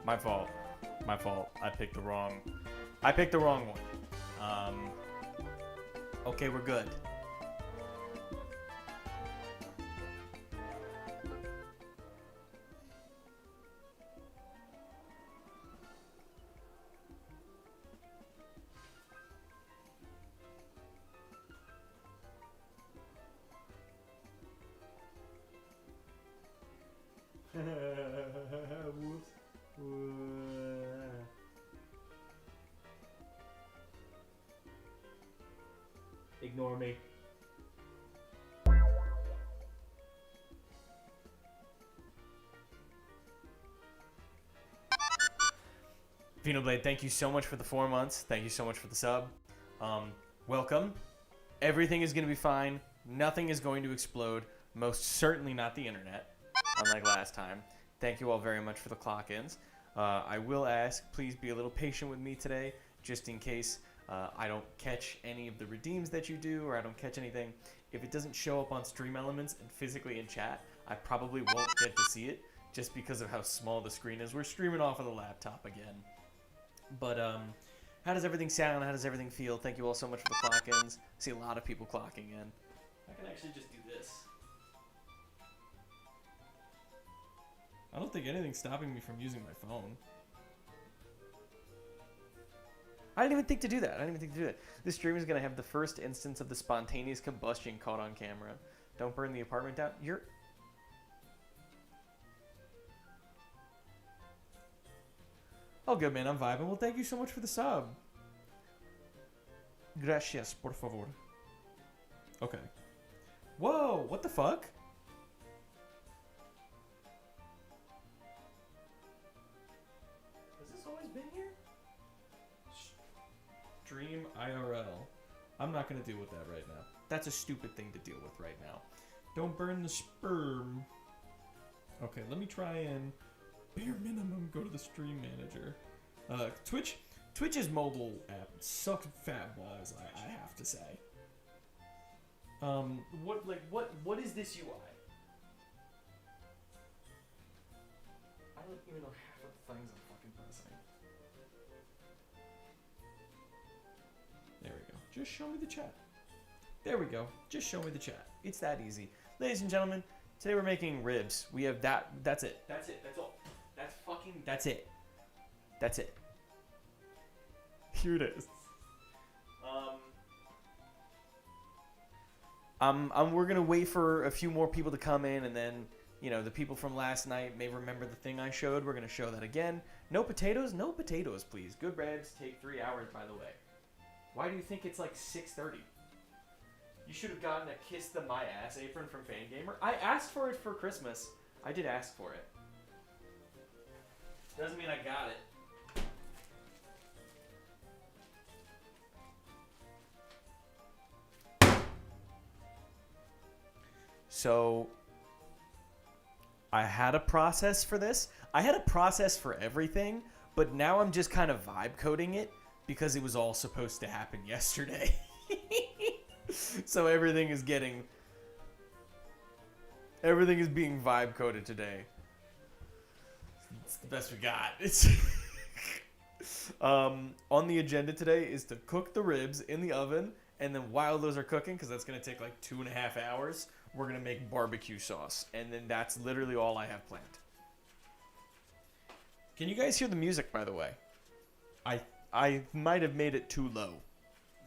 My fault. My fault. I picked the wrong one. Okay, we're good. Whoops. Ignore me. Phenoblade, thank you so much for the 4 months. Thank you so much for the sub. Welcome. Everything is going to be fine. Nothing is going to explode. Most certainly not the internet, unlike last time. Thank you all very much for the clock-ins. I will ask, please be a little patient with me today, just in case I don't catch any of the redeems that you do, or I don't catch anything. If it doesn't show up on Stream Elements and physically in chat, I probably won't get to see it, just because of how small the screen is. We're streaming off of the laptop again. But how does everything sound? How does everything feel? Thank you all so much for the clock-ins. I see a lot of people clocking in. I can actually just do this. I don't think anything's stopping me from using my phone. I didn't even think to do that. This stream is going to have the first instance of the spontaneous combustion caught on camera. Don't burn the apartment down. You're... Oh, good, man. I'm vibing. Well, thank you so much for the sub. Gracias, por favor. Okay. Whoa, what the fuck? Has this always been here? Stream IRL. I'm not going to deal with that right now. That's a stupid thing to deal with right now. Don't burn the sperm. Okay, let me try and... bare minimum, go to the stream manager. Twitch's mobile app sucks fat balls, I have to say. What is this UI? I don't even know half of the things I'm fucking pressing. There we go. Just show me the chat. There we go. Just show me the chat. It's that easy. Ladies and gentlemen, today we're making ribs. We have that. That's it. That's it. That's all. That's it. That's it. Here it is. We're gonna wait for a few more people to come in, and then, you know, the people from last night may remember the thing I showed. We're gonna show that again. No potatoes? No potatoes, please. Good ribs take 3 hours, by the way. Why do you think it's like 6:30? You should have gotten a Kiss the My Ass apron from Fangamer. I asked for it for Christmas. I did ask for it. Doesn't mean I got it. So, I had a process for this. I had a process for everything, but now I'm just kind of vibe coding it because it was all supposed to happen yesterday. So everything is being vibe coded today. It's the best we got. It's on the agenda today is to cook the ribs in the oven, and then while those are cooking, because that's going to take like 2.5 hours, we're going to make barbecue sauce. And then that's literally all I have planned. Can you guys hear the music, by the way? I might have made it too low.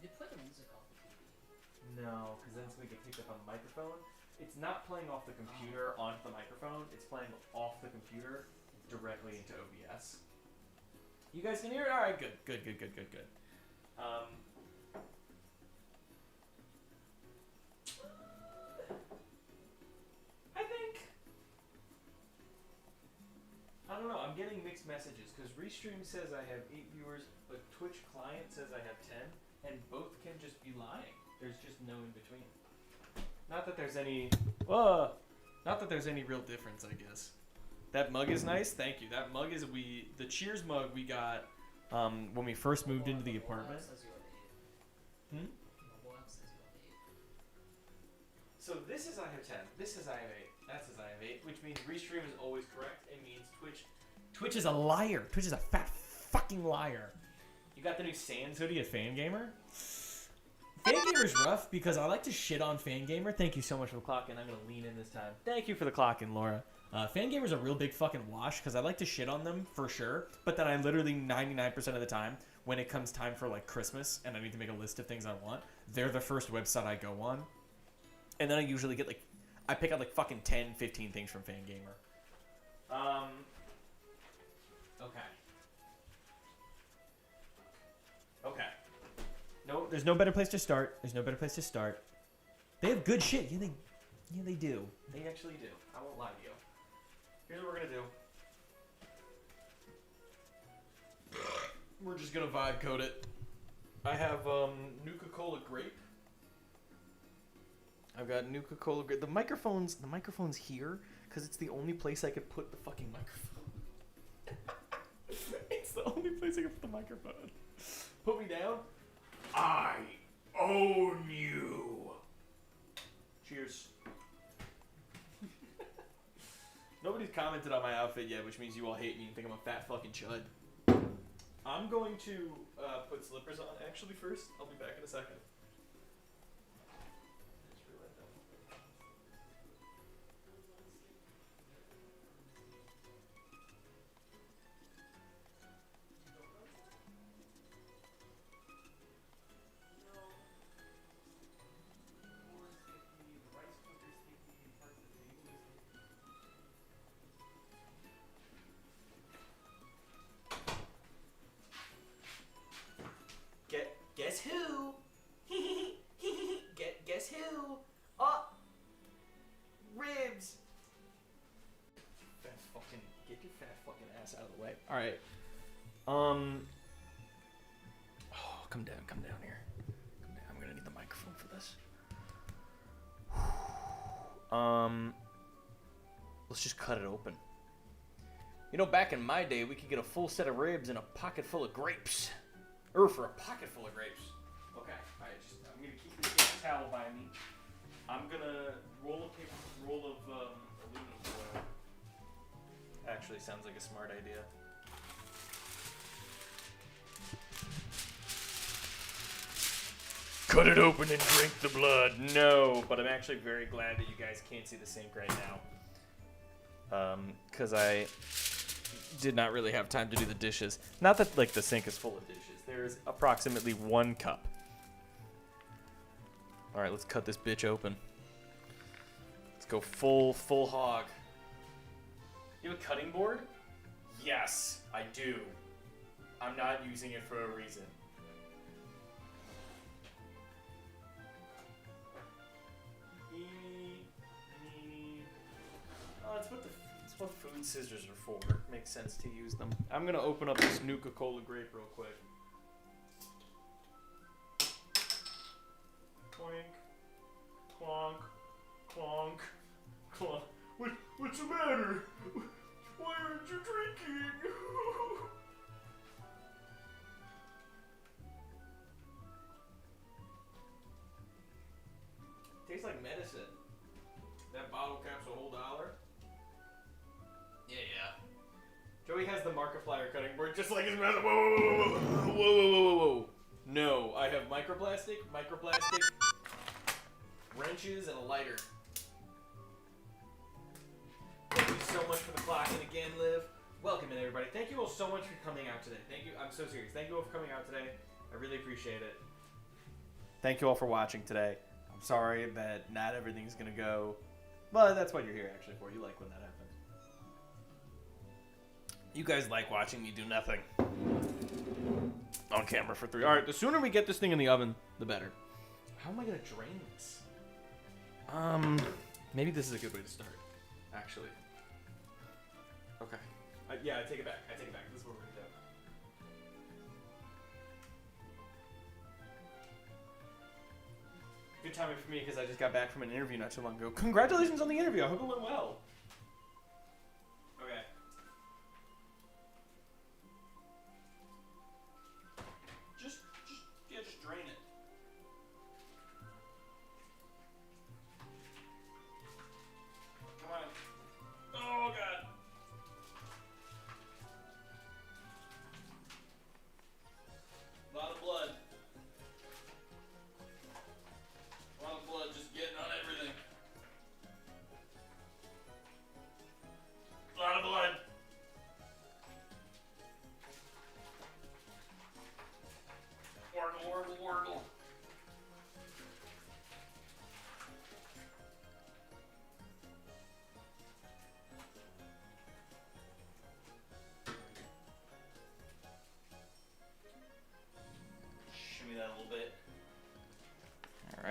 You play the music off the TV. No, because then it's going to get picked up on the microphone. It's not playing off the computer onto the microphone. It's playing off the computer directly into OBS. You guys can hear it? All right, good. I don't know. I'm getting mixed messages because Restream says I have 8 viewers, but Twitch client says I have 10, and both can just be lying. There's just no in between. Not that there's any real difference, I guess. That mug is nice. Thank you. That mug is the Cheers mug we got when we first moved into the apartment. So this is I have 10. This is I have 8. That says I have 8, which means Restream is always correct. It means Twitch is a liar. Twitch is a fat fucking liar. You got the new Sans hoodie at Fangamer? Fangamer's rough because I like to shit on Fangamer. Thank you so much for the clock, and I'm going to lean in this time. Thank you for the clock in, Laura. Fangamer's a real big fucking wash because I like to shit on them for sure, but then I literally 99% of the time, when it comes time for like Christmas and I need to make a list of things I want, they're the first website I go on. And then I usually get like, I pick out like fucking 10, 15 things from Fangamer. Okay. Okay. No, there's no better place to start. There's no better place to start. They have good shit. Yeah, they do. They actually do. I won't lie to you. Here's what we're gonna do. We're just gonna vibe code it. I have Nuka-Cola grape. I've got Nuka-Cola grape. The microphone's here because it's the only place I could put the fucking microphone. It's the only place I can put the microphone. Put me down. I own you. Cheers. Nobody's commented on my outfit yet, which means you all hate me and think I'm a fat fucking chud. I'm going to put slippers on actually first. I'll be back in a second. Guess who? Guess who? Oh, ribs. Fat fucking, get your fat fucking ass out of the way. All right. Oh, come down here. Come down. I'm gonna need the microphone for this. Let's just cut it open. You know, back in my day, we could get a full set of ribs and a pocket full of grapes. Or for a pocket full of grapes. Okay, alright, I'm gonna keep this paper towel by me. I'm gonna roll of aluminum foil. Actually sounds like a smart idea. Cut it open and drink the blood. No, but I'm actually very glad that you guys can't see the sink right now. Because I did not really have time to do the dishes. Not that like the sink is full of dishes. There's approximately 1 cup. All right, let's cut this bitch open. Let's go full hog. You have a cutting board? Yes, I do. I'm not using it for a reason. Oh, that's what food scissors are for. Makes sense to use them. I'm gonna open up this Nuka-Cola grape real quick. Clink, clonk, clonk, clonk. What's the matter? Why aren't you drinking? Tastes like medicine. That bottle cap's a whole $1. Yeah. Joey has the Markiplier cutting board just like his mouth. Whoa. No, I have microplastic, wrenches, and a lighter. Thank you so much for the clock. And again, Liv, welcome in, everybody. Thank you all so much for coming out today. Thank you. I'm so serious. Thank you all for coming out today. I really appreciate it. Thank you all for watching today. I'm sorry that not everything's going to go, but that's what you're here actually for. You like when that happens. You guys like watching me do nothing on camera for 3. All right, the sooner we get this thing in the oven, the better. How am I going to drain this? Maybe this is a good way to start, actually. Okay. Yeah, I take it back. This is what we're going to do. Good timing for me because I just got back from an interview not too long ago. Congratulations on the interview. I hope it went well. Okay. Just drain it. Come on. Oh, God.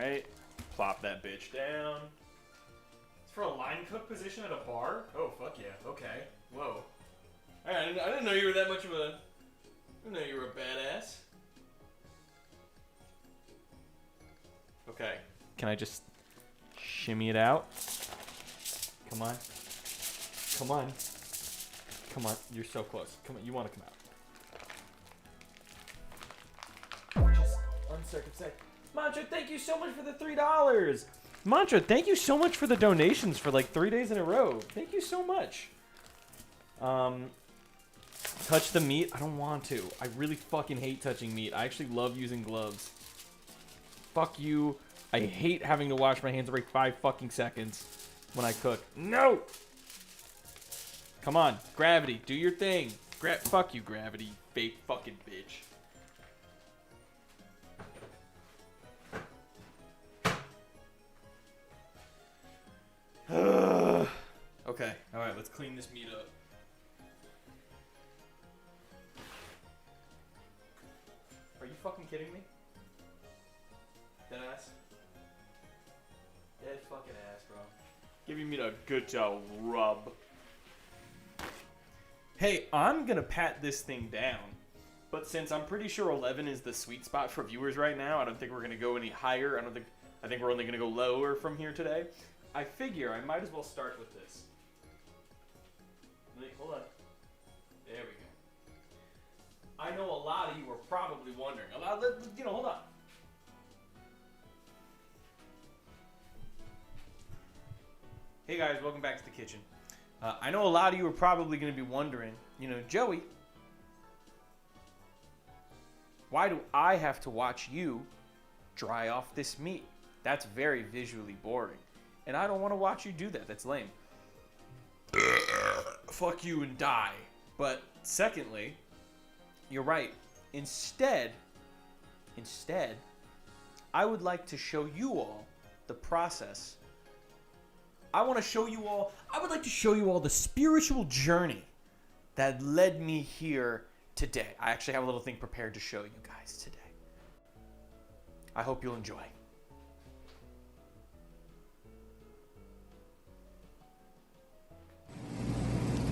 Alright. Plop that bitch down. It's for a line cook position at a bar? Oh, fuck yeah. Okay. Whoa. Alright, I didn't know you were that much of a... I didn't know you were a badass. Okay. Can I just shimmy it out? Come on. Come on. Come on. You're so close. Come on. You want to come out. Just uncircumcised. Mantra, thank you so much for the $3. Mantra, thank you so much for the donations for like 3 days in a row. Thank you so much. Touch the meat? I don't want to. I really fucking hate touching meat. I actually love using gloves. Fuck you. I hate having to wash my hands every 5 fucking seconds when I cook. No! Come on, Gravity, do your thing. Fuck you, Gravity, fake fucking bitch. Okay, alright, let's clean this meat up. Are you fucking kidding me? Dead ass? Dead fucking ass, bro. Give me a good rub. Hey, I'm gonna pat this thing down. But since I'm pretty sure 11 is the sweet spot for viewers right now, I don't think we're gonna go any higher. I think we're only gonna go lower from here today. I figure I might as well start with this. Hold on. There we go. I know a lot of you are probably wondering. Hold on. Hey guys, welcome back to the kitchen. I know a lot of you are probably going to be wondering, Joey, why do I have to watch you dry off this meat? That's very visually boring. And I don't want to watch you do that. That's lame. Fuck you and die. But secondly, you're right. Instead, I would like to show you all the process. I would like to show you all the spiritual journey that led me here today. I actually have a little thing prepared to show you guys today. I hope you'll enjoy.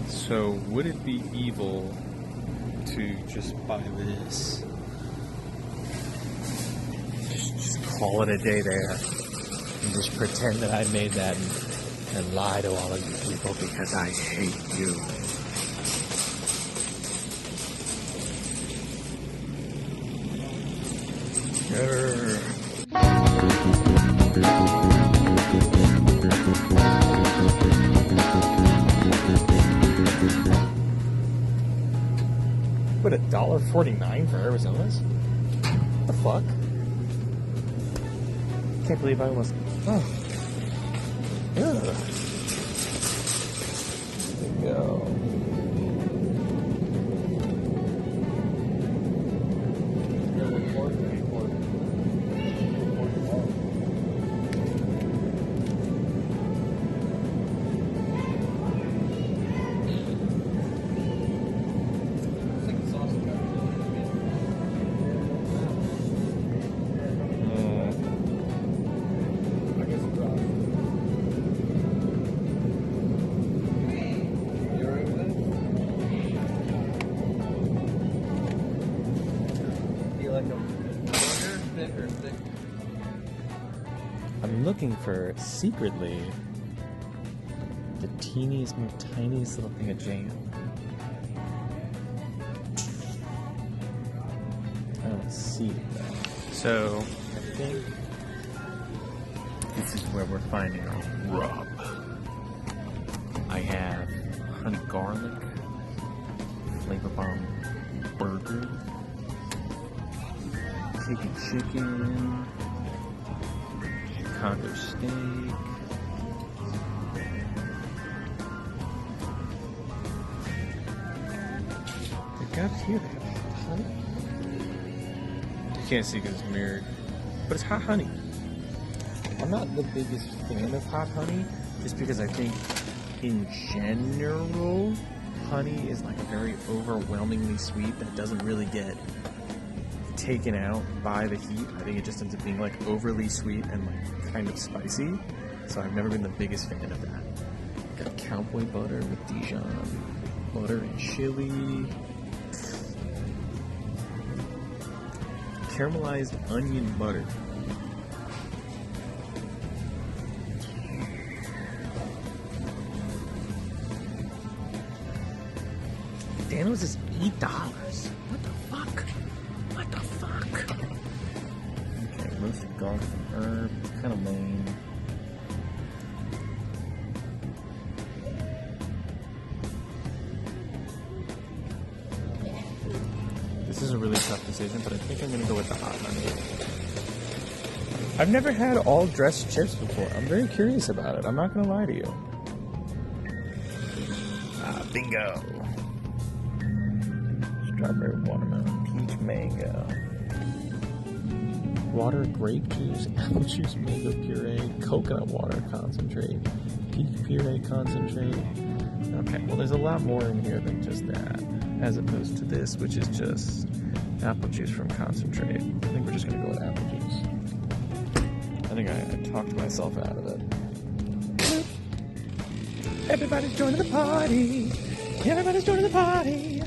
So would it be evil to just buy this? Just call it a day there and just pretend that I made that and lie to all of you people because I hate you. What, $1.49 for Arizona's? What the fuck? Can't believe I almost... Oh. Ugh. There we go. I'm looking for, secretly, the teeniest, most tiniest little thing of jam. I don't see it though. So, I think this is where we're finding our rub. I have honey garlic, flavor bomb burger, chicken, Chicago steak, they got here, they have honey. You can't see because it's mirrored, but it's hot honey. I'm not the biggest fan of hot honey, just because I think in general honey is like a very overwhelmingly sweet that doesn't really get taken out by the heat. I think it just ends up being like overly sweet and like kind of spicy. So I've never been the biggest fan of that. Got cowboy butter with Dijon butter and chili. Caramelized onion butter. Dano's is $8. What the fuck? What the fuck? Okay, roasted garlic and herb. It's kind of lame. This is a really tough decision, but I think I'm gonna go with the hot honey. I've never had all dressed chips before. I'm very curious about it. I'm not gonna lie to you. Bingo. Strawberry, watermelon, peach, mango. Water, grape juice, apple juice, mango puree, coconut water concentrate, peach puree concentrate. Okay, well there's a lot more in here than just that, as opposed to this, which is just apple juice from concentrate. I think we're just gonna go with apple juice. I think I talked myself out of it. Everybody's joining the party. Everybody's joining the party.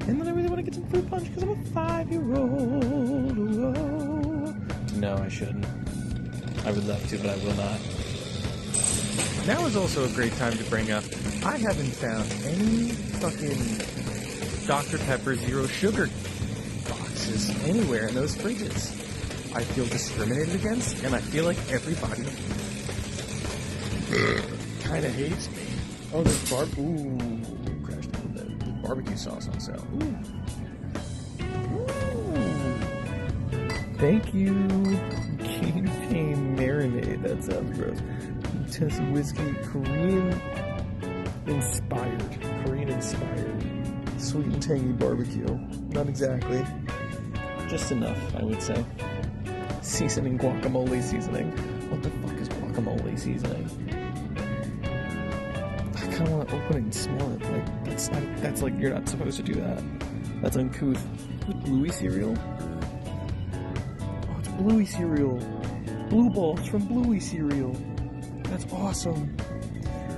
And then I really want to get some fruit punch because I'm a 5-year-old. Whoa. No, I shouldn't. I would love to, but I will not. Now is also a great time to bring up, I haven't found any fucking Dr. Pepper Zero Sugar boxes anywhere in those fridges. I feel discriminated against, and I feel like everybody kind of hates me. Oh, there's crashed a little bit. There's barbecue sauce on sale. Ooh. Thank you, Cane Cane Marinade. That sounds gross. Tennessee whiskey, Korean inspired. Sweet and tangy barbecue. Not exactly. Just enough, I would say. Seasoning, guacamole seasoning. What the fuck is guacamole seasoning? I kind of want to open it and smell it. Like that's like you're not supposed to do that. That's uncouth. With Bluey cereal. Oh, it's Bluey cereal. Blue balls from Bluey cereal. That's awesome.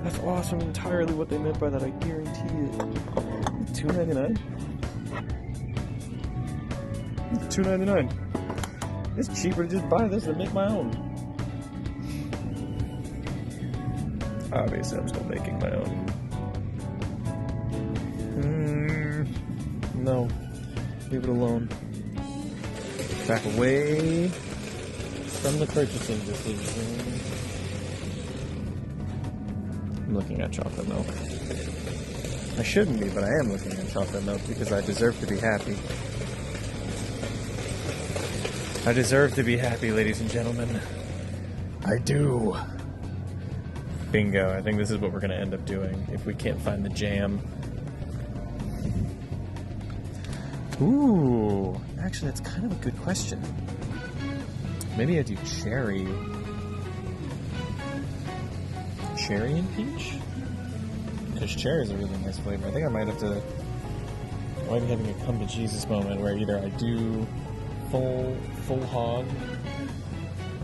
That's awesome. Entirely what they meant by that. I guarantee it. $2.99. $2.99. It's cheaper to just buy this than make my own. Obviously, I'm still making my own. No. Leave it alone. Back away from the purchasing decision. I'm looking at chocolate milk. I shouldn't be, but I am looking at chocolate milk because I deserve to be happy. I deserve to be happy, ladies and gentlemen. I do. Bingo. I think this is what we're going to end up doing if we can't find the jam. Ooh. Actually, that's kind of a good question. Maybe I do cherry. Cherry and peach? Because cherry is a really nice flavor. I think I might have to... I might be having a come to Jesus moment where either I do full hog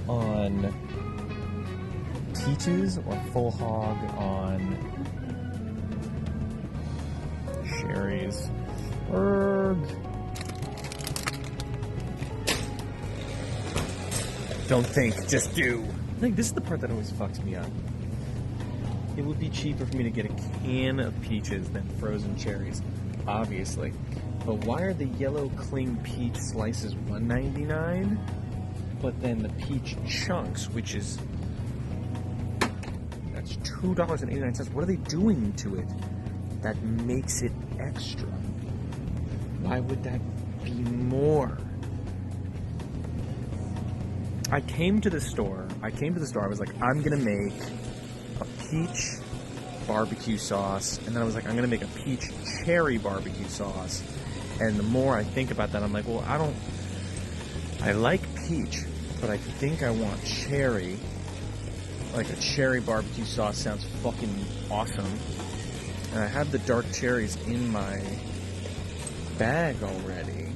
on peaches or full hog on cherries. Don't think, just do. I think this is the part that always fucks me up. It would be cheaper for me to get a can of peaches than frozen cherries, obviously. But why are the yellow cling peach slices $1.99? But then the peach chunks, which is... that's $2.89. What are they doing to it that makes it extra? Why would that be more? I came to the store, I was like, I'm gonna make a peach barbecue sauce, and then I was like, I'm gonna make a peach cherry barbecue sauce. And the more I think about that, I'm like, well, I like peach, but I think I want cherry. Like a cherry barbecue sauce sounds fucking awesome. And I have the dark cherries in my bag already.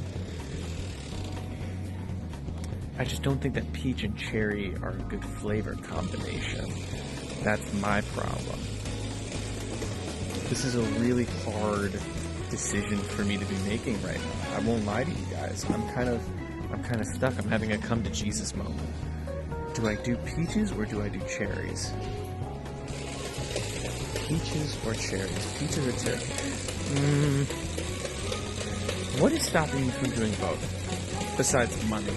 I just don't think that peach and cherry are a good flavor combination. That's my problem. This is a really hard decision for me to be making right now. I won't lie to you guys. I'm kind of stuck. I'm having a come to Jesus moment. Do I do peaches or do I do cherries? Peaches or cherries? Peaches or cherries? What is stopping me from doing both? Besides money.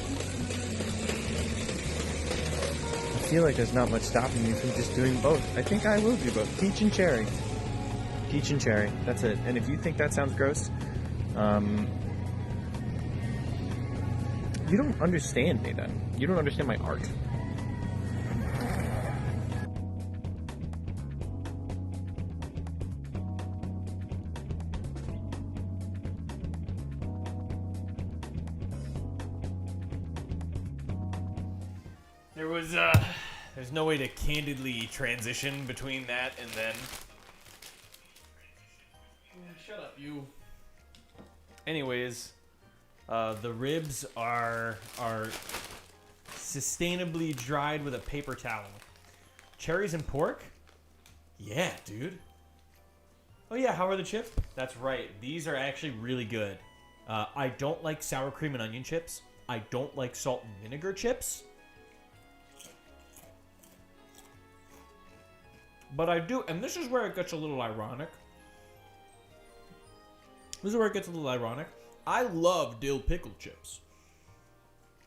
I feel like there's not much stopping me from just doing both. I think I will do both. Peach and cherry. Peach and cherry. That's it. And if you think that sounds gross, you don't understand me then. You don't understand my art. There's no way to candidly transition between that and then. Shut up, you. Anyways, the ribs are sustainably dried with a paper towel. Cherries and pork? Yeah, dude. Oh yeah, how are the chips? That's right. These are actually really good. I don't like sour cream and onion chips. I don't like salt and vinegar chips. But I do, and this is where it gets a little ironic. I love dill pickle chips.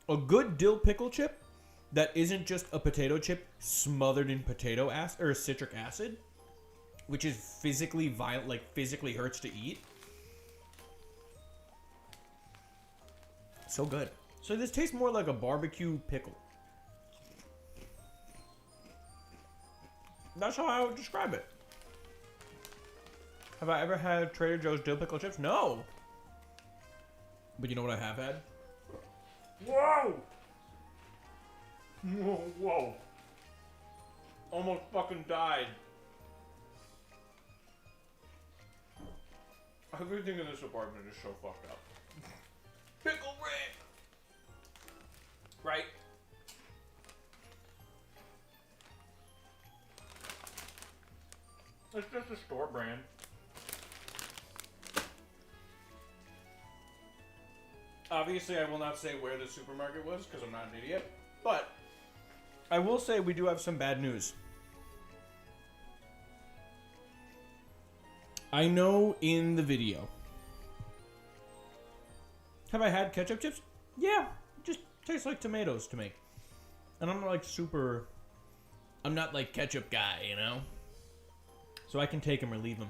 A good dill pickle chip that isn't just a potato chip smothered in potato acid or citric acid, which is physically violent, like physically hurts to eat. So good. So this tastes more like a barbecue pickle. That's how I would describe it. Have I ever had Trader Joe's dill pickle chips? No. But you know what I have had? Whoa! Whoa. Almost fucking died. Everything in this apartment is so fucked up. Pickle Rick! Right? It's just a store brand. Obviously, I will not say where the supermarket was because I'm not an idiot. But I will say we do have some bad news. I know in the video. Have I had ketchup chips? Yeah, it just tastes like tomatoes to me. And I'm like super... I'm not like ketchup guy, you know? So I can take them or leave them.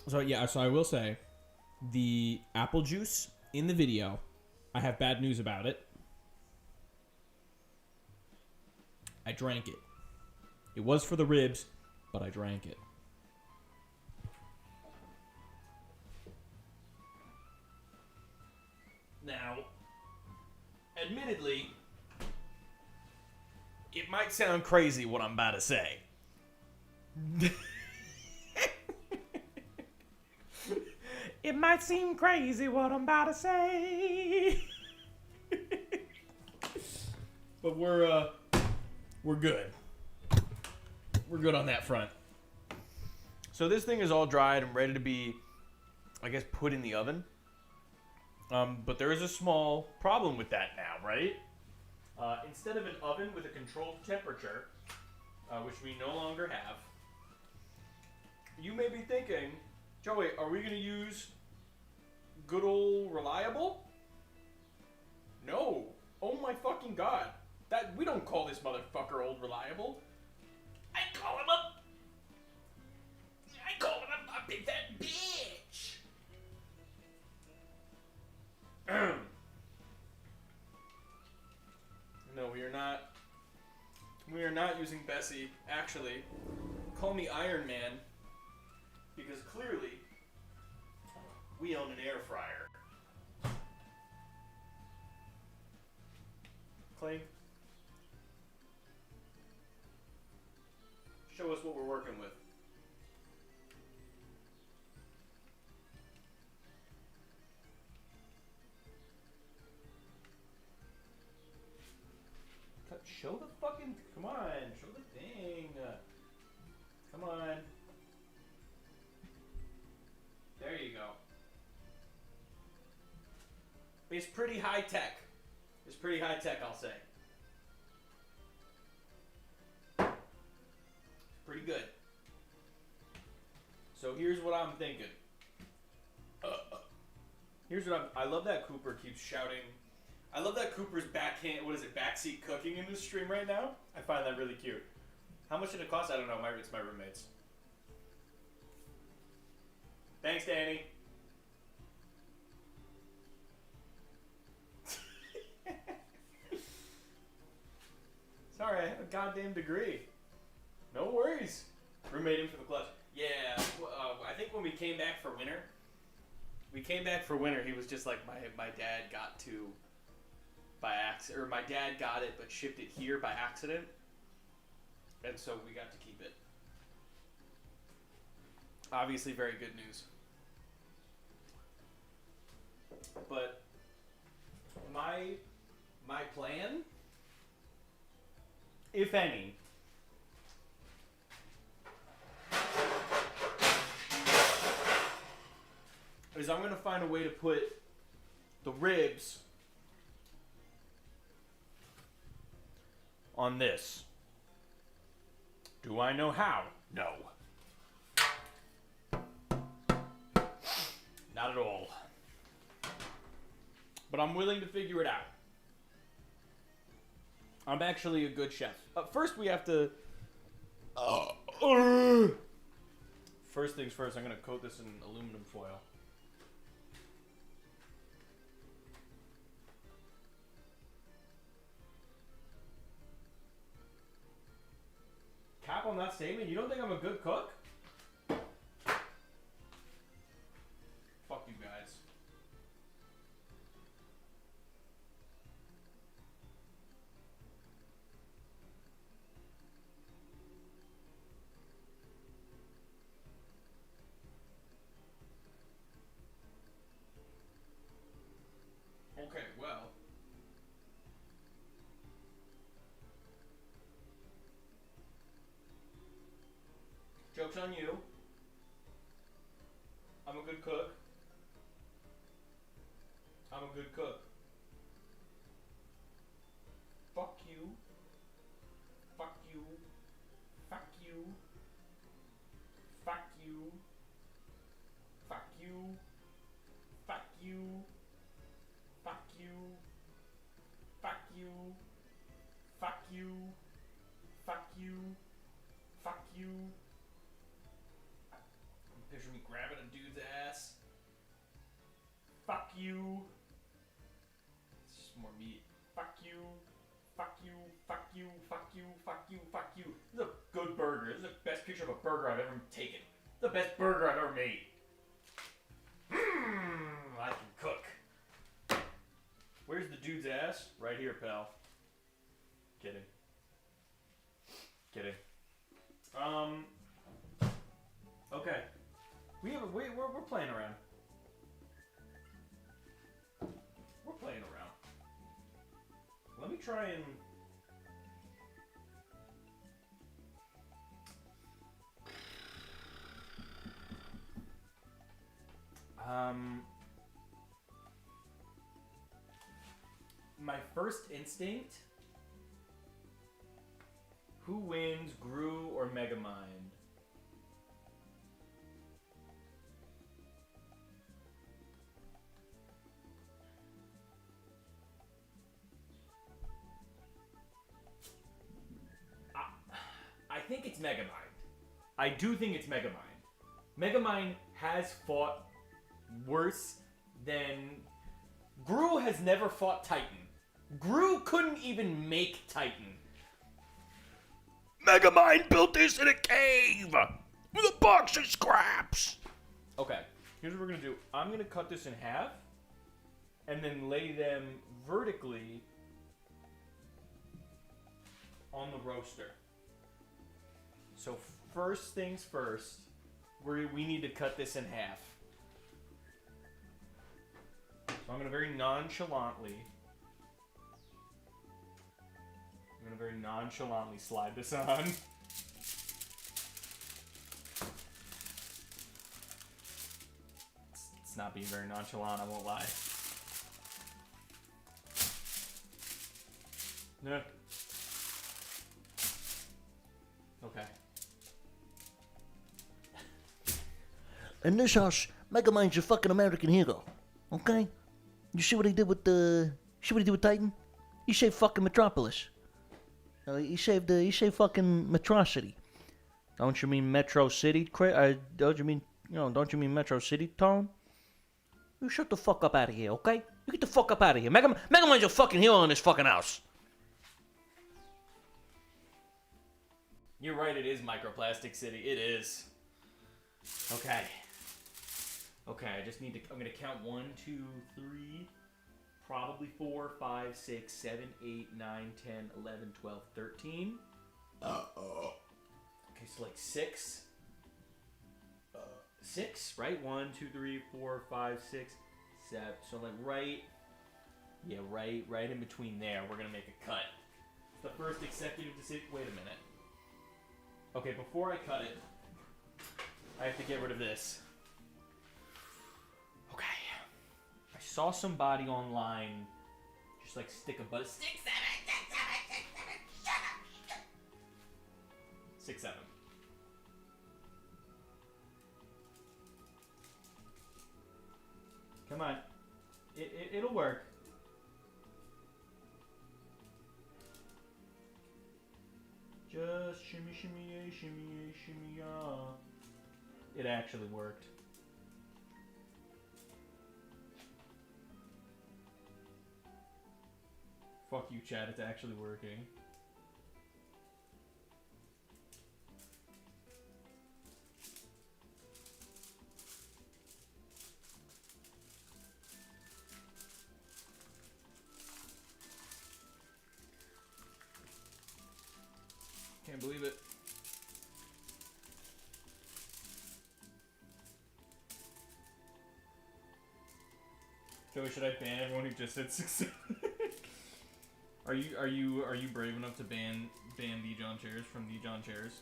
So I will say, the apple juice in the video, I have bad news about it. I drank it. It was for the ribs, but I drank it. Now, admittedly, it might sound crazy what I'm about to say. It might seem crazy what I'm about to say. But we're good. We're good on that front. So this thing is all dried and ready to be, I guess, put in the oven. But there is a small problem with that now, right? Instead of an oven with a controlled temperature, which we no longer have, you may be thinking, Joey, are we going to use good old reliable? No. Oh my fucking god. We don't call this motherfucker old reliable. I call him a big fat bitch. No, we are not. We are not using Bessie. Actually, call me Iron Man. Because clearly, we own an air fryer. Clay, show us what we're working with. show the fucking, come on, show the thing. Come on. There you go. It's pretty high tech. It's pretty high tech, I'll say. Pretty good. So here's what I'm thinking. Here's what I love that Cooper keeps shouting. I love that Cooper's backseat cooking in this stream right now. I find that really cute. How much did it cost? I don't know. It's my roommate's. Thanks, Danny. Sorry, I have a goddamn degree. No worries. Roommate in for the clutch. Yeah, I think when we came back for winter, he was just like, my dad got to by accident, or my dad got it but shipped it here by accident, and so we got to keep it. Obviously very good news. But my plan, if any, is I'm going to find a way to put the ribs on this. Do I know how? No. Not at all. But I'm willing to figure it out. I'm actually a good chef. First we have to... First things first, I'm going to coat this in aluminum foil. Cap on that statement? You don't think I'm a good cook? Fuck you guys. Okay, well. Joke's on you. I'm a good cook. I'm a good cook. Fuck you. Fuck you. Fuck you. Fuck you. Fuck you. Fuck you. Fuck you. Fuck you. Fuck you. Fuck you. Fuck you. Picture me grabbing a dude's ass. Fuck you. It's just more meat. Fuck you. Fuck you. Fuck you. Fuck you. Fuck you. Fuck you. This is a good burger. This is the best picture of a burger I've ever taken. The best burger I've ever made. I can cook. Where's the dude's ass? Right here, pal. Kidding. Kidding. Okay. We're playing around. We're playing around. Let me try and... My first instinct... Who wins, Gru or Megamind? I think it's Megamind. I do think it's Megamind. Megamind has fought worse than... Gru has never fought Titan. Gru couldn't even make Titan. Megamind built this in a cave with a box of scraps. Okay, here's what we're gonna do. I'm gonna cut this in half and then lay them vertically on the roaster. So first things first, we need to cut this in half. So I'm gonna very nonchalantly very nonchalantly slide this on. It's not being very nonchalant, I won't lie. No. Okay. In this house, Mega Mind's a fucking American hero. Okay? You see what he did with Titan? He saved fucking Metropolis. He saved fucking Metro City. Don't you mean Metro City? Don't you mean Metro City, Tone? You shut the fuck up out of here, okay? You get the fuck up out of here. Mega Mind's a fucking hero in this fucking house. You're right, it is Microplastic City. It is. Okay. Okay, I just need to... I'm going to count 1, 2, 3, probably 4, 5, 6, 7, 8, 9, 10, 11, 12, 13. Okay, so like 6. 6, right? 1, 2, 3, 4, 5, 6, 7. So like right... Yeah, right in between there. We're going to make a cut. The first executive decision... Wait a minute. Okay, before I cut it, I have to get rid of this. Okay. I saw somebody online just like stick a butt. 6, 7, 6, 7, 6, 7. Shut up. 6, 7. Come on. It'll work. Just shimmy, shimmy, yay, shimmy, yay, shimmy, ya. It actually worked. Fuck you, Chad. It's actually working. Can't believe it. Joey, should I ban everyone who just said 6? Are you brave enough to ban thejohnchairs from thejohnchairs?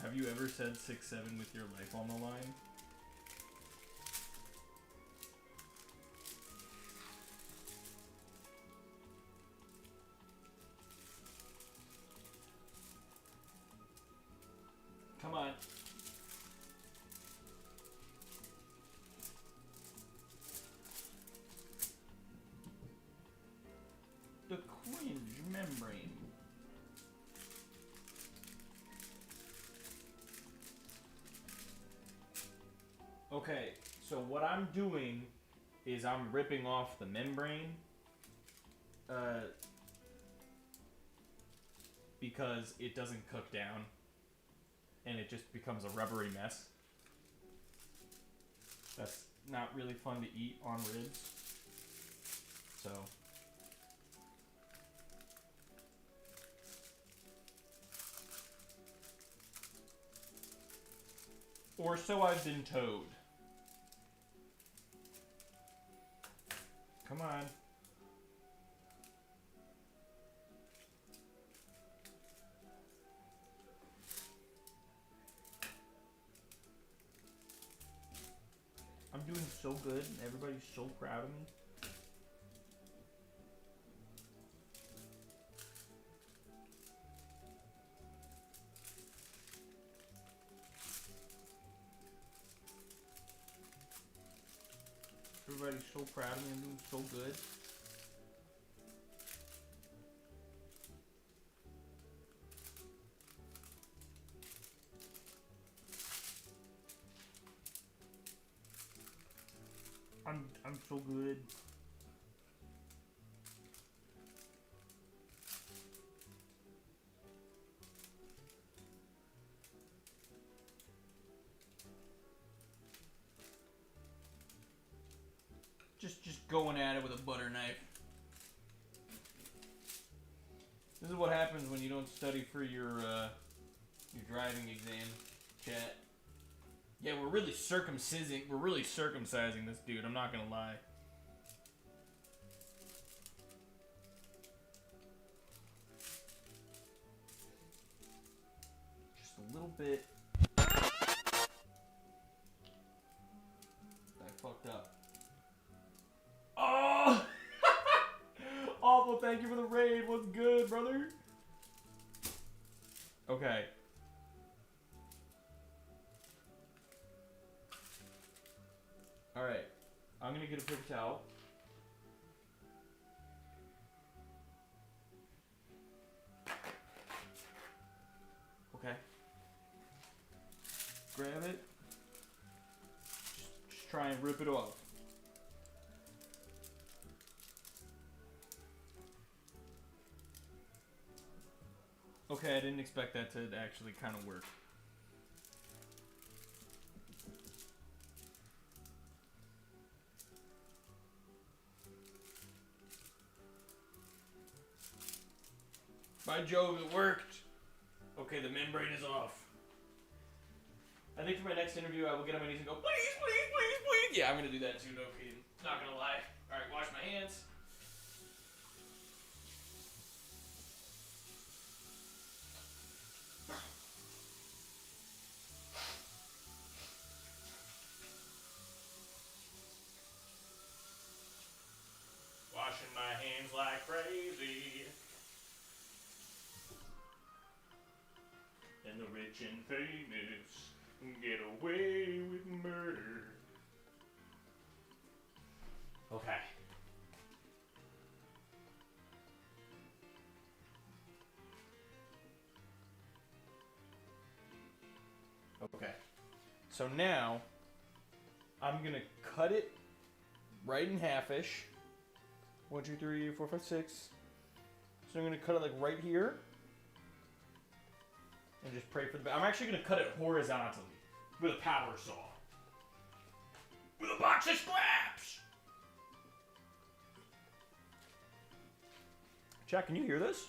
Have you ever said 6, 7 with your life on the line? Come on. The cringe membrane. Okay, so what I'm doing is I'm ripping off the membrane because it doesn't cook down. And it just becomes a rubbery mess. That's not really fun to eat on ribs. So. Or so I've been told. Come on. I'm doing so good, and everybody's so proud of me. Everybody's so proud of me. I'm doing so good. I'm so good. Just going at it with a butter knife. This is what happens when you don't study for your driving exam, chat. Yeah, we're really circumcising this dude, I'm not gonna lie. bit. I fucked up. Oh! Awful, thank you for the raid. What's good, brother? Okay. Alright. I'm gonna get a paper towel. Okay. Grab it. Just try and rip it off. Okay, I didn't expect that to actually kind of work. By Jove, it worked! Okay, the membrane is off. I think for my next interview, I will get on my knees and go, please, please, please, please. Yeah, I'm gonna do that too, no kidding. Not gonna lie. Alright, wash my hands. Washing my hands like crazy. And the rich and famous get away with murder. Okay. Okay. So now, I'm gonna cut it right in half-ish. 1, 2, 3, 4, 5, 6. So I'm gonna cut it like right here. And just pray for the best. I'm actually going to cut it horizontally with a power saw. With a box of scraps! Jack, can you hear this?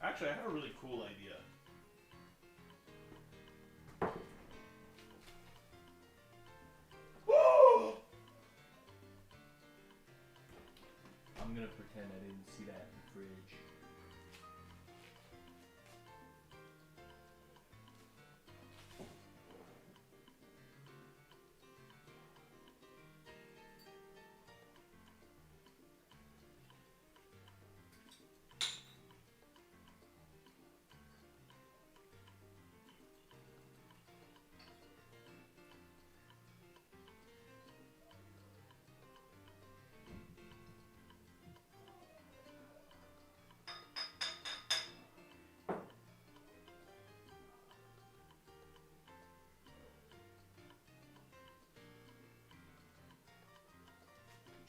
Actually, I have a really cool idea. I'm gonna pretend I didn't see that in the fridge.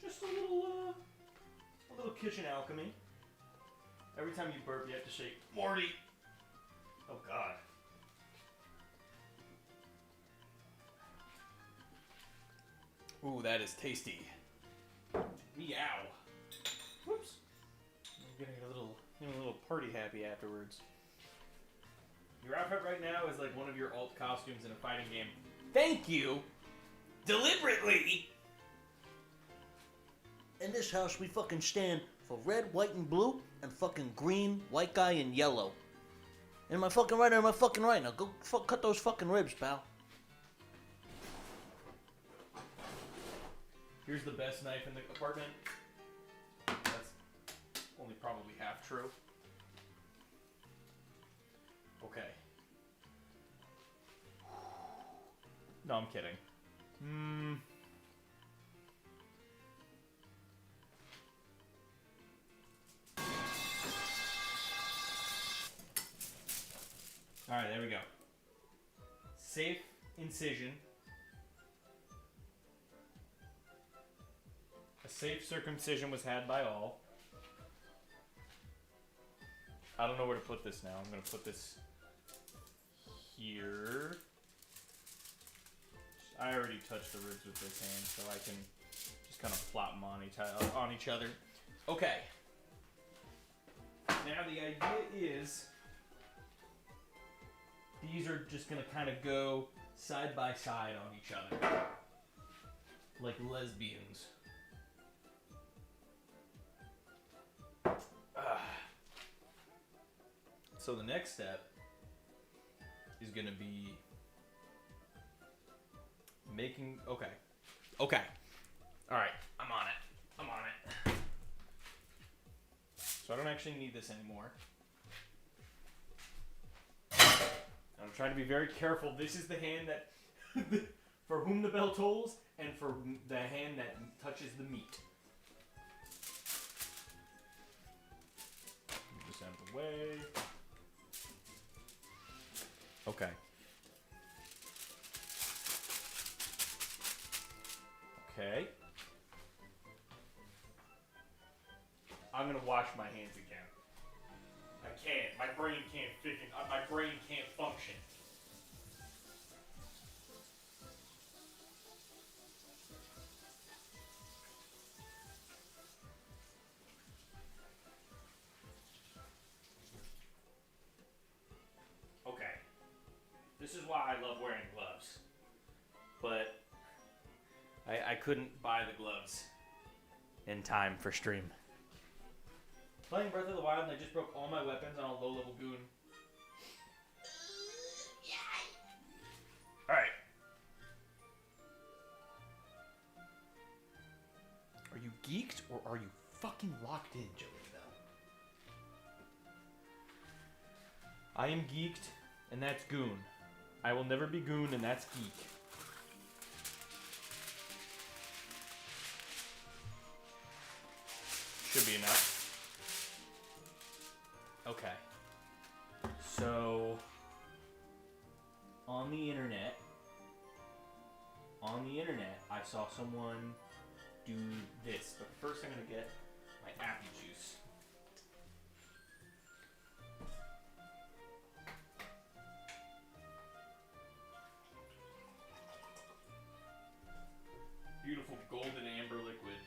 Just a little kitchen alchemy. Every time you burp, you have to shake, Morty! Oh, God. Ooh, that is tasty. Meow. Whoops. I'm getting a little party happy afterwards. Your outfit right now is like one of your alt costumes in a fighting game. Thank you! Deliberately! In this house, we fucking stand for red, white, and blue, and fucking green, white guy, and yellow. Am I fucking right or am I fucking right? Now go cut those fucking ribs, pal. Here's the best knife in the apartment. That's only probably half true. Okay. No, I'm kidding. Alright, there we go. Safe incision. A safe circumcision was had by all. I don't know where to put this now. I'm going to put this here. I already touched the ribs with this hand, so I can just kind of plop them on each other. Okay. Now the idea is these are just going to kind of go side by side on each other. like lesbians. So the next step is gonna be making. Okay. All right. I'm on it. So I don't actually need this anymore. I'm trying to be very careful. This is the hand that, for whom the bell tolls, and for the hand that touches the meat. Move this out of the way. Okay. Okay. I'm gonna wash my hands again. I can't. My brain can't function. Okay. This is why I love wearing gloves. But I couldn't buy the gloves in time for stream. Playing Breath of the Wild and I just broke all my weapons on a low-level goon. Alright. Are you geeked or are you fucking locked in, Joey Bell? I am geeked and that's goon. I will never be goon and that's geek. Should be enough. Okay. So, on the internet, I saw someone do this. But first I'm going to get my apple juice. Beautiful golden amber liquid.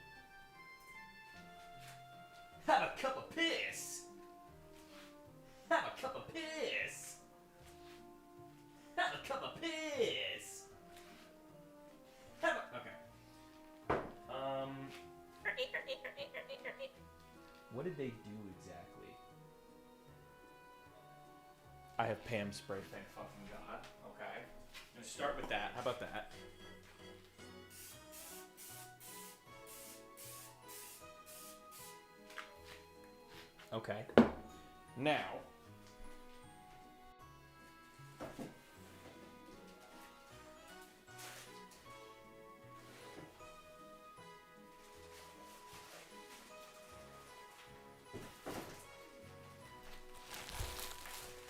Have a cup of piss! Have a cup of piss! Have a cup of piss! Okay. What did they do exactly? I have Pam spray, thank fucking God. Okay. I'm gonna start with that. How about that? Okay. Now,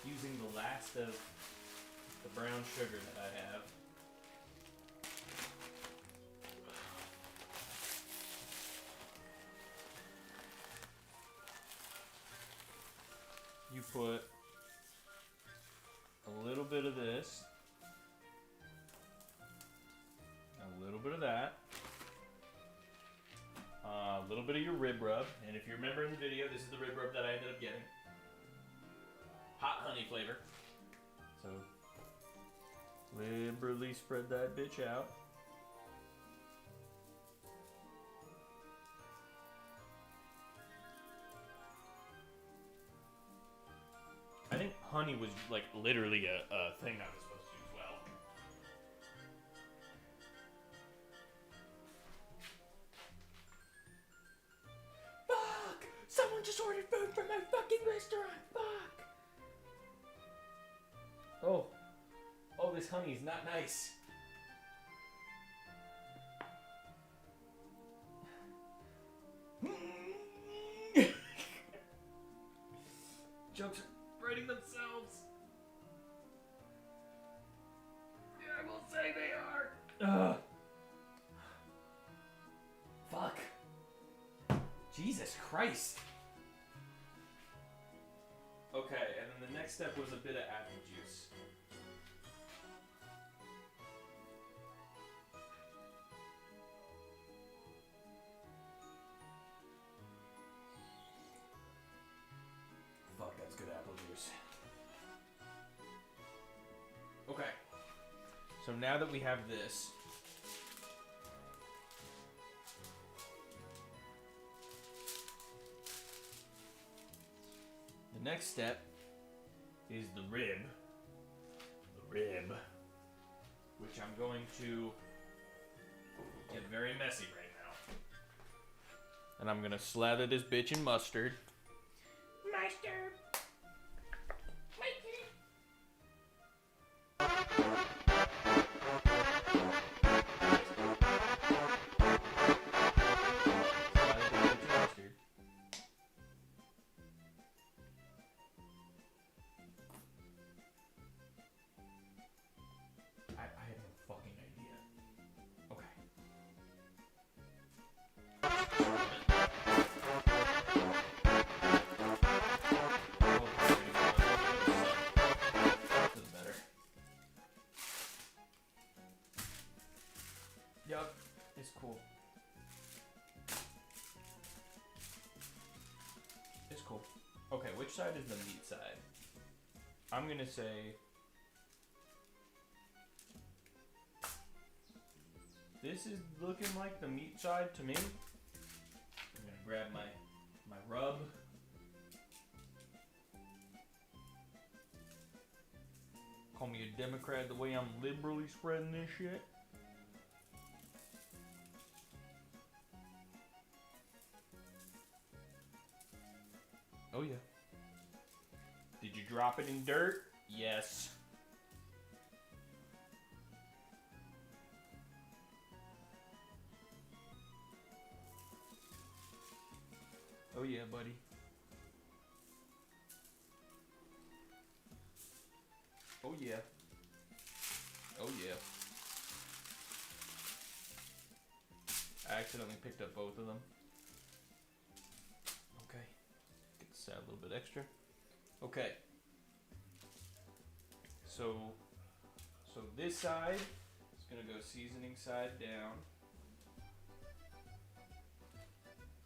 using the last of the brown sugar that I have. You put a little bit of this, a little bit of that, a little bit of your rib rub, and if you remember in the video, this is the rib rub that I ended up getting. Hot honey flavor. So, liberally spread that bitch out. I think honey was like literally a thing I was supposed to as well. Fuck! Someone just ordered food from my fucking restaurant! Fuck! Oh. Oh, this honey is not nice. Jokes are writing themselves. Yeah, I will say they are. Ugh. Fuck. Jesus Christ. Okay, and then the next step was a bit of apple juice. Fuck, that's good apple juice. Okay. So now that we have this, next step is the rib. The rib. Which I'm going to get very messy right now. And I'm gonna slather this bitch in mustard. Mustard! I have no fucking idea. Okay. To the better. Yup, it's cool. It's cool. Okay, which side is the meat side? I'm gonna say this is looking like the meat side to me. I'm gonna grab my rub. Call me a Democrat the way I'm liberally spreading this shit. Oh yeah. Did you drop it in dirt? Yes. Oh yeah, buddy. Oh yeah. Oh yeah. I accidentally picked up both of them. Okay. Get this out a little bit extra. Okay. So this side is gonna go seasoning side down.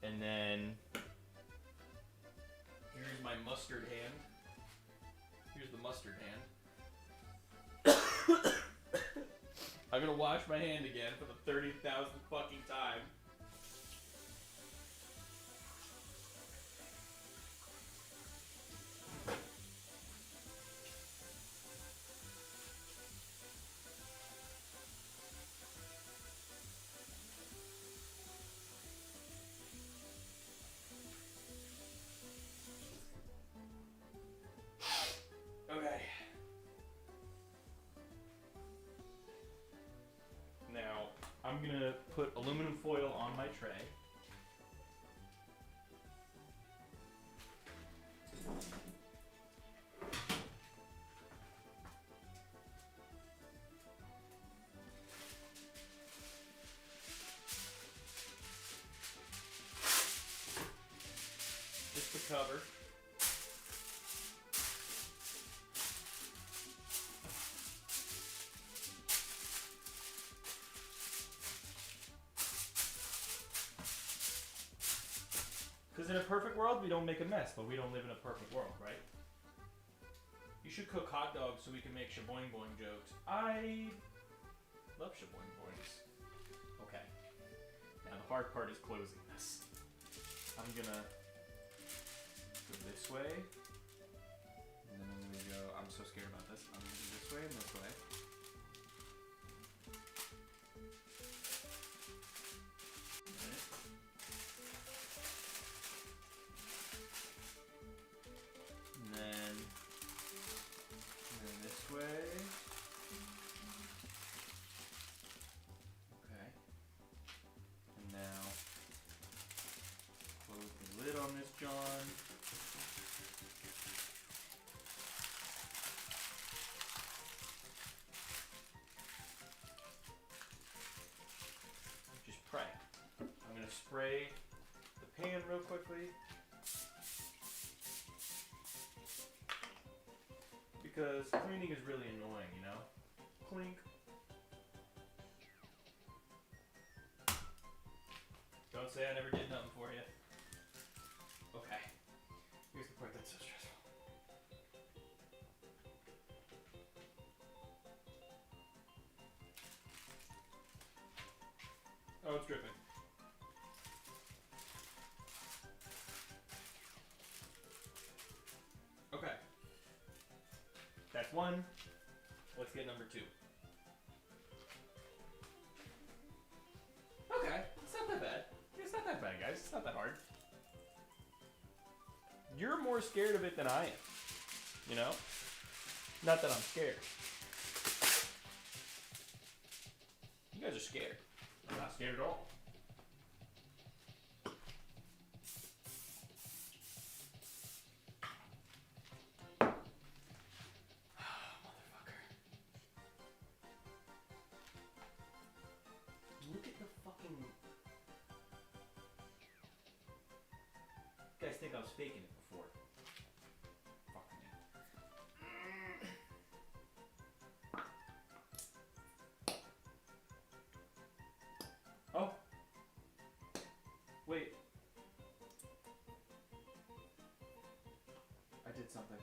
And then here's my mustard hand. Here's the mustard hand. I'm gonna wash my hand again for the 30,000th fucking time. Okay. Now, I'm gonna put aluminum foil on my tray. Just the cover. Because in a perfect world, we don't make a mess, but we don't live in a perfect world, right? You should cook hot dogs so we can make shaboing boing jokes. I love shaboing boings. Okay. Now the hard part is closing this. I'm gonna go this way. And then I'm gonna go, I'm so scared about this. I'm gonna go this way and this way. Way. Okay. And now close the lid on this John. Just pray. I'm gonna spray the pan real quickly. Because cleaning is really annoying, you know? Clink. Don't say I never did nothing for you. Okay. Here's the part that's so stressful. Oh, it's dripping. That's one. Let's get number two. Okay, it's not that bad. It's not that bad, guys. It's not that hard. You're more scared of it than I am. You know? Not that I'm scared. You guys are scared. I'm not scared at all. Motherfucker. Look at the fucking... You guys think I was faking it before. Fuck me. Oh. Wait. I did something.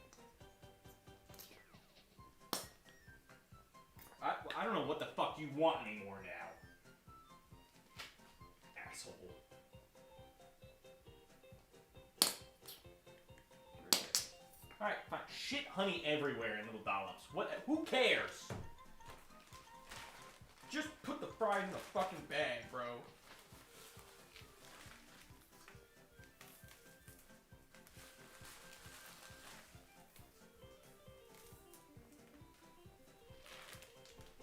I don't know what the fuck you want anymore now. Asshole. Alright, fine. Shit honey everywhere in little dollops. What? Who cares? Just put the fries in the fucking bag, bro.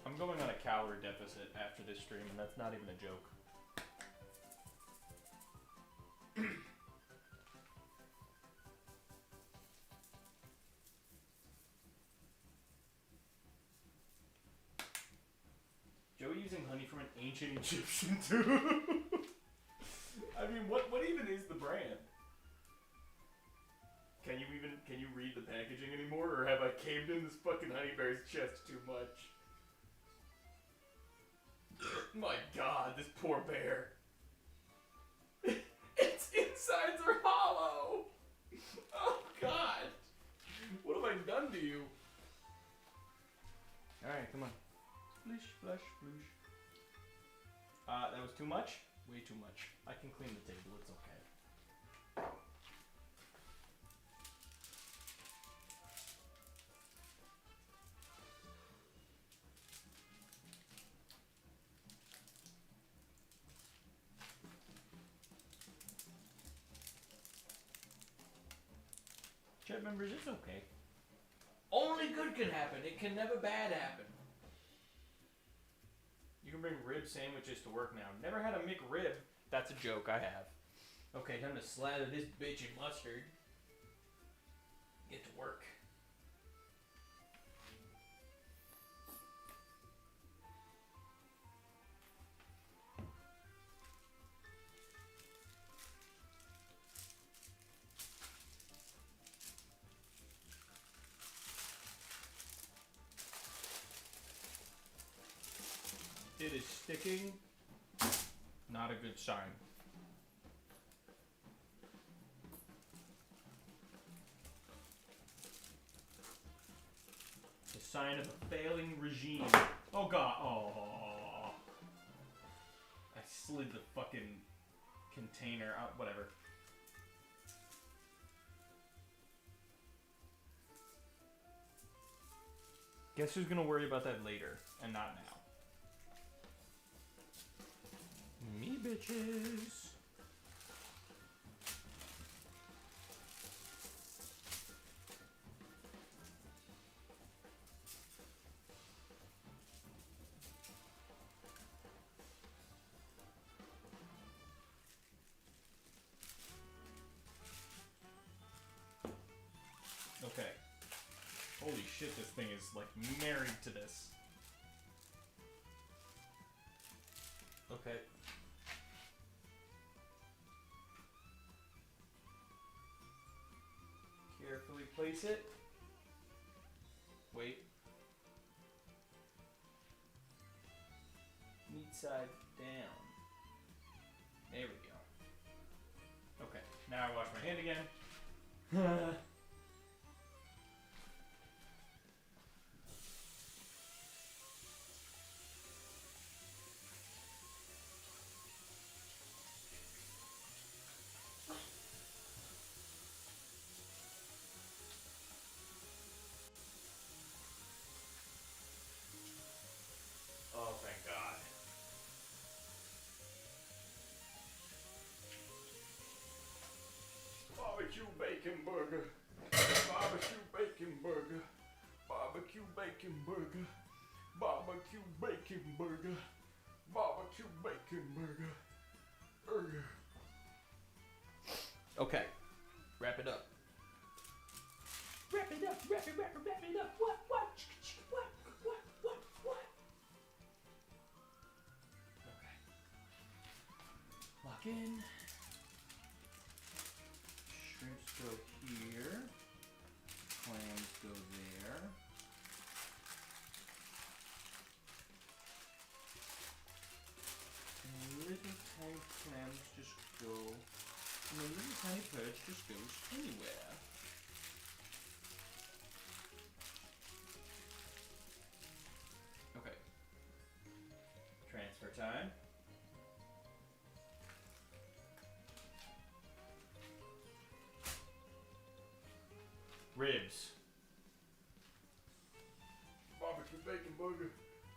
I'm going on a calorie deficit after this stream, and that's not even a joke. Joey using honey from an ancient Egyptian tomb. I mean, what even is the brand? Can you read the packaging anymore, or have I caved in this fucking honey bear's chest too much? My God, this poor bear. Its insides are hollow. Oh God, what have I done to you? All right, come on. Flish, flush, floosh. That was too much? Way too much. I can clean the table, it's okay. Chat members, it's okay. Only good can happen. It can never bad happen. You can bring rib sandwiches to work now. Never had a McRib. That's a joke, I have. Okay, time to slather this bitch in mustard. Get to work. It is sticking. Not a good sign. It's a sign of a failing regime. Oh God. Oh. I slid the fucking container out. Whatever. Guess who's gonna worry about that later and not now? Me bitches. Okay. Holy shit, this thing is like married to this. Okay. Carefully place it. Wait. Meat side down. There we go. Okay, now I wash my hand again. Barbecue bacon burger. Barbecue bacon burger. Barbecue bacon burger. Barbecue bacon burger. Barbecue bacon burger. Okay. Wrap it up. Wrap it up. Wrap it up. What? Okay. Lock in. Shrimps go here. Clams go there. And little tiny clams just go. And the little tiny perch just goes anywhere. Okay. Transfer time. Ribs. Barbecue bacon burger,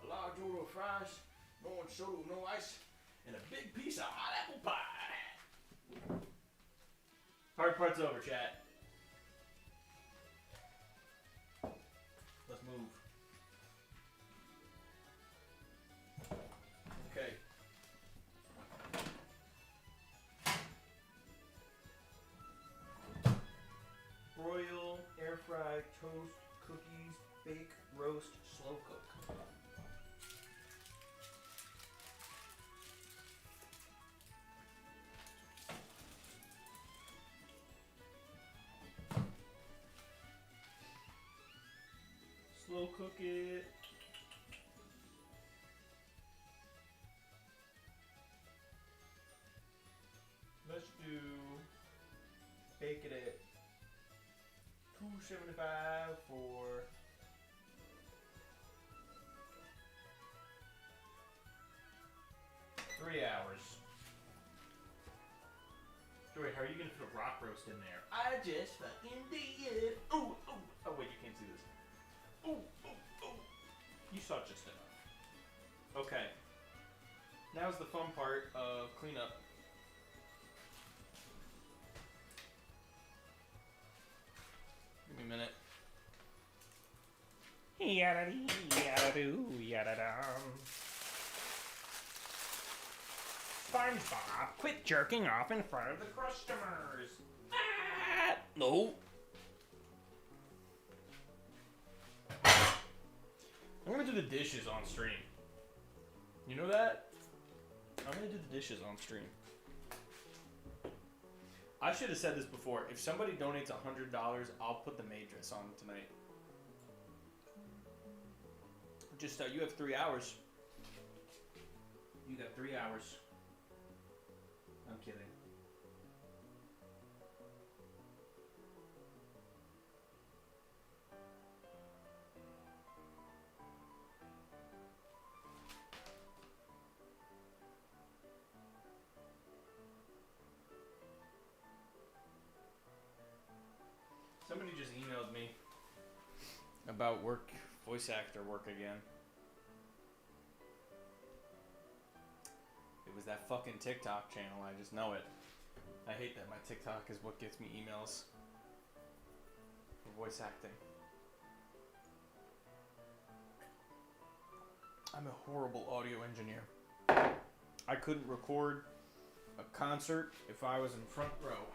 a large order of fries, no one soda with no ice, and a big piece of hot apple pie. Hard part's over, chat. Let's move. Okay. Broil, air fry, toast, cookies, bake, roast, slow cook. Slow cook it. Let's do bake it at 275 for 3 hours. Joey, how are you gonna put a rock roast in there? I just fucking did. Ooh, ooh. Oh wait, you can't see this. Ooh, ooh, ooh. You saw just enough. Okay. Now's the fun part of cleanup. Give me a minute. Yada-dee, yada-dum. SpongeBob, quit jerking off in front of the customers. Ah, no. I'm gonna do the dishes on stream. You know that? I'm gonna do the dishes on stream. I should have said this before. If somebody donates $100, I'll put the maid dress on tonight. Just you have 3 hours. You got 3 hours. I'm kidding. Somebody just emailed me about voice actor work again. It was that fucking TikTok channel, I just know it. I hate that my TikTok is what gets me emails for voice acting. I'm a horrible audio engineer. I couldn't record a concert if I was in front row.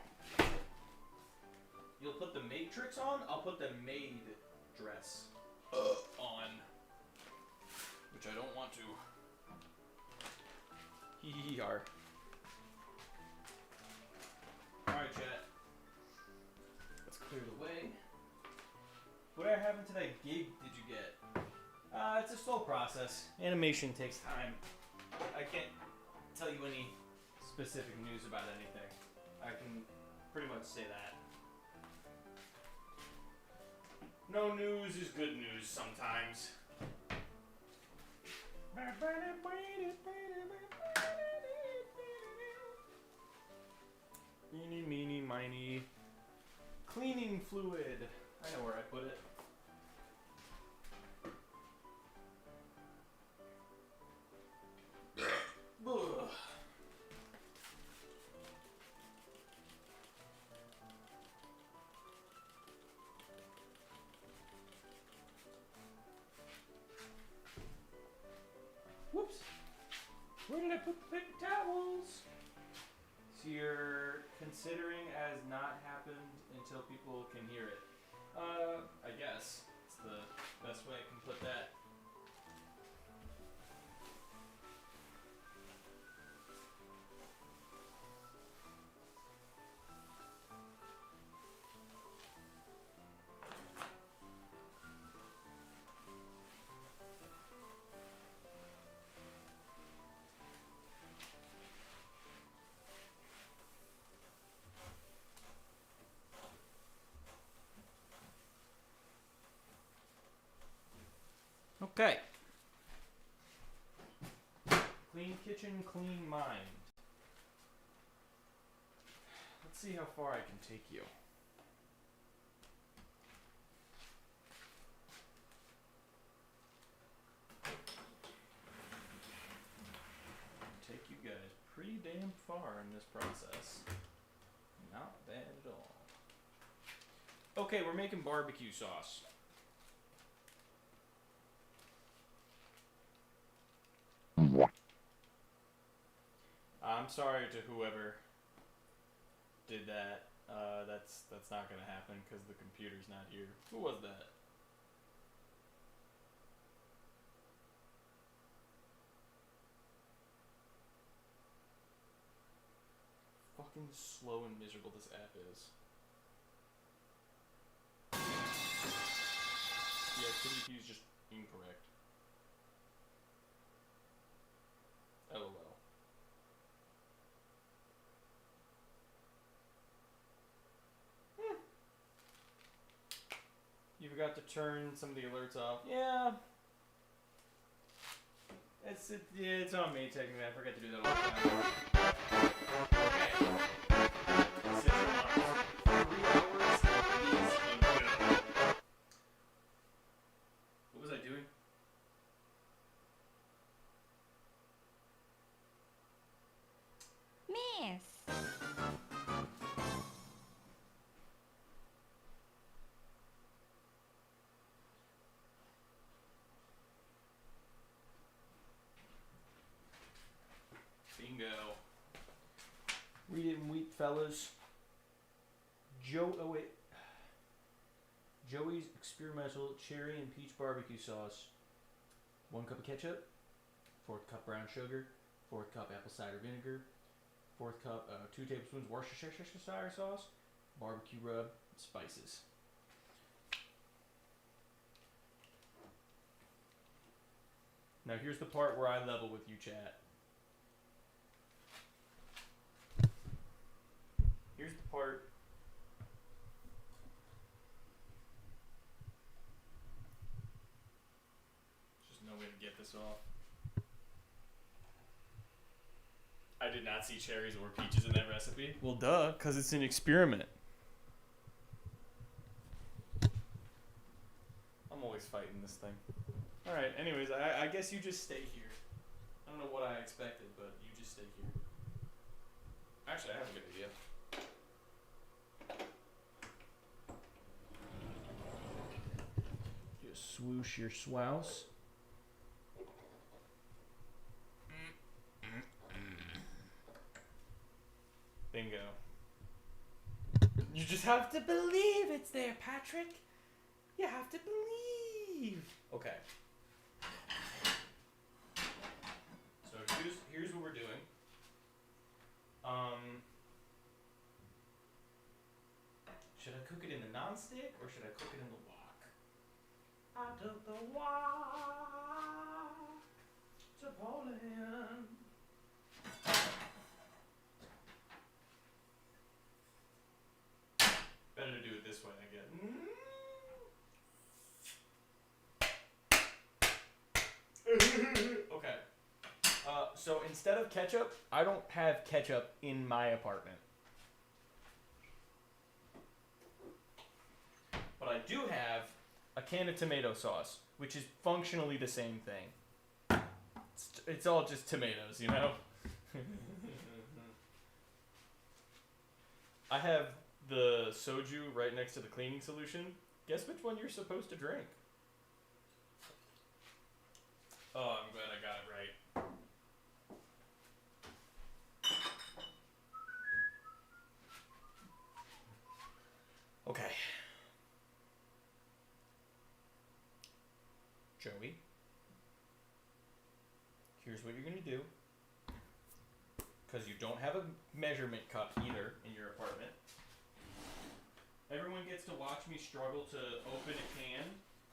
You'll put the Matrix on, I'll put the maid dress on. Which I don't want to. Hee-hee-har. Alright, chat. Let's clear the way. What happened to that gig did you get? It's a slow process. Animation takes time. I can't tell you any specific news about anything. I can pretty much say that. No news is good news sometimes. Eeny, meeny, miny. Cleaning fluid. I know where I put it. Ugh. put the paper towels. So you're considering as not happened until people can hear it. I guess it's the best way I can put that. Okay. Clean kitchen, clean mind. Let's see how far I can take you. Take you guys pretty damn far in this process. Not bad at all. Okay, we're making barbecue sauce. I'm sorry to whoever did that. That's not gonna happen because the computer's not here. Who was that? Fucking slow and miserable this app is. Yeah, activity key is just incorrect. LOL. You forgot to turn some of the alerts off. Yeah. It's on me technically. I forget to do that all the time. Okay. Sit your mind. 3 hours is a go. What was I doing? Miss. Bingo. Read it in wheat, fellas. Joey's experimental cherry and peach barbecue sauce. 1 cup of ketchup. 1/4 cup brown sugar. 1/4 cup apple cider vinegar. 1/4 cup, 2 tablespoons Worcestershire sauce. Barbecue rub. Spices. Now here's the part where I level with you, chat. Here's the part. There's just no way to get this off. I did not see cherries or peaches in that recipe. Well, duh, because it's an experiment. I'm always fighting this thing. Alright, anyways, I guess you just stay here. I don't know what I expected, but you just stay here. Actually, I have a good idea. Just swoosh your swouse. Bingo. You just have to believe it's there, Patrick. You have to believe. Okay. So here's what we're doing. Should I cook it in the non-stick or should I cook it in the wok? I took the wok to Poland. Better to do it this way, I guess. Okay. So instead of ketchup, I don't have ketchup in my apartment. But I do have a can of tomato sauce, which is functionally the same thing. It's all just tomatoes, you know? I have the soju right next to the cleaning solution. Guess which one you're supposed to drink? Oh, I'm glad I got it right. Okay. Joey, here's what you're going to do. Because you don't have a measurement cup either in your apartment. Everyone gets to watch me struggle to open a can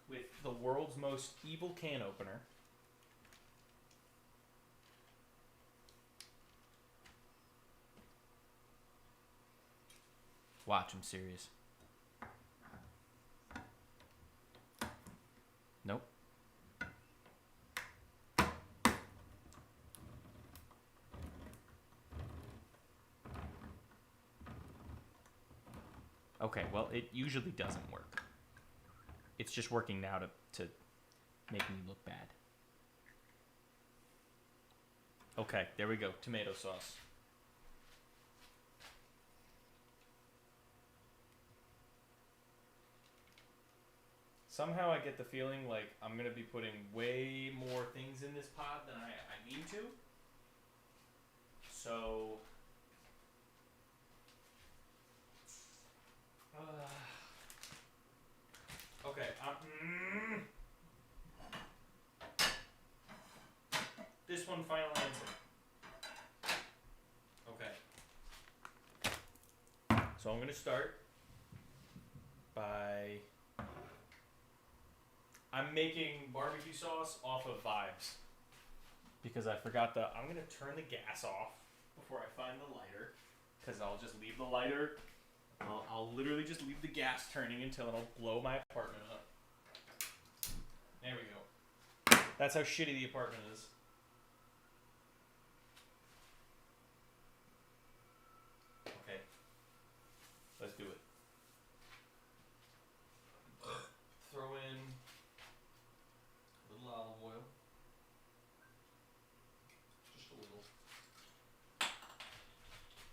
with the world's most evil can opener. Watch, I'm serious. Nope. Okay, well, it usually doesn't work. It's just working now to make me look bad. Okay, there we go. Tomato sauce. Somehow I get the feeling like I'm going to be putting way more things in this pot than I need to. So... okay. This one, final answer. Okay. So I'm going to start by... I'm making barbecue sauce off of Vibes. Because I forgot I'm going to turn the gas off before I find the lighter. Because I'll just leave the lighter... I'll literally just leave the gas turning until it'll blow my apartment up. There we go. That's how shitty the apartment is. Okay. Let's do it. Throw in a little olive oil. Just a little.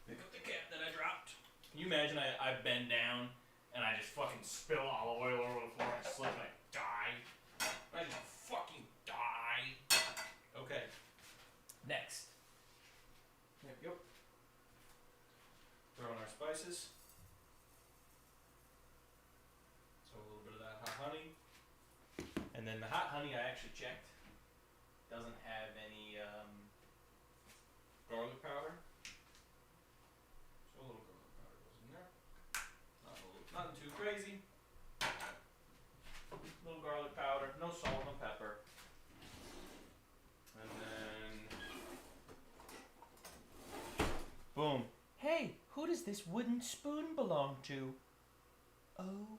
Pick up the cap that I dropped. Can you imagine I bend down and I just fucking spill olive oil over the floor and I slip and I die? I just fucking die. Okay. Next. There we go. Throw in our spices. So a little bit of that hot honey. And then the hot honey I actually checked. Doesn't have any garlic powder. So a little garlic powder goes in there. Nothing too crazy. Little garlic powder, no salt, no pepper. And then boom. Hey, who does this wooden spoon belong to? Oh.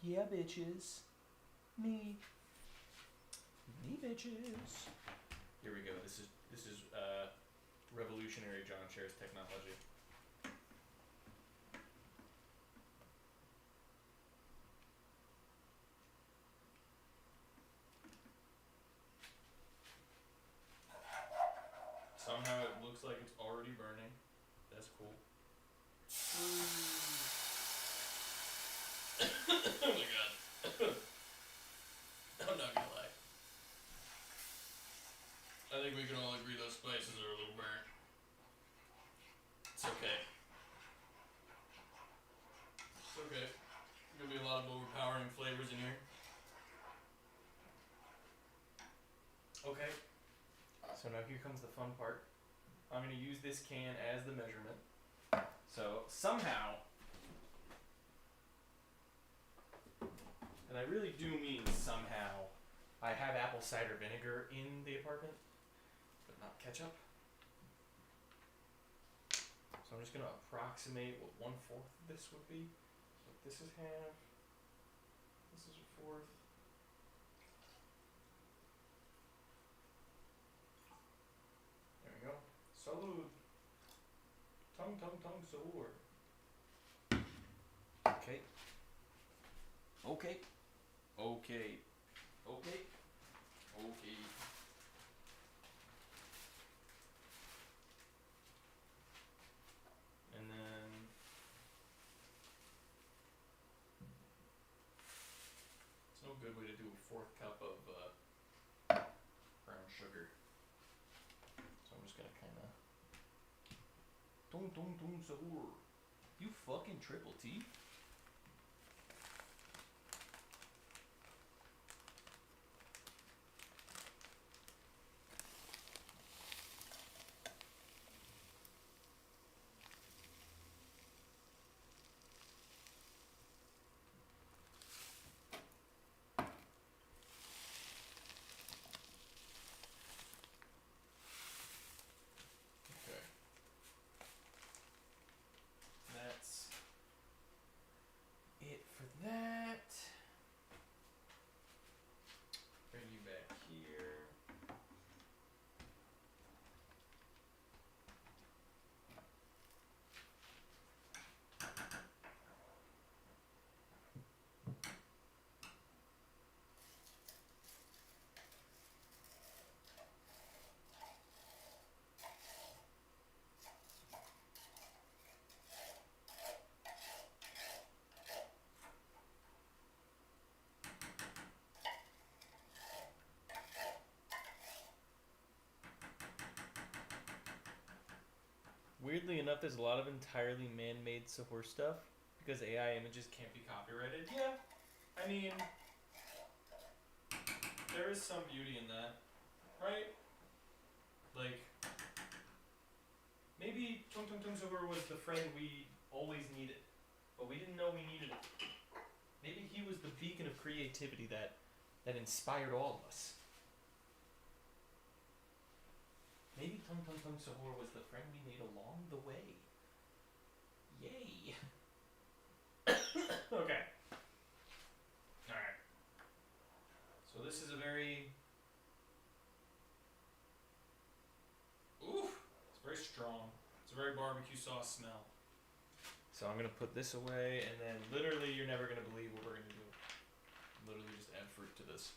Yeah, bitches. Me. Me, bitches. Here we go. This is revolutionary John Chairs technology. Somehow it looks like it's already burning. That's cool. Oh my god. I'm not gonna lie. I think we can all agree those spices are a little burnt. It's okay. It's okay. There's gonna be a lot of overpowering flavors in here. Okay. So now here comes the fun part. I'm going to use this can as the measurement. So somehow, and I really do mean somehow, I have apple cider vinegar in the apartment, but not ketchup. So I'm just going to approximate what 1/4 of this would be. So this is half, this is 1/4. Salud. Tongue, salud. Okay. Okay. Okay. Okay. Okay. And then it's no good way to do a 1/4 cup of brown sugar. So I'm just gonna kind of tung sahur. You fucking triple T. Okay. That's it for that. Bring you back here. Weirdly enough, there's a lot of entirely man-made Sahur stuff because AI images can't be copyrighted. Yeah, I mean, there is some beauty in that, right? Like, maybe Tung Tung Tung Sahur was the friend we always needed, but we didn't know we needed it. Maybe he was the beacon of creativity that inspired all of us. Maybe Tung Tung Tung Sahur was the friend we made along the way. Yay! Okay. Alright. So this is a very... Oof! It's very strong. It's a very barbecue sauce smell. So I'm gonna put this away, and then literally you're never gonna believe what we're gonna do. Literally just add fruit to this.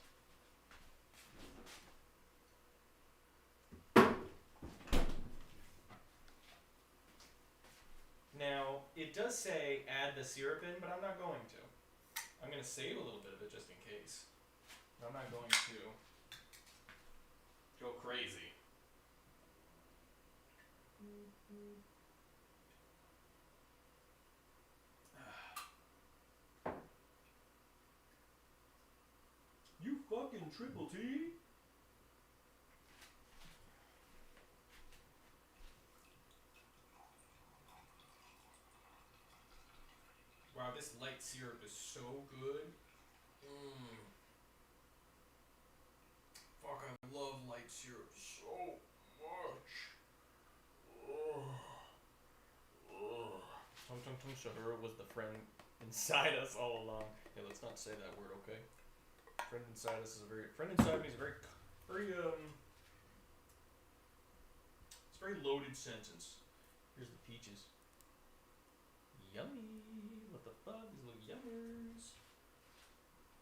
Now, it does say add the syrup in, but I'm not going to. I'm going to save a little bit of it just in case. But I'm not going to go crazy. You fucking triple T? Wow, this light syrup is so good. Fuck, I love light syrup so much. Tung Tung Tung Sahur was the friend inside us all along. Hey, let's not say that word, okay? Friend inside us is a very... Friend inside me is a very... It's a very loaded sentence. Here's the peaches. Yummy. What the fuck? These little yummers.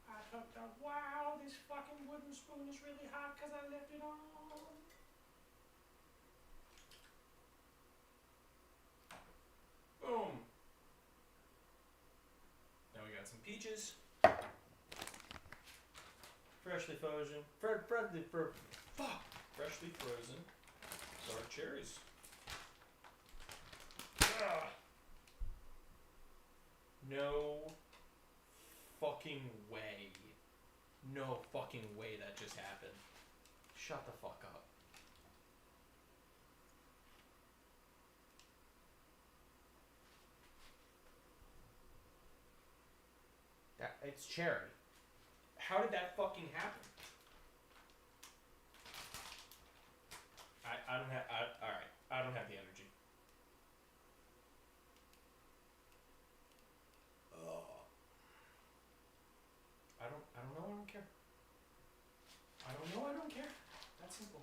I hooked up. Wow, this fucking wooden spoon is really hot because I left it on. Boom. Now we got some peaches. Freshly frozen. Freshly frozen. Dark cherries. Ugh. No fucking way. No fucking way that just happened. Shut the fuck up. It's cherry. How did that fucking happen? I don't have... alright. I don't have the energy. I don't know, I don't care. I don't know, I don't care. That's simple.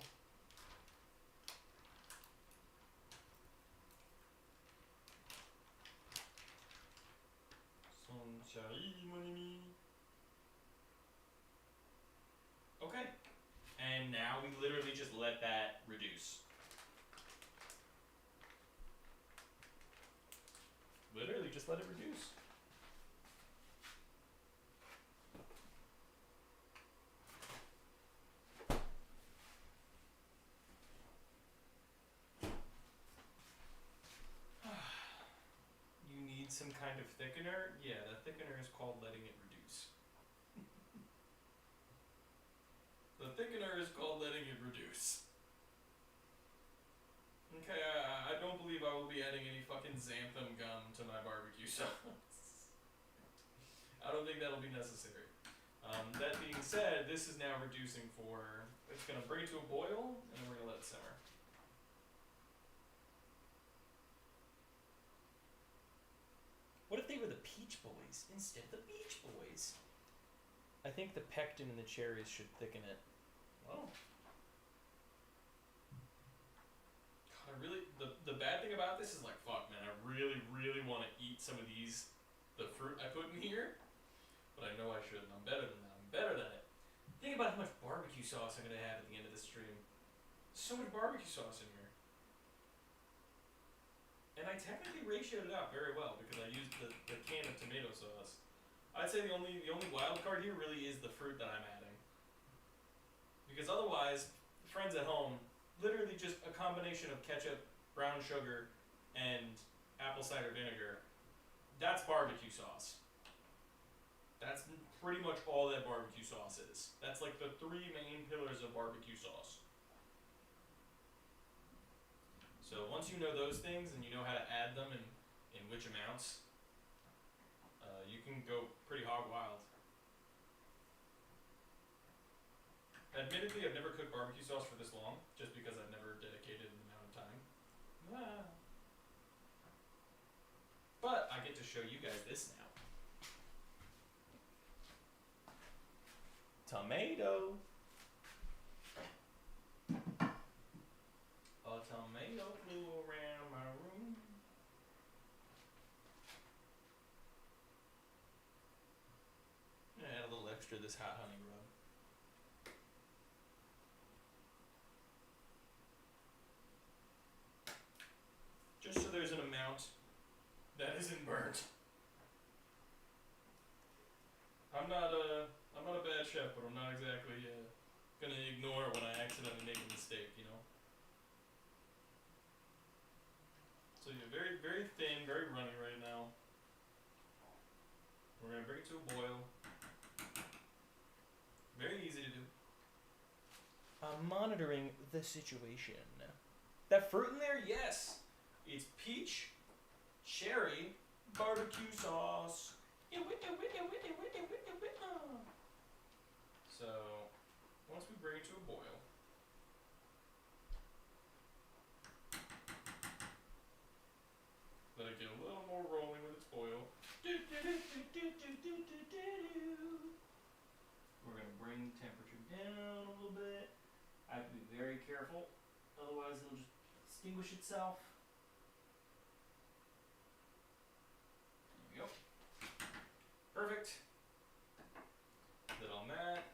Okay. And now we literally just let that reduce. Literally just let it reduce. You some kind of thickener. Yeah, the thickener is called letting it reduce. The thickener is called letting it reduce. Okay, I don't believe I will be adding any fucking xanthan gum to my barbecue sauce. I don't think that'll be necessary. That being said, this is now reducing for, it's gonna bring it to a boil, and then we're gonna let it simmer. What if they were the Peach Boys instead of the Beach Boys? I think the pectin in the cherries should thicken it. Oh. God, I really, the bad thing about this is like, fuck man, I really, really want to eat some of these, the fruit I put in here, but I know I shouldn't. I'm better than that. I'm better than it. Think about how much barbecue sauce I'm going to have at the end of this stream. So much barbecue sauce in here. And I technically ratioed it out very well because I used the can of tomato sauce. I'd say the only wild card here really is the fruit that I'm adding. Because otherwise, friends at home, literally just a combination of ketchup, brown sugar, and apple cider vinegar. That's barbecue sauce. That's pretty much all that barbecue sauce is. That's like the three main pillars of barbecue sauce. So once you know those things and you know how to add them in which amounts, you can go pretty hog wild. Admittedly, I've never cooked barbecue sauce for this long, just because I've never dedicated an amount of time. But I get to show you guys this now. Tomato. A tomato flew around my room. Add a little extra of this hot honey rub. Just so there's an amount that isn't burnt. I'm not a bad chef, but I'm not exactly gonna ignore it when I accidentally make a mistake, you know. So yeah, very, very thin, very runny right now. We're gonna bring it to a boil. Very easy to do. I'm monitoring the situation. That fruit in there, yes. It's peach, cherry, barbecue sauce. So, once we bring it to a boil, let it get a little more rolling with its boil. We're going to bring the temperature down a little bit. I have to be very careful, otherwise it'll just extinguish itself. There we go. Perfect. Then on that,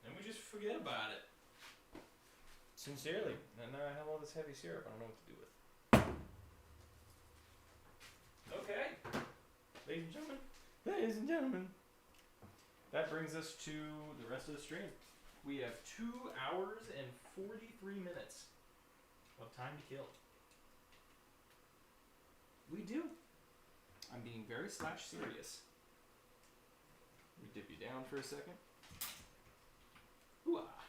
and we just forget about it. Sincerely. And now I have all this heavy syrup I don't know what to do with. Okay. Ladies and gentlemen, that brings us to the rest of the stream. We have 2 hours and 43 minutes of time to kill. We do. I'm being very /serious. Let me dip you down for a second. Ooh-ah.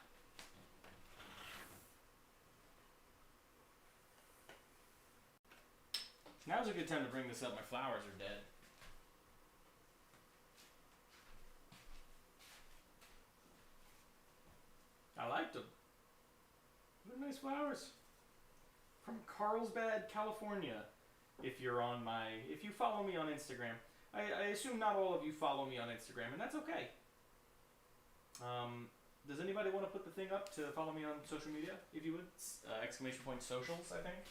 Now's a good time to bring this up. My flowers are dead. I liked them. They're nice flowers. From Carlsbad, California. If you follow me on Instagram. I assume not all of you follow me on Instagram, and that's okay. Does anybody want to put the thing up to follow me on social media, if you would? !socials, I think.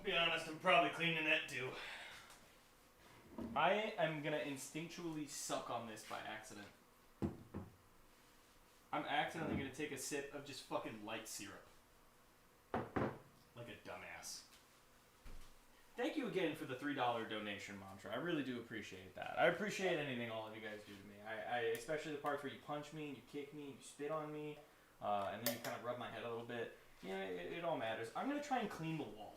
Be honest, I'm probably cleaning that too. I am gonna instinctually suck on this by accident. I'm accidentally gonna take a sip of just fucking light syrup. Like a dumbass. Thank you again for the $3 donation mantra. I really do appreciate that. I appreciate anything all of you guys do to me. I especially the parts where you punch me, you kick me, you spit on me, and then you kind of rub my head a little bit. You know, it all matters. I'm gonna try and clean the wall.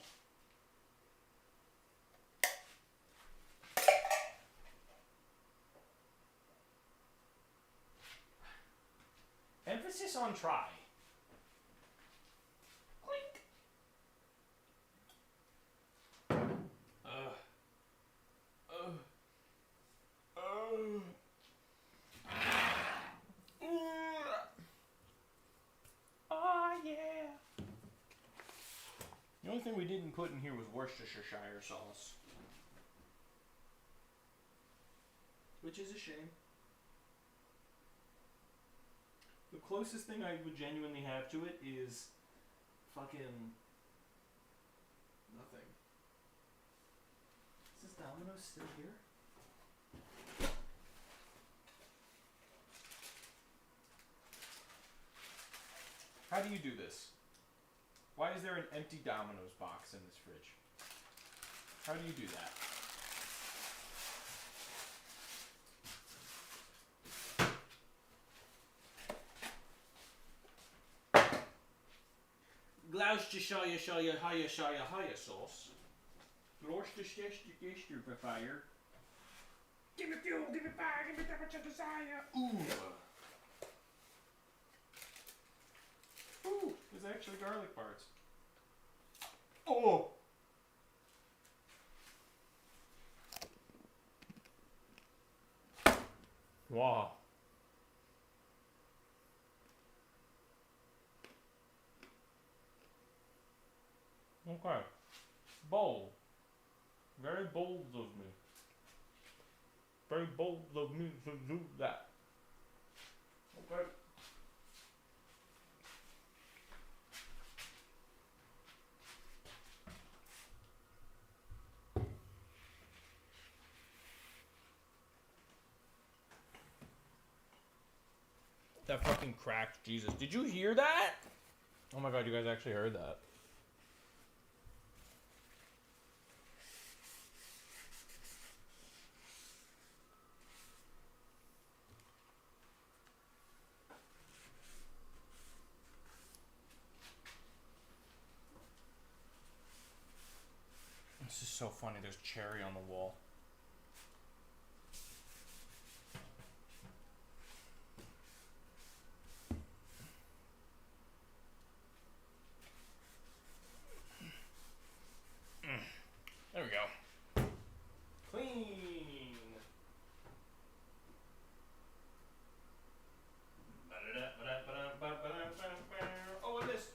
Emphasis on try. Clink. Oh yeah. The only thing we didn't put in here was Worcestershire sauce, which is a shame. The closest thing I would genuinely have to it is fucking nothing. Is this Domino's still here? How do you do this? Why is there an empty Domino's box in this fridge? How do you do that? Gloucestershire higher sauce. Gloucestershire fire. Give me fuel, give me fire, give me that which I desire. Ooh. Ooh, there's actually garlic parts. Oh! Wow. Okay. Bold. Very bold of me. Very bold of me to do that. Okay. That fucking cracked, Jesus. Did you hear that? Oh my god, you guys actually heard that. This is so funny, there's cherry on the wall. There we go. Clean. Oh, I missed.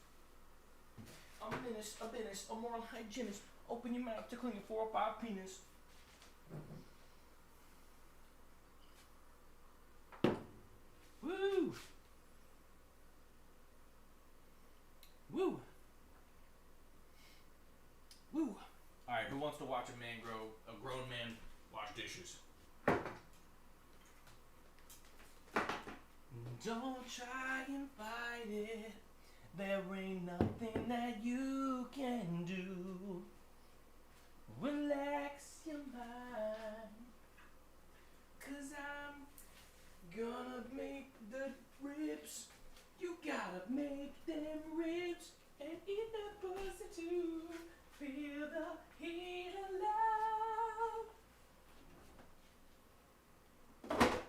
I'm a menace, a moral hygienist. Open your mouth to clean 4 or 5 penis. Woo! Woo! Woo! Alright, who wants to watch a grown man wash dishes? Don't try and fight it. There ain't nothing that you can do. Relax your mind, 'cause I'm gonna make the ribs. You gotta make them ribs and eat that pussy too. Feel the heat of love.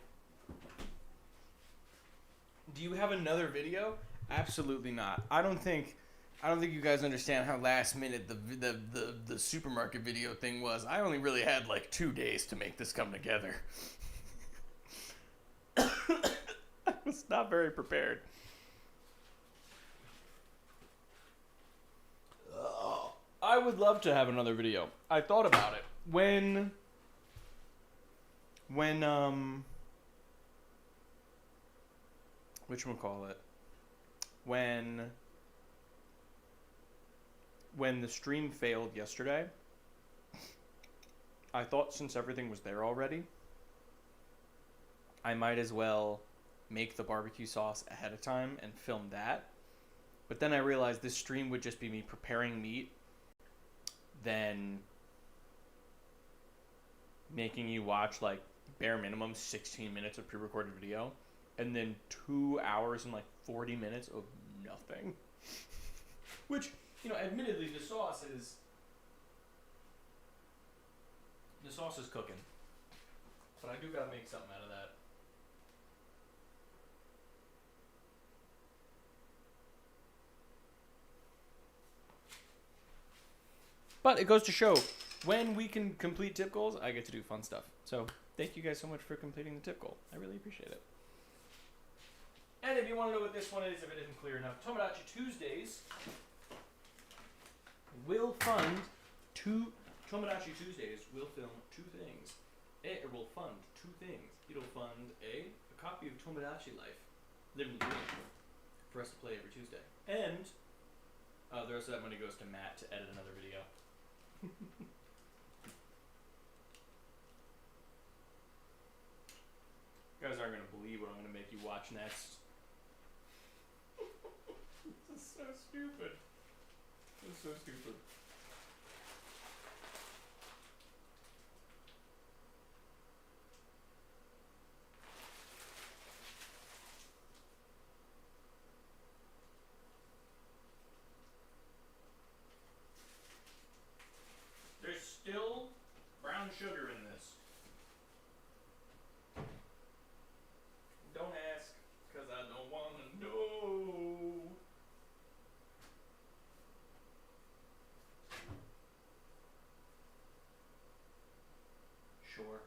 Do you have another video? Absolutely not. I don't think you guys understand how last minute the supermarket video thing was. I only really had like 2 days to make this come together. I was not very prepared. I would love to have another video. I thought about it. When whatchamacallit? When the stream failed yesterday, I thought since everything was there already, I might as well make the barbecue sauce ahead of time and film that. But then I realized this stream would just be me preparing meat, then making you watch like bare minimum 16 minutes of pre-recorded video, and then 2 hours and like 40 minutes of nothing. Which, you know, admittedly the sauce is cooking. But I do gotta make something out of that. But it goes to show, when we can complete tip goals, I get to do fun stuff. So thank you guys so much for completing the tip goal. I really appreciate it. And if you want to know what this one is, if it isn't clear enough, Tomodachi Tuesdays will fund Tomodachi Tuesdays will film two things. It will fund two things. It'll fund a copy of Tomodachi Life, Living the Dream, for us to play every Tuesday. And the rest of that money goes to Matt to edit another video. You guys aren't going to believe what I'm going to make you watch next. This is so stupid. This is so stupid. There's still brown sugar in this. Don't ask, because I don't want to know. Sure.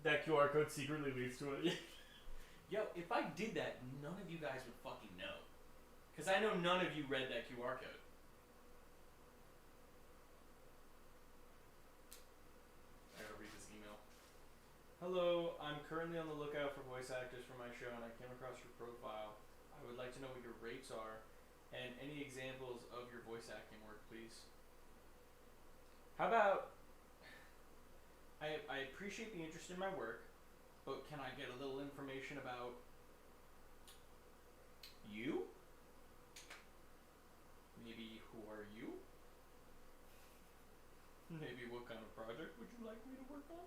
That QR code secretly leads to it. Yo, if I did that, none of you guys would fucking know. Because I know none of you read that QR code. I gotta read this email. Hello, I'm currently on the lookout for voice actors for my show, and I came across your profile. I would like to know what your rates are, and any examples of your voice acting work, please. How about... I appreciate the interest in my work, but can I get a little information about you? Maybe who are you? Maybe what kind of project would you like me to work on?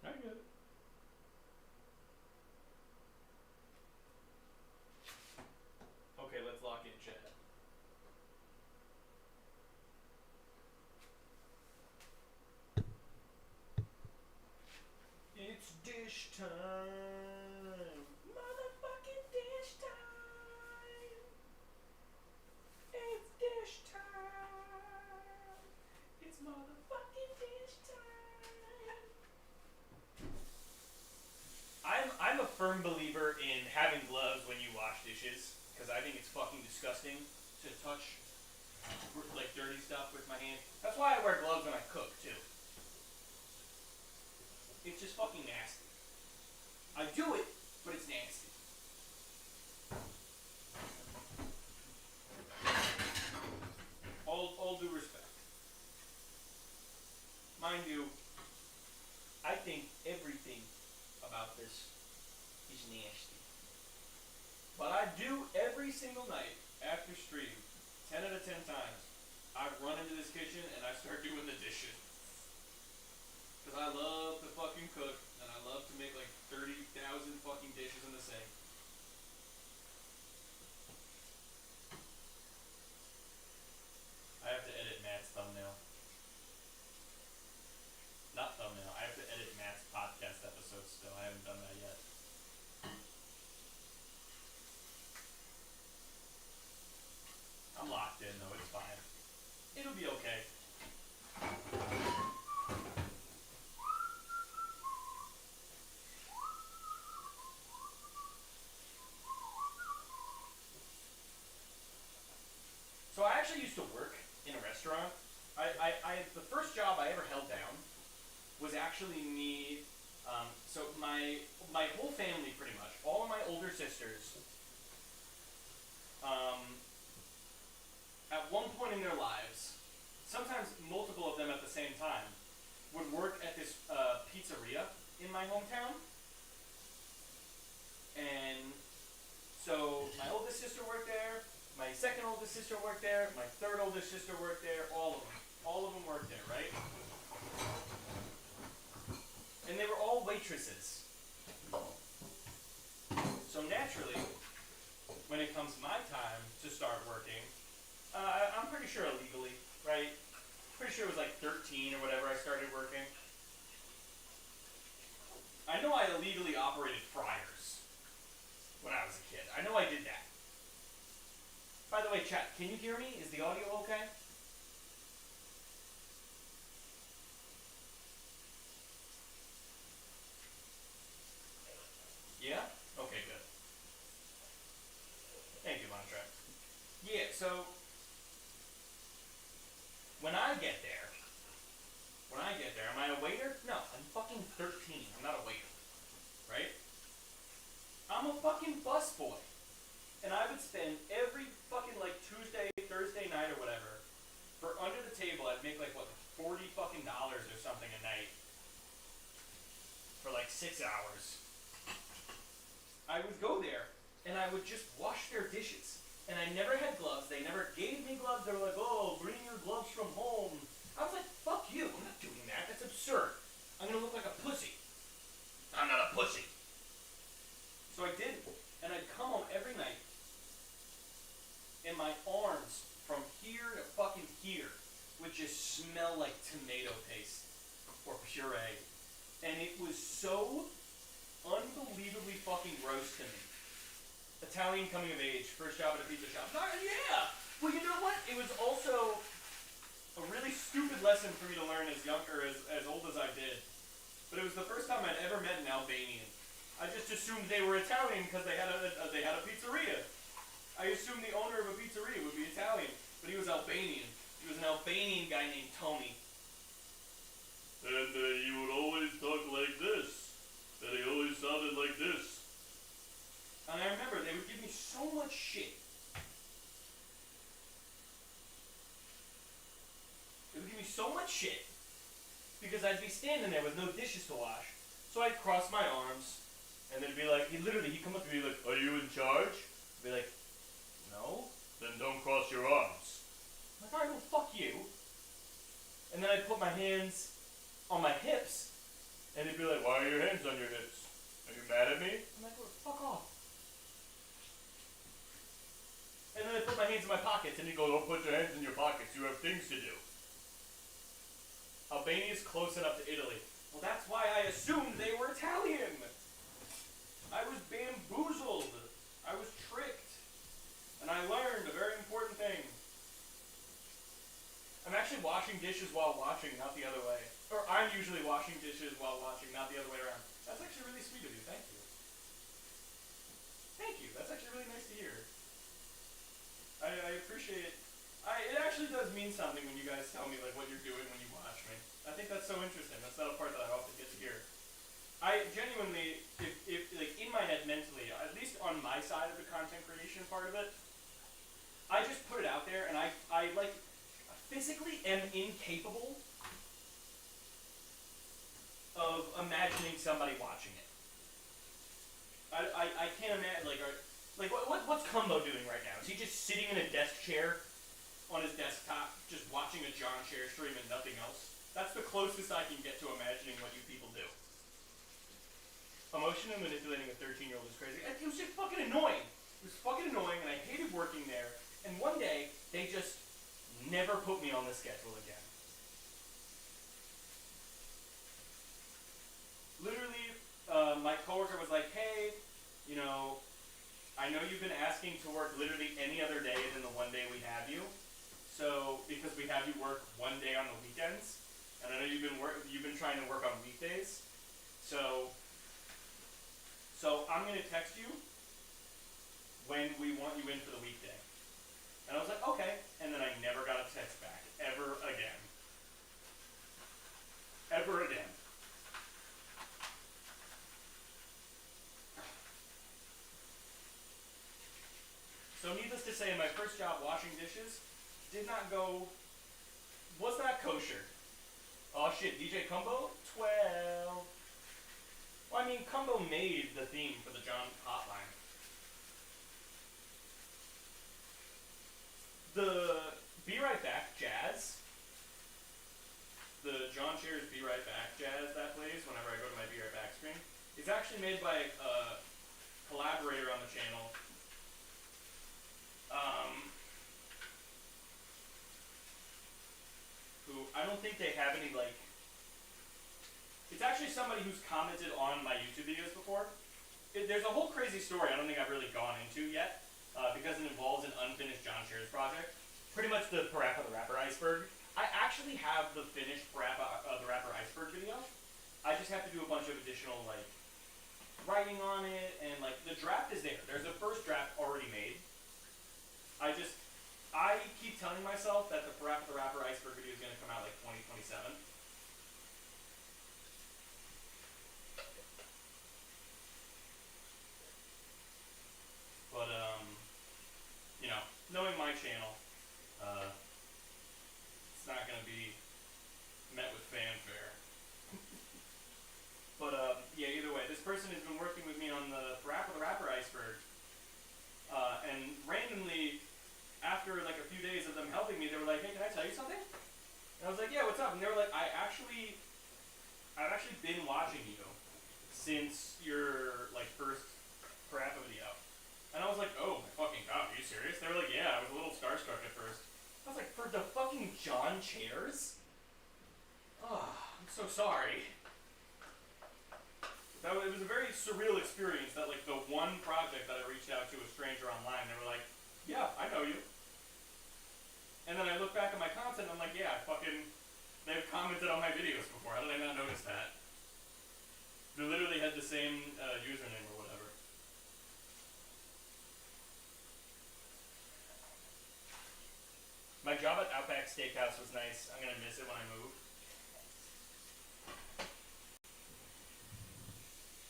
I get it. Okay, let's lock in chat. It's dish time. Motherfucking dish time. It's dish time. It's motherfucking dish time. I'm a firm believer in having gloves when you wash dishes, because I think it's fucking disgusting to touch like dirty stuff with my hands. That's why I wear gloves when I cook too. It's just fucking nasty. I do it, but it's nasty. All due respect. Mind you, I think everything about this is nasty. But I do every single night after stream, 10 out of 10 times, I run into this kitchen and I start doing the dishes. Because I love to fucking cook, and I love to make like 30,000 fucking dishes in the sink. I have to edit Matt's thumbnail. Not thumbnail, I have to edit Matt's podcast episode still. I haven't done that yet. I'm locked in though, it's fine. It'll be okay. So I actually used to work in a restaurant. The first job I ever held down was actually me. So my whole family, pretty much, all of my older sisters, at one point in their lives, sometimes multiple of them at the same time, would work at this pizzeria in my hometown. And so my oldest sister worked there, my second oldest sister worked there, my third oldest sister worked there, all of them. All of them worked there, right? And they were all waitresses. So naturally, when it comes my time to start working, I'm pretty sure illegally, right? Pretty sure it was like 13 or whatever I started working. I know I illegally operated fryers when I was a kid. I know I did that. By the way, chat, can you hear me? Is the audio okay? Yeah? Okay, good. Thank you, Montreal. Yeah, so when I get there, am I a waiter? No, I'm fucking 13. I'm not a waiter. Right? I'm a fucking busboy. And I would spend every fucking like Tuesday, Thursday night or whatever, for under the table, I'd make like what, $40 fucking or something a night. For like 6 hours. I would go there and I would just wash their dishes. And I never had gloves. They never gave me gloves. They were like, oh, bring your gloves from home. I was like, fuck you. I'm not doing that. That's absurd. I'm going to look like a pussy. I'm not a pussy. So I did. And I'd come home every night. And my arms from here to fucking here would just smell like tomato paste or puree. And it was so unbelievably fucking gross to me. Italian coming of age, first job at a pizza shop. Yeah! Well, you know what? It was also a really stupid lesson for me to learn as young or as old as I did. But it was the first time I'd ever met an Albanian. I just assumed they were Italian because they had a pizzeria. I assumed the owner of a pizzeria would be Italian, but he was Albanian. He was an Albanian guy named Tony. And he would always talk like this. And he always sounded like this. And I remember they would give me so much shit. They would give me so much shit because I'd be standing there with no dishes to wash. So I'd cross my arms, and they'd be like, he'd come up to me like, are you in charge? I'd be like, no. Then don't cross your arms. I'm like, alright, well, fuck you. And then I'd put my hands on my hips, and they'd be like, why are your hands on your hips? Are you mad at me? I'm like, well, fuck off. And then I put my hands in my pockets, and he goes, don't put your hands in your pockets, you have things to do. Albania's close enough to Italy. Well, that's why I assumed they were Italian. I was bamboozled. I was tricked. And I learned a very important thing. I'm actually washing dishes while watching, not the other way. Or I'm usually washing dishes while watching, not the other way around. That's actually really sweet of you. Thank you. Thank you. That's actually really nice to hear. I appreciate it. It actually does mean something when you guys tell me like what you're doing when you watch me. I think that's so interesting. That's not a part that I often get to hear. I genuinely, if like in my head mentally, at least on my side of the content creation part of it, I just put it out there, and I like physically am incapable of imagining somebody watching it. I can't imagine like what's Cumbo doing right now? Is he just sitting in a desk chair on his desktop, just watching a John Chair stream and nothing else? That's the closest I can get to imagining what you people do. Emotionally manipulating a 13-year-old is crazy. It was just fucking annoying. It was fucking annoying, and I hated working there. And one day, they just never put me on the schedule again. Literally, my coworker was like, hey, you know, I know you've been asking to work literally any other day than the one day we have you. So, because we have you work one day on the weekends, and I know you've been trying to work on weekdays. So I'm gonna text you when we want you in for the weekday. And I was like, okay. And then I never got a text back ever again. Ever again. So needless to say, my first job washing dishes did not go was not kosher. Oh shit, DJ Cumbo? 12. Well, I mean, Cumbo made the theme for the John Hotline. The Be Right Back jazz, the John Chairs Be Right Back jazz that plays whenever I go to my Be Right Back screen, is actually made by a collaborator on the channel. Who I don't think they have any, like, it's actually somebody who's commented on my YouTube videos before. There's a whole crazy story I don't think I've really gone into yet, because it involves an unfinished John Chairs project. Pretty much the Parappa the Rapper Iceberg. I actually have the finished Parappa the Rapper Iceberg video. I just have to do a bunch of additional, like, writing on it, and, like, the draft is there. There's a first draft already made. I keep telling myself that the Parappa the Rapper Iceberg video is going to come out, like, 2027. But, you know, knowing my channel, it's not going to be met with fanfare. But, yeah, either way, this person has been working with me on the Parappa the Rapper Iceberg, and randomly, after, like, a few days of them helping me, they were like, hey, can I tell you something? And I was like, yeah, what's up? And they were like, I've actually been watching you since your, like, first Parappa video. And I was like, oh my fucking god, are you serious? They were like, yeah, I was a little starstruck at first. I was like, for the fucking John Chairs? Oh, I'm so sorry. It was a very surreal experience that, like, the one project that I reached out to a stranger online, they were like, yeah, I know you. And then I look back at my content and I'm like, yeah, they've commented on my videos before. How did I not notice that? They literally had the same username or whatever. My job at Outback Steakhouse was nice. I'm gonna miss it when I move.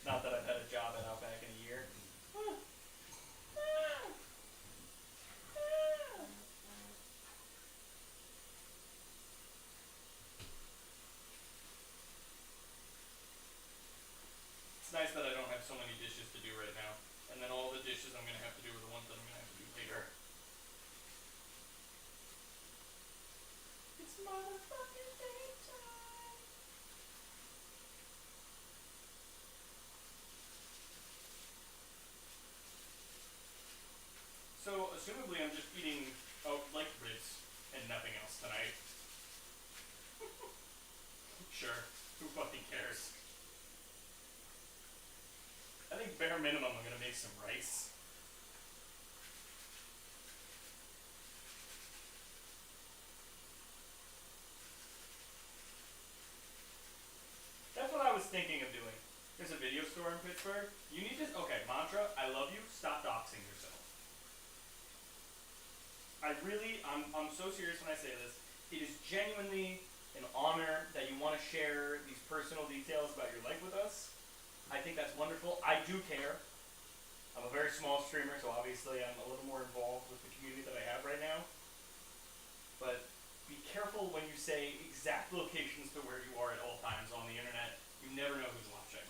Not that I've had a job at Outback in a year. It's nice that I don't have so many dishes to do right now. And then all the dishes I'm gonna have to do are the ones that I'm gonna have to do later. It's motherfucking daytime. So, assumably I'm just eating, like ribs and nothing else tonight. Sure, who fucking cares? I think bare minimum I'm gonna make some rice. That's what I was thinking of doing. There's a video store in Pittsburgh. You need to, okay, mantra, I love you, stop doxing yourself. I'm so serious when I say this. It is genuinely an honor that you want to share these personal details about your life with us. I think that's wonderful. I do care. I'm a very small streamer, so obviously I'm a little more involved with the community that I have right now. But be careful when you say exact locations to where you are at all times on the internet. You never know who's watching.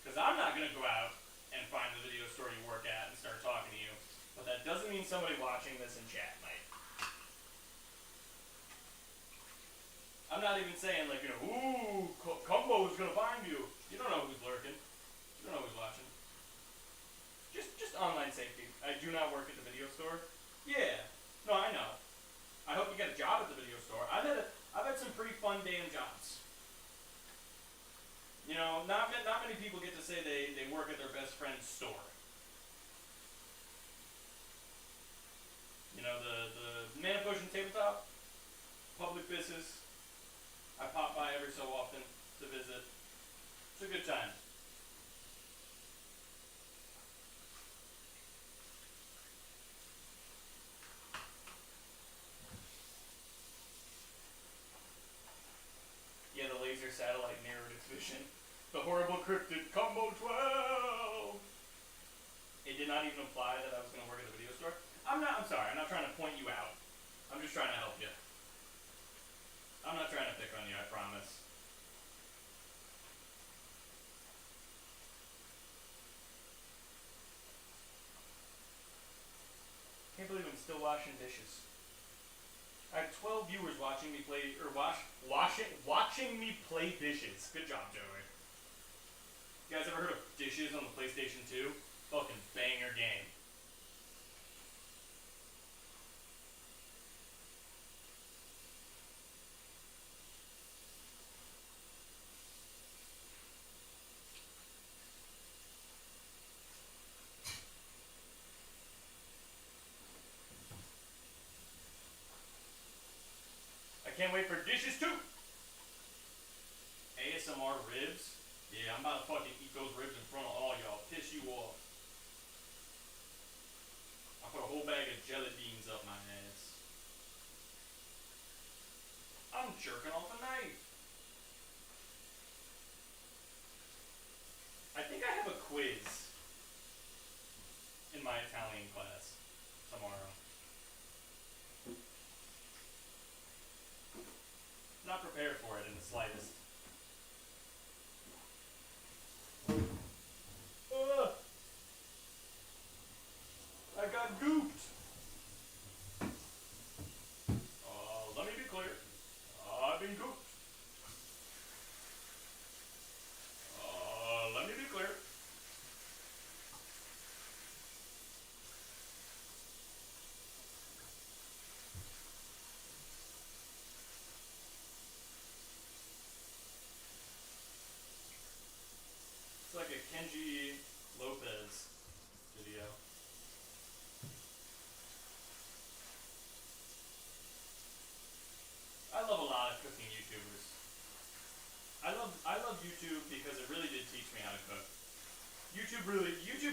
Because I'm not going to go out and find the video store you work at and start talking to you. But that doesn't mean somebody watching this in chat might. I'm not even saying, like, you know, ooh, Combo's going to find you. You don't know who's lurking. You don't know who's watching. Just online safety. I do not work at the video store. Yeah. No, I know. I hope you get a job at the video store. I've had some pretty fun damn jobs. You know, not many people get to say they work at their best friend's store. You know, the Man Potion Tabletop, public business. I pop by every so often to visit. It's a good time. Yeah, the laser satellite narrowed its vision. The horrible cryptid Combo 12! It did not even imply that I was going to work at the video store. I'm sorry, I'm not trying to point you out. I'm just trying to help you. washing dishes. I have 12 viewers watching me play, or watching me play dishes. Good job, Joey. You guys ever heard of Dishes on the PlayStation 2? Fucking banger game. I can't wait for Dishes 2! ASMR ribs? Yeah, I'm about to fucking eat those ribs in front of all y'all. Piss you off. I put a whole bag of jelly beans up my ass. I'm jerking off a knife. I think I have a quiz in my Italian class tomorrow. Not prepared for it in the slightest. I got gooped. Let me be clear. I've been gooped. Let me be clear. It's like a Kenji Lopez video. I love a lot of cooking YouTubers. I love YouTube because it really did teach me how to cook. YouTube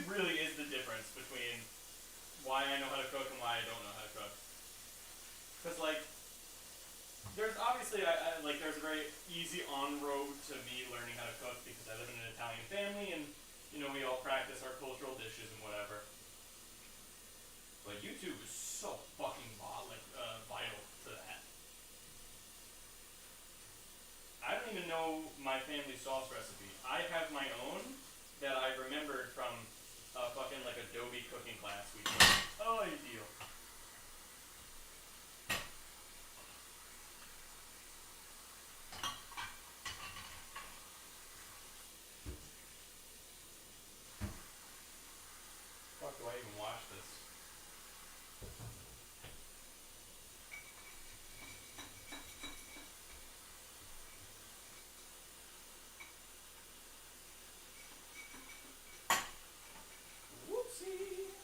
really is the difference between why I know how to cook and why I don't know how to cook. Cause like, there's obviously there's a very easy on road to me learning how to cook because I live in an Italian family and you know we all practice our cultural dishes and whatever. But YouTube is so fucking vital to that. I don't even know my family sauce recipe. I have my own that I remembered from a fucking like Adobe cooking class we took. Oh, deal. Fuck, do I even wash this? Whoopsie!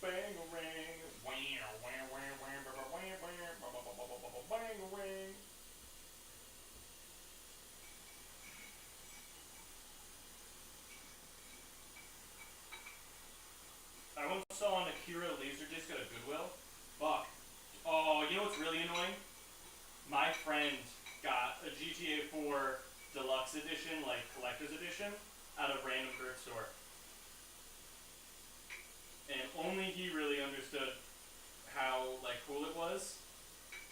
Bang-a-rang, bang-a-rang. I once saw an Akira Laserdisc at a Goodwill. Fuck. Oh, you know what's really annoying? My friend got a GTA 4 Deluxe Edition, like collector's edition, out of a random thrift store. And only he really understood how like cool it was.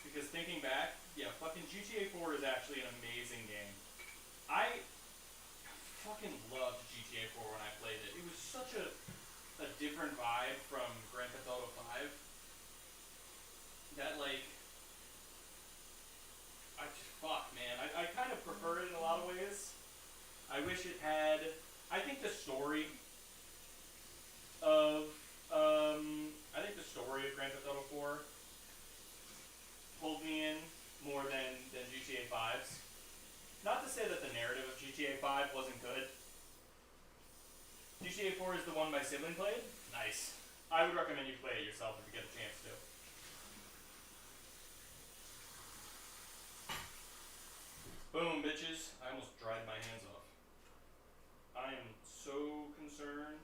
Because thinking back, yeah, fucking GTA 4 is actually an amazing game. I fucking loved GTA 4 when I played it. It was such a different vibe from Grand Theft Auto 5 that like I kind of prefer it in a lot of ways. I wish it had, I think the story of Grand Theft Auto 4 pulled me in more than GTA 5's. Not to say that the narrative of GTA 5 wasn't good. GTA 4 is the one my sibling played. Nice. I would recommend you play it yourself if you get a chance to. Boom, bitches. I almost dried my hands off. I am so concerned.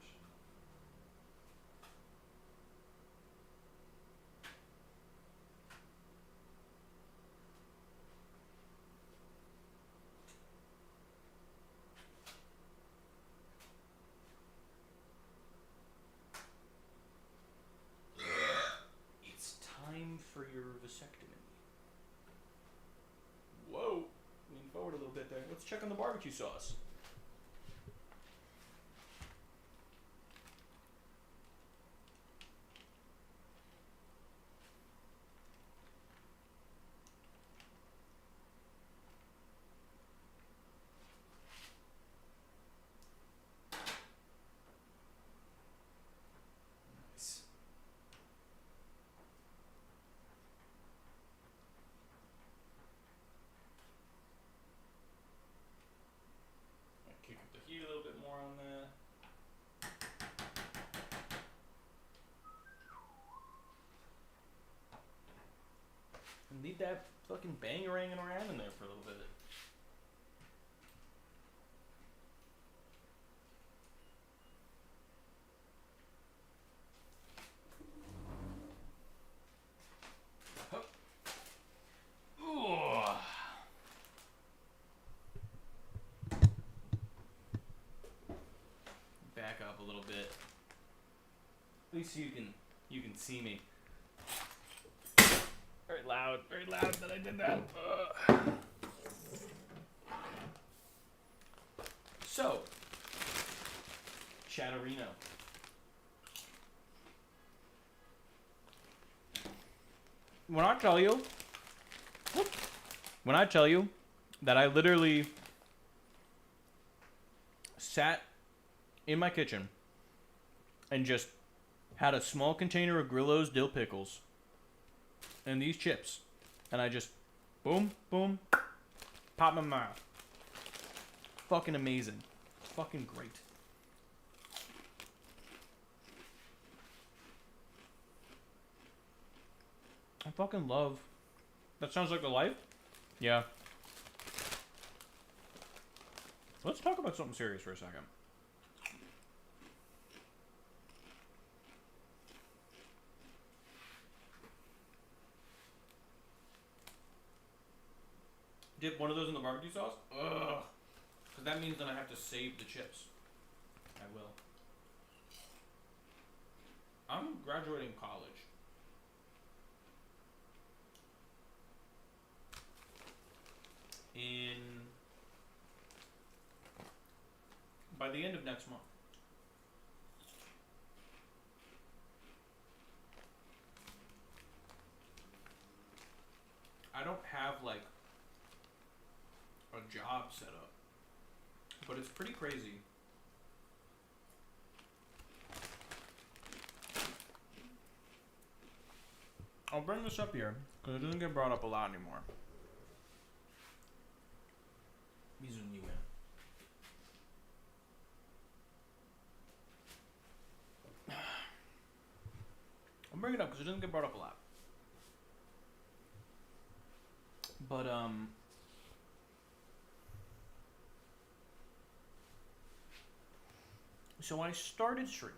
It's time for your vasectomy. Whoa. Lean forward a little bit there. Let's check on the barbecue sauce. Need that fucking bang-a-ranging around in there for a little bit. Ooh. Back up a little bit. At least you can see me. Very loud that I did that. So, Chatterino. When I tell you that I literally sat in my kitchen and just had a small container of Grillo's dill pickles and these chips, and I just boom, boom, pop my mouth. Fucking amazing. Fucking great. I fucking love. That sounds like a life? Yeah. Let's talk about something serious for a second. Dip one of those in the barbecue sauce? Ugh. Because that means then I have to save the chips. I will. I'm graduating college. By the end of next month. I don't have like a job set up, but it's pretty crazy. I'll bring this up here because it doesn't get brought up a lot anymore. These are new, man. I'll bring it up because it doesn't get brought up a lot. But, so I started streaming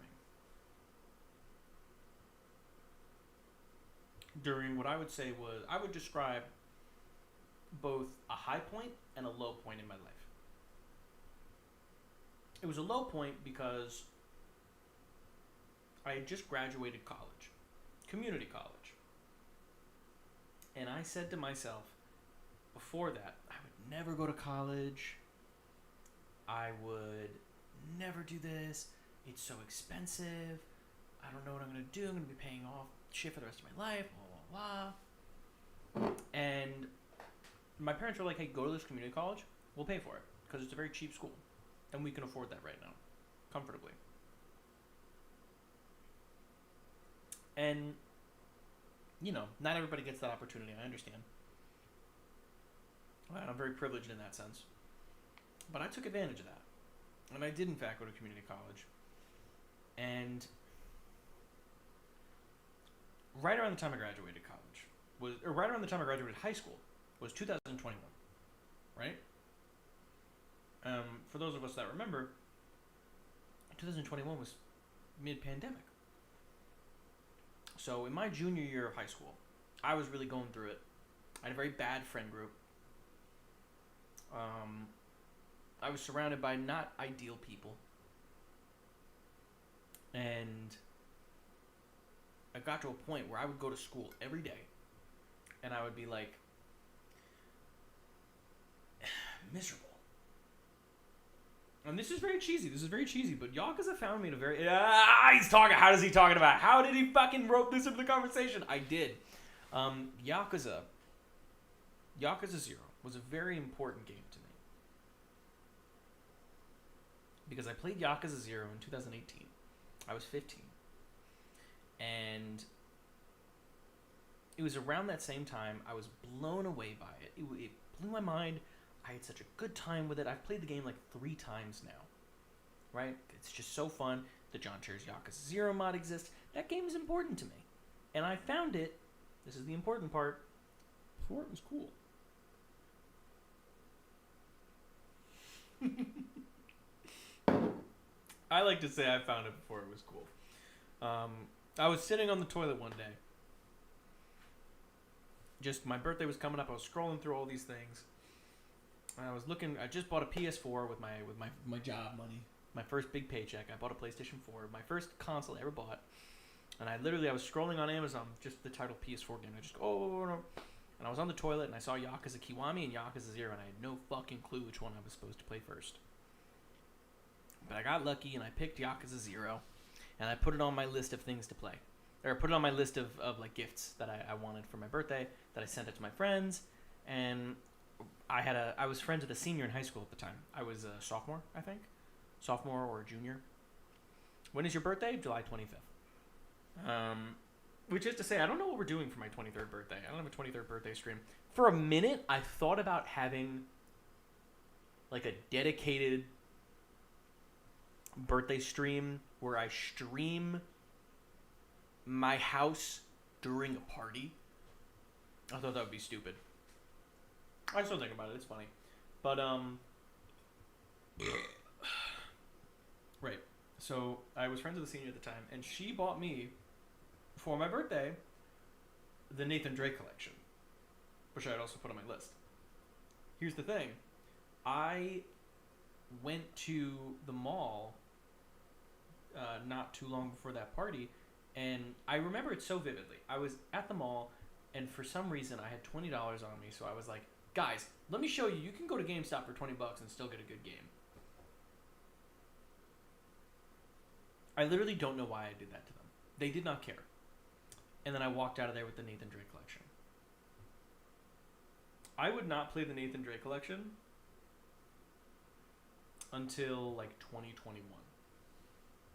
during what I would say was, I would describe both a high point and a low point in my life. It was a low point because I had just graduated college, community college. And I said to myself, before that, I would never go to college. I would never do this. It's so expensive. I don't know what I'm going to do. I'm going to be paying off shit for the rest of my life, blah, blah, blah. And my parents were like, hey, go to this community college. We'll pay for it because it's a very cheap school. And we can afford that right now, comfortably. And, you know, not everybody gets that opportunity. I understand. And I'm very privileged in that sense. But I took advantage of that. And I did, in fact, go to community college. And right around the time I graduated college, or right around the time I graduated high school, was 2021, right? For those of us that remember, 2021 was mid-pandemic. So in my junior year of high school, I was really going through it. I had a very bad friend group. I was surrounded by not ideal people. And I got to a point where I would go to school every day and I would be like, miserable. And this is very cheesy, but Yakuza found me in a very... he's talking, how is he talking about? How did he fucking rope this into the conversation? I did. Yakuza 0 was a very important game to me. Because I played Yakuza 0 in 2018. I was 15. And it was around that same time I was blown away by it. It blew my mind. I had such a good time with it. I've played the game like 3 times now. Right? It's just so fun. The John Chairs Yakuza 0 mod exists. That game is important to me. And I found it, this is the important part, before it was cool. I like to say I found it before it was cool. I was sitting on the toilet one day. Just my birthday was coming up. I was scrolling through all these things. And I was looking. I just bought a PS4 with my job money. My first big paycheck. I bought a PlayStation 4. My first console I ever bought. And I was scrolling on Amazon, just the title PS4 game. I just go, oh, no. And I was on the toilet and I saw Yakuza Kiwami and Yakuza 0, and I had no fucking clue which one I was supposed to play first. But I got lucky and I picked Yakuza 0, and I put it on my list of things to play. Or put it on my list of like gifts that I wanted for my birthday, that I sent it to my friends. And I was friends with a senior in high school at the time. I was a sophomore, I think. Sophomore or junior. When is your birthday? July 25th. Which is to say, I don't know what we're doing for my 23rd birthday. I don't have a 23rd birthday stream. For a minute, I thought about having like a dedicated birthday stream where I stream my house during a party. I thought that would be stupid. I still think about it. It's funny. But, right. So, I was friends with a senior at the time, and she bought me, for my birthday, the Nathan Drake collection, which I had also put on my list. Here's the thing. I went to the mall not too long before that party, and I remember it so vividly. I was at the mall, and for some reason, I had $20 on me, so I was like, guys, let me show you. You can go to GameStop for $20 and still get a good game. I literally don't know why I did that to them. They did not care. And then I walked out of there with the Nathan Drake collection. I would not play the Nathan Drake collection until like 2021.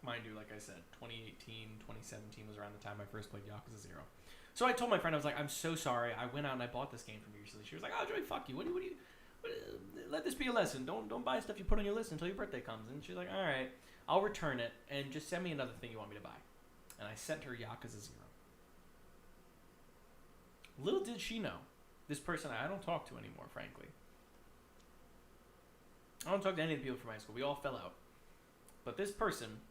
Mind you, like I said, 2018, 2017 was around the time I first played Yakuza 0. So I told my friend, I was like, I'm so sorry. I went out and I bought this game from you recently. She was like, oh, Joey, fuck you. What do you let this be a lesson. Don't buy stuff you put on your list until your birthday comes. And she's like, all right, I'll return it and just send me another thing you want me to buy. And I sent her Yakuza 0. Little did she know, this person I don't talk to anymore, frankly. I don't talk to any of the people from high school. We all fell out. But this person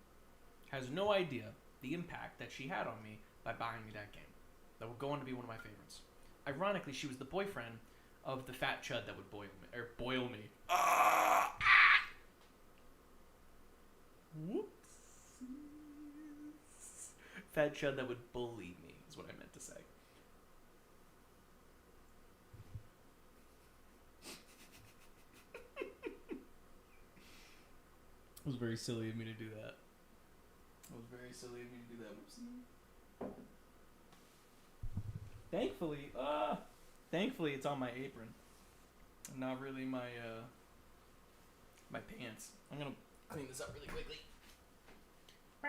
has no idea the impact that she had on me by buying me that game. That would go on to be one of my favorites. Ironically, she was the boyfriend of the fat chud that would boil me. Whoops. Fat chud that would bully me is what I meant to say. It was very silly of me to do that. Whoopsie. Thankfully, it's on my apron, and not really my my pants. I'm gonna clean this up really quickly. I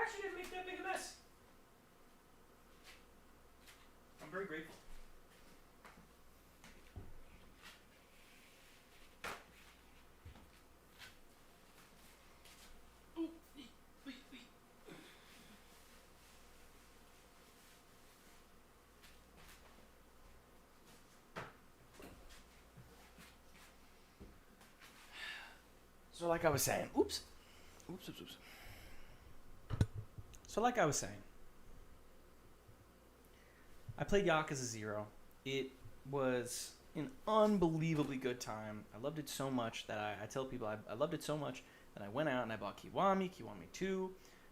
actually didn't make that big a mess. I'm very grateful. So like I was saying, So like I was saying, I played Yakuza 0. It was an unbelievably good time. I loved it so much that I tell people I loved it so much that I went out and I bought Kiwami 2,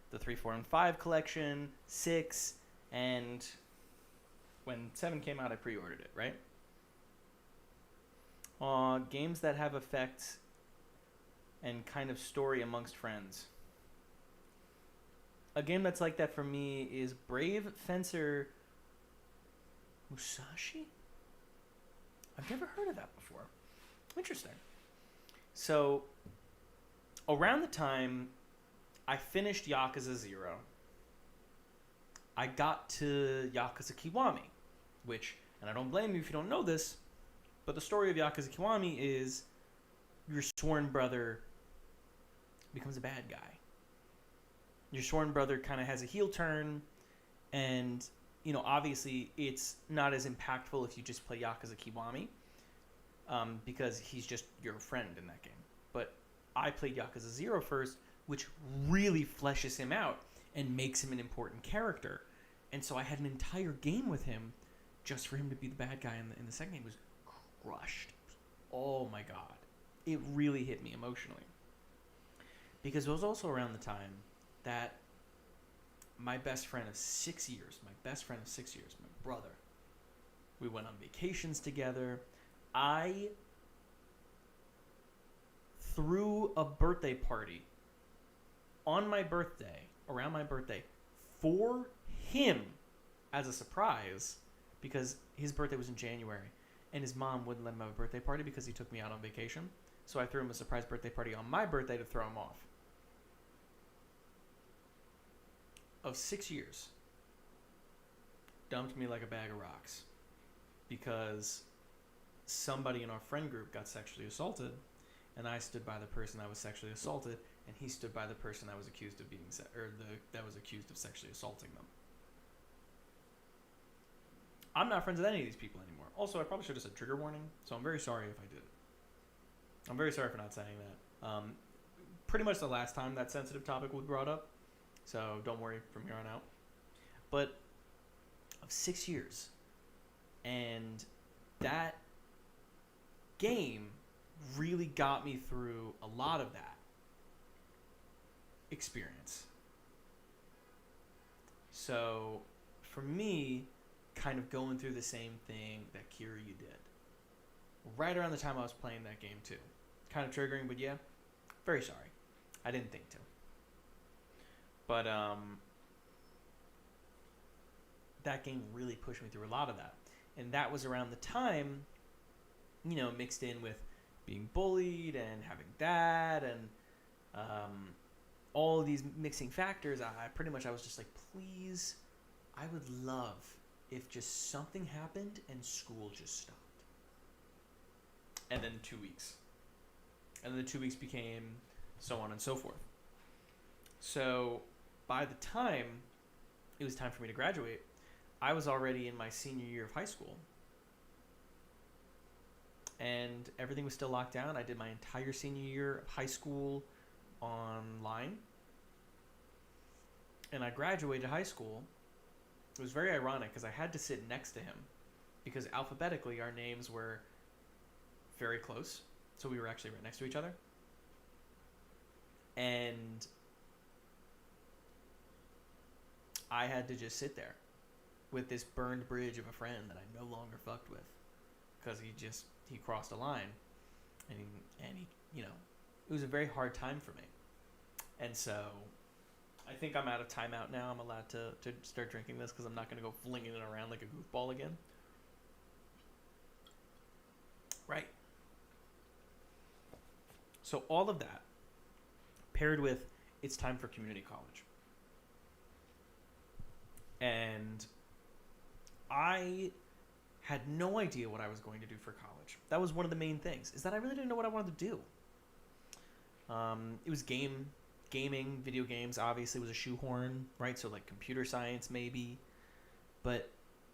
the 3, 4, and 5 collection, 6, and when 7 came out, I pre-ordered it, right? Games that have effects and kind of story amongst friends. A game that's like that for me is Brave Fencer Musashi? I've never heard of that before. Interesting. So, around the time I finished Yakuza 0, I got to Yakuza Kiwami, which, and I don't blame you if you don't know this, but the story of Yakuza Kiwami is your sworn brother becomes a bad guy. Your sworn brother kind of has a heel turn, and obviously it's not as impactful if you just play Yakuza Kiwami, because he's just your friend in that game. But I played Yakuza 0 first, which really fleshes him out and makes him an important character. And so I had an entire game with him just for him to be the bad guy in the second game. It was crushed. Oh my god. It really hit me emotionally. Because it was also around the time that my best friend of 6 years, my brother, we went on vacations together. I threw a birthday party on my birthday, around my birthday, for him as a surprise, because his birthday was in January and his mom wouldn't let him have a birthday party because he took me out on vacation. So I threw him a surprise birthday party on my birthday to throw him off. Of 6 years, dumped me like a bag of rocks because somebody in our friend group got sexually assaulted, and I stood by the person that was sexually assaulted, and he stood by the person that was accused of that was accused of sexually assaulting them. I'm not friends with any of these people anymore. Also, I probably should have said trigger warning, so I'm very sorry if I did it. I'm very sorry for not saying that. Pretty much the last time that sensitive topic was brought up, so don't worry from here on out. But of 6 years, and that game really got me through a lot of that experience. So for me, kind of going through the same thing that Kiryu did, right around the time I was playing that game too. Kind of triggering, but yeah, very sorry. I didn't think to. But that game really pushed me through a lot of that. And that was around the time, mixed in with being bullied and having that and all of these mixing factors, I was just like, please, I would love if just something happened and school just stopped. And then 2 weeks. And then the 2 weeks became so on and so forth. So by the time it was time for me to graduate, I was already in my senior year of high school. And everything was still locked down. I did my entire senior year of high school online. And I graduated high school. It was very ironic because I had to sit next to him because alphabetically our names were very close. So we were actually right next to each other. And I had to just sit there with this burned bridge of a friend that I no longer fucked with because he crossed a line, and he it was a very hard time for me. And so I think I'm out of timeout now. I'm allowed to start drinking this because I'm not going to go flinging it around like a goofball again. Right. So all of that paired with it's time for community college. And I had no idea what I was going to do for college. That was one of the main things, is that I really didn't know what I wanted to do. It was gaming, video games obviously was a shoehorn, right? So like computer science maybe. But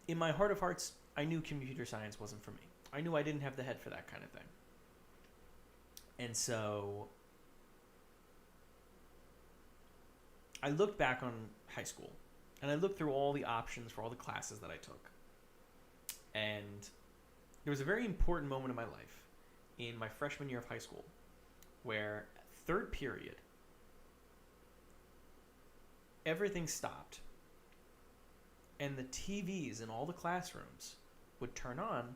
in my heart of hearts, I knew computer science wasn't for me. I knew I didn't have the head for that kind of thing. And so I looked back on high school and I looked through all the options for all the classes that I took. And there was a very important moment in my life in my freshman year of high school where third period, everything stopped and the TVs in all the classrooms would turn on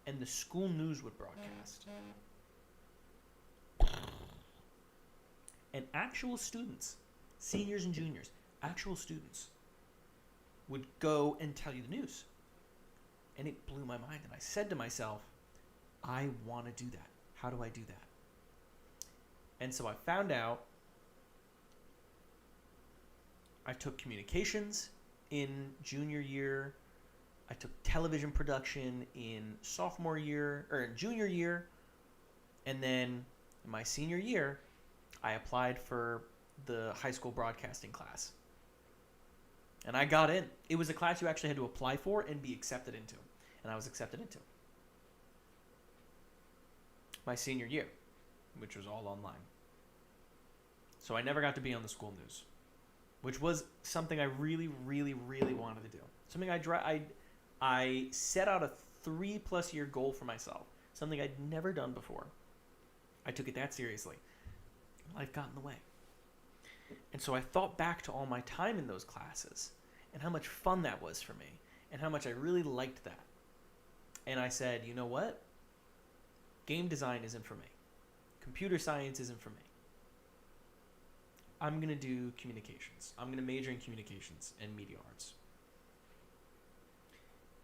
and the school news would broadcast. And actual students, seniors and juniors, actual students would go and tell you the news. And it blew my mind. And I said to myself, I want to do that. How do I do that? And so I found out I took communications in junior year. I took television production in sophomore year, or in junior year. And then in my senior year, I applied for the high school broadcasting class. And I got in. It was a class you actually had to apply for and be accepted into. And I was accepted into my senior year, which was all online. So I never got to be on the school news, which was something I really, really, really wanted to do. Something I set out a 3+ year goal for myself. Something I'd never done before. I took it that seriously. Life got in the way. And so I thought back to all my time in those classes and how much fun that was for me and how much I really liked that. And I said, you know what? Game design isn't for me. Computer science isn't for me. I'm going to do communications. I'm going to major in communications and media arts.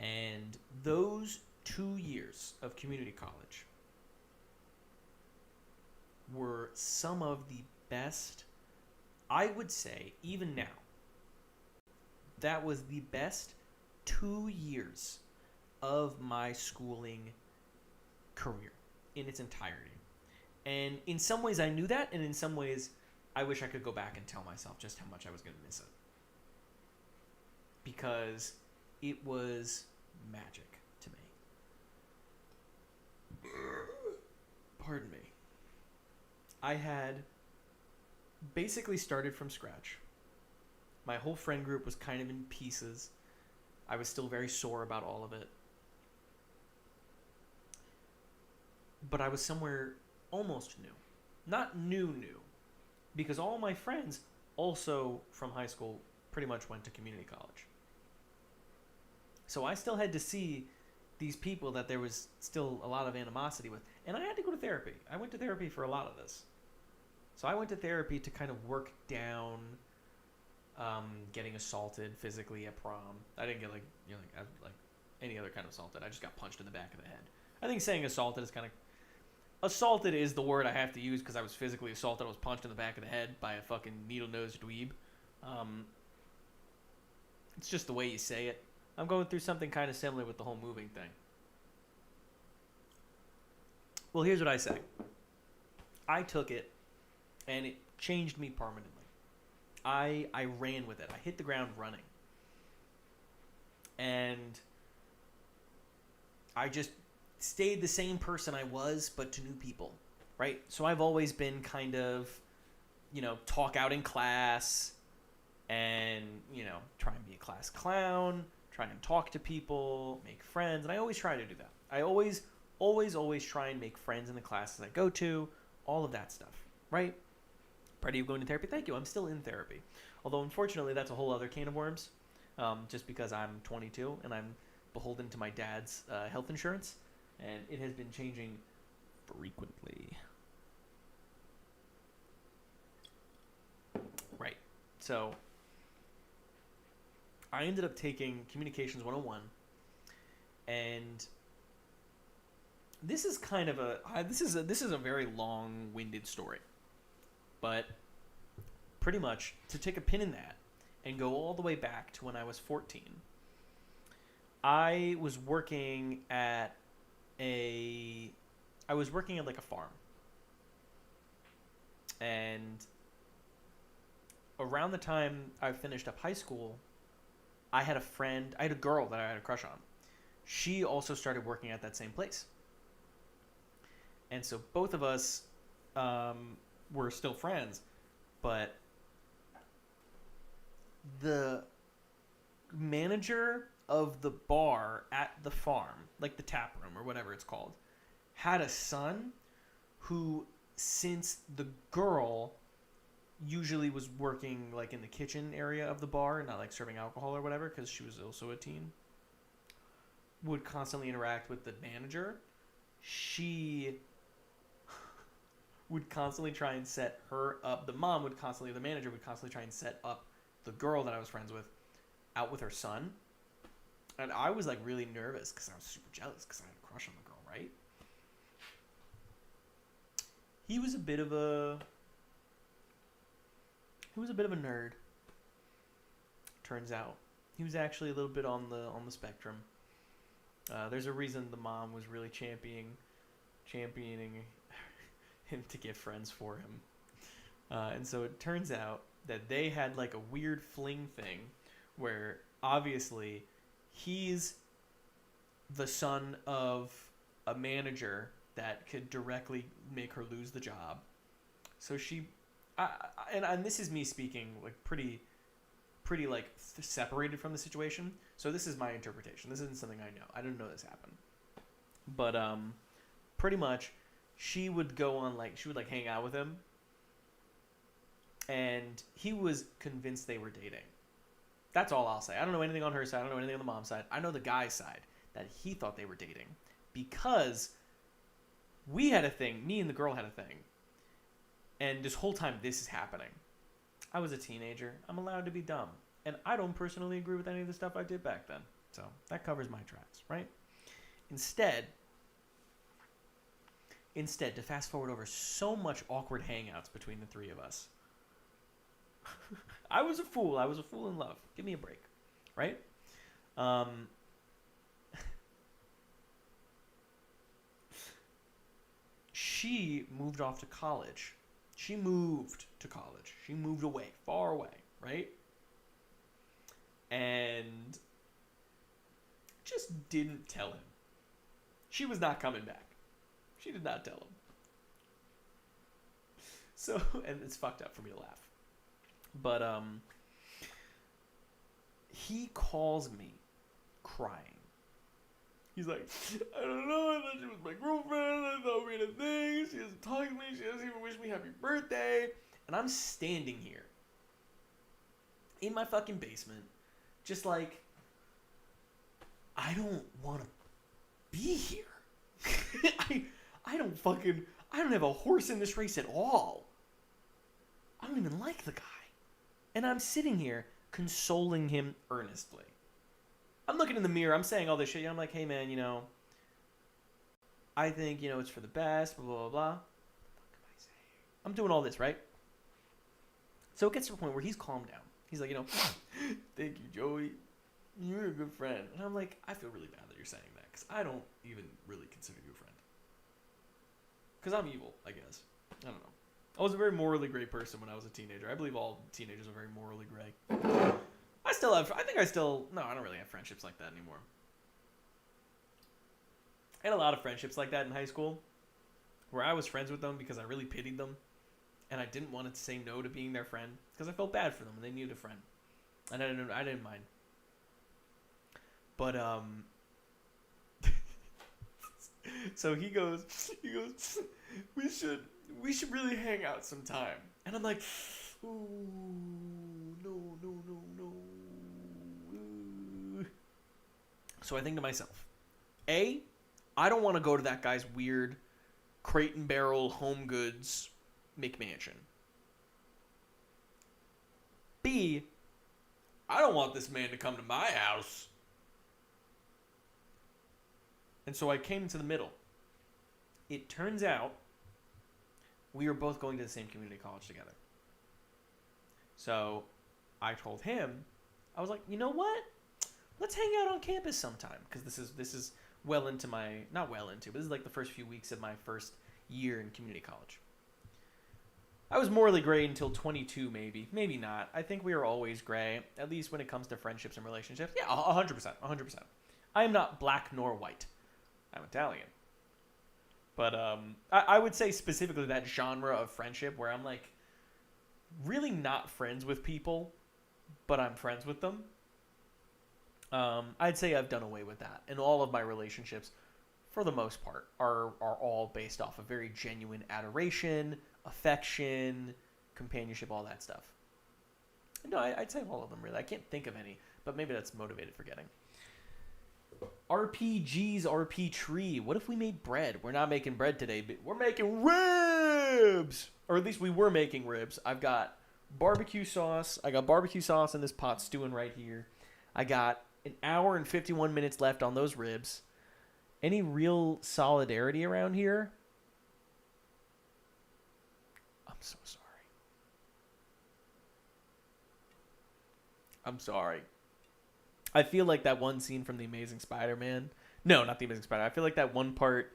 And those 2 years of community college were some of the best, I would say, even now, that was the best 2 years of my schooling career in its entirety. And in some ways I knew that, and in some ways I wish I could go back and tell myself just how much I was going to miss it. Because it was magic to me. Pardon me. I had basically started from scratch. My whole friend group was kind of in pieces. I was still very sore about all of it. But I was somewhere almost new. Not new, because all my friends also from high school pretty much went to community college. So I still had to see these people that there was still a lot of animosity with. And I had to go to therapy. I went to therapy for a lot of this. So I went to therapy to kind of work down getting assaulted physically at prom. I didn't get like any other kind of assaulted. I just got punched in the back of the head. I think saying assaulted is kind of... Assaulted is the word I have to use because I was physically assaulted. I was punched in the back of the head by a fucking needle-nosed dweeb. It's just the way you say it. I'm going through something kind of similar with the whole moving thing. Well, here's what I say. I took it, and it changed me permanently. I ran with it. I hit the ground running. And I just stayed the same person I was, but to new people, right? So I've always been kind of, talk out in class and, try and be a class clown, try and talk to people, make friends. And I always try to do that. I always try and make friends in the classes I go to, all of that stuff, right? Part of you going to therapy? Thank you. I'm still in therapy. Although, unfortunately, that's a whole other can of worms, just because I'm 22 and I'm beholden to my dad's health insurance. And it has been changing frequently. Right. So I ended up taking Communications 101, and this is kind of this is a very long-winded story. But pretty much to take a pin in that and go all the way back to when I was 14, I was working at like a farm. And around the time I finished up high school, I had a girl that I had a crush on. She also started working at that same place. And so both of us were still friends, but the manager of the bar at the farm, like the tap room or whatever it's called, had a son who, since the girl usually was working like in the kitchen area of the bar, not like serving alcohol or whatever, because she was also a teen, would constantly interact with the manager, she would constantly try and set her up. The manager would constantly try and set up the girl that I was friends with out with her son. And I was like really nervous because I was super jealous because I had a crush on the girl, right? He was a bit of a nerd. Turns out he was actually a little bit on the spectrum. There's a reason the mom was really championing him to get friends for him. And so it turns out that they had like a weird fling thing where obviously he's the son of a manager that could directly make her lose the job. So she, and this is me speaking like pretty like separated from the situation. So this is my interpretation. This isn't something I know. I didn't know this happened. But pretty much she would go on she would hang out with him, and he was convinced they were dating. That's all I'll say. I don't know anything on her side. I don't know anything on the mom's side. I know the guy's side, that he thought they were dating because we had a thing. Me and the girl had a thing. And this whole time this is happening. I was a teenager. I'm allowed to be dumb. And I don't personally agree with any of the stuff I did back then. So that covers my tracks, right? Instead, to fast forward over so much awkward hangouts between the three of us, I was a fool. I was a fool in love. Give me a break, right? She moved off to college. She moved to college. She moved away, far away, right? And just didn't tell him. She was not coming back. She did not tell him. So, and it's fucked up for me to laugh. But he calls me crying. He's like, I don't know, I thought she was my girlfriend, I thought we had a thing, she doesn't talk to me, she doesn't even wish me happy birthday. And I'm standing here in my fucking basement, just like, I don't want to be here. I don't have a horse in this race at all. I don't even like the guy. And I'm sitting here consoling him earnestly. I'm looking in the mirror. I'm saying all this shit. I'm like, hey, man, I think, it's for the best, blah, blah, blah, blah. What the fuck am I saying? I'm doing all this, right? So it gets to a point where he's calmed down. He's like, thank you, Joey. You're a good friend. And I'm like, I feel really bad that you're saying that because I don't even really consider you a friend. Because I'm evil, I guess. I don't know. I was a very morally gray person when I was a teenager. I believe all teenagers are very morally gray. I don't really have friendships like that anymore. I had a lot of friendships like that in high school where I was friends with them because I really pitied them and I didn't want to say no to being their friend because I felt bad for them and they needed a friend. And I didn't mind. But, so he goes, we should really hang out sometime. And I'm like, ooh, no. So I think to myself, A, I don't want to go to that guy's weird crate and barrel home goods McMansion. B, I don't want this man to come to my house. And so I came to the middle. It turns out we were both going to the same community college together. So I told him, I was like, you know what? Let's hang out on campus sometime. Because this is well into my, not well into, but this is like the first few weeks of my first year in community college. I was morally gray until 22, maybe. Maybe not. I think we are always gray, at least when it comes to friendships and relationships. Yeah, 100%. I am not black nor white. I'm Italian. But I would say specifically that genre of friendship where I'm like really not friends with people, but I'm friends with them. I'd say I've done away with that. And all of my relationships, for the most part, are all based off of very genuine adoration, affection, companionship, all that stuff. No, I'd say all of them, really. I can't think of any, but maybe that's motivated forgetting. RPGs, RP tree. What if we made bread? We're not making bread today, but we're making ribs! Or at least we were making ribs. I've got barbecue sauce. I got barbecue sauce in this pot stewing right here. I got an hour and 51 minutes left on those ribs. Any real solidarity around here? I'm so sorry. I'm sorry. I feel like that one scene from The Amazing Spider-Man. No, not The Amazing Spider. I feel like that one part.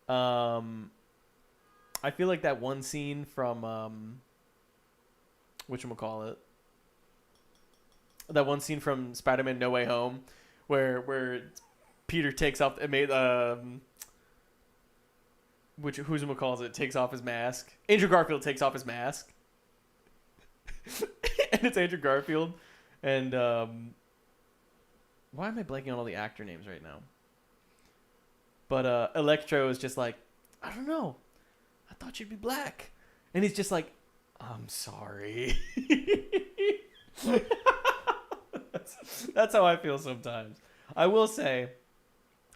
I feel like that one scene from whatchamacallit. that one scene from Spider-Man No Way Home where Peter takes off which who's calls it takes off his mask. Andrew Garfield takes off his mask. And it's Andrew Garfield and why am I blanking on all the actor names right now? But Electro is just like, I don't know. I thought you'd be black. And he's just like, I'm sorry. That's how I feel sometimes. I will say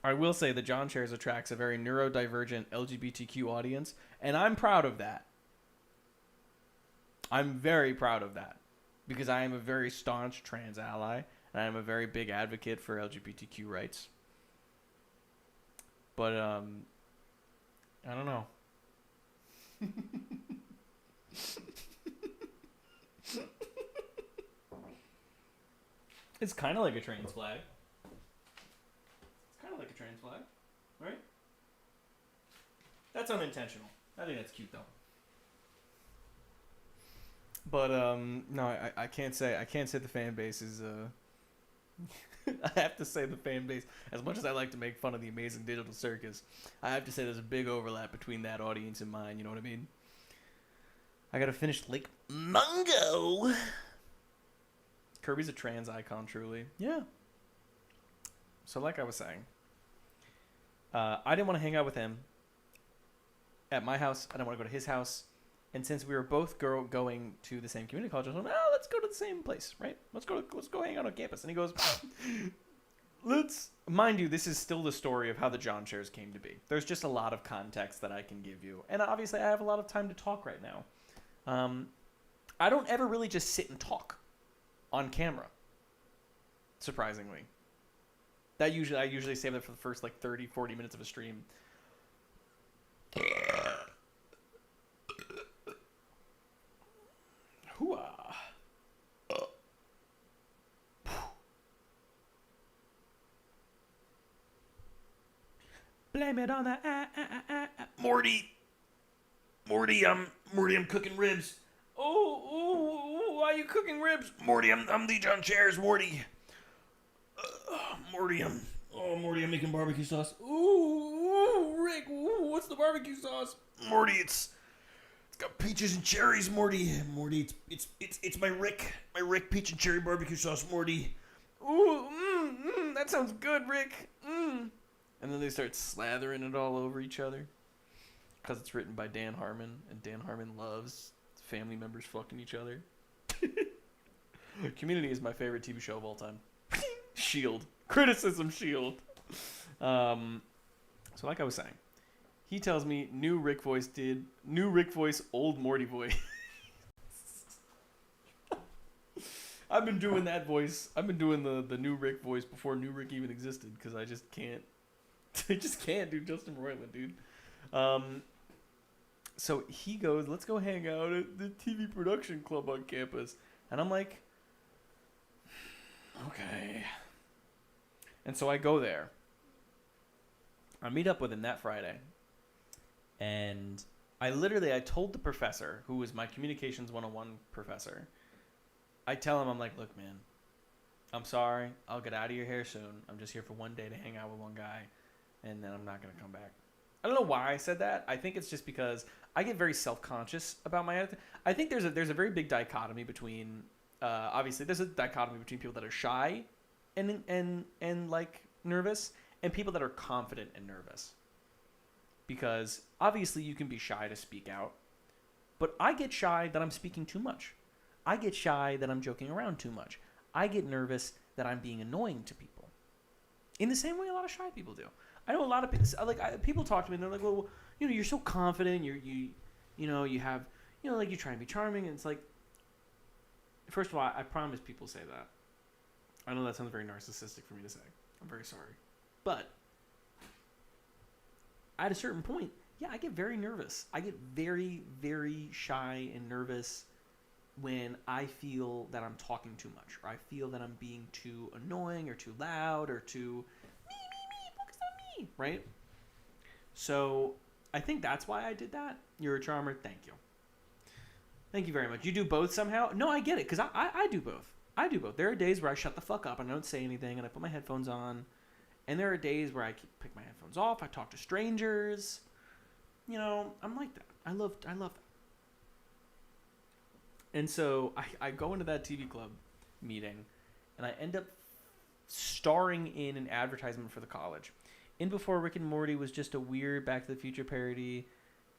that John Chairs attracts a very neurodivergent LGBTQ audience, and I'm proud of that. I'm very proud of that because I am a very staunch trans ally, and I am a very big advocate for LGBTQ rights. But I don't know. It's kind of like a trans flag. It's kind of like a trans flag, right? That's unintentional. I think that's cute though. But no, I can't say the fan base is I have to say the fan base, as much as I like to make fun of the Amazing Digital Circus, I have to say there's a big overlap between that audience and mine, you know what I mean? I gotta finish Lake Mungo. Kirby's a trans icon, truly. Yeah. So like I was saying, I didn't want to hang out with him at my house. I didn't want to go to his house. And since we were both going to the same community college, I was like, oh, let's go to the same place, right? Let's go hang out on campus. And he goes, mind you, this is still the story of how the John Chairs came to be. There's just a lot of context that I can give you. And obviously I have a lot of time to talk right now. I don't ever really just sit and talk on camera, surprisingly. I usually save that for the first like 30, 40 minutes of a stream. Hoo-ah. Blame it on the Morty, I'm cooking ribs. Oh, why are you cooking ribs? Morty, I'm thejohnchairs, Chairs, Morty. Morty, I'm making barbecue sauce. Ooh, Rick, what's the barbecue sauce? Morty, it's got peaches and cherries, Morty. Morty, it's my Rick peach and cherry barbecue sauce, Morty. Ooh, that sounds good, Rick. And then they start slathering it all over each other. Because it's written by Dan Harmon, and Dan Harmon loves family members fucking each other. Community is my favorite TV show of all time. Shield. Criticism Shield. So like I was saying, he tells me new Rick voice, old Morty voice. I've been doing that voice. I've been doing the new Rick voice before new Rick even existed because I just can't. I just can't do Justin Roiland, dude. So he goes, let's go hang out at the TV production club on campus. And I'm like, okay. And so I go there. I meet up with him that Friday. And I told the professor, who was my communications 101 professor, I tell him, I'm like, look, man, I'm sorry. I'll get out of your hair soon. I'm just here for one day to hang out with one guy. And then I'm not going to come back. I don't know why I said that. I think it's just because I get very self-conscious about my attitude. I think there's a very big dichotomy between, obviously, there's a dichotomy between people that are shy and like nervous and people that are confident and nervous. Because obviously you can be shy to speak out, but I get shy that I'm speaking too much. I get shy that I'm joking around too much. I get nervous that I'm being annoying to people. In the same way a lot of shy people do. I know a lot of people, people talk to me and they're like, well, you're so confident, you have, like you're trying to be charming. And it's like, first of all, I promise people say that. I know that sounds very narcissistic for me to say. I'm very sorry. But at a certain point, yeah, I get very nervous. I get very, very shy and nervous when I feel that I'm talking too much, or I feel that I'm being too annoying or too loud or too focus on me, right? So I think that's why I did that. You're a charmer. Thank you. Thank you very much. You do both somehow? No, I get it, because I do both. I do both. There are days where I shut the fuck up and I don't say anything and I put my headphones on. And there are days where I pick my headphones off. I talk to strangers. You know, I'm like that. I love that. And so I go into that TV club meeting and I end up starring in an advertisement for the college. In Before Rick and Morty was just a weird Back to the Future parody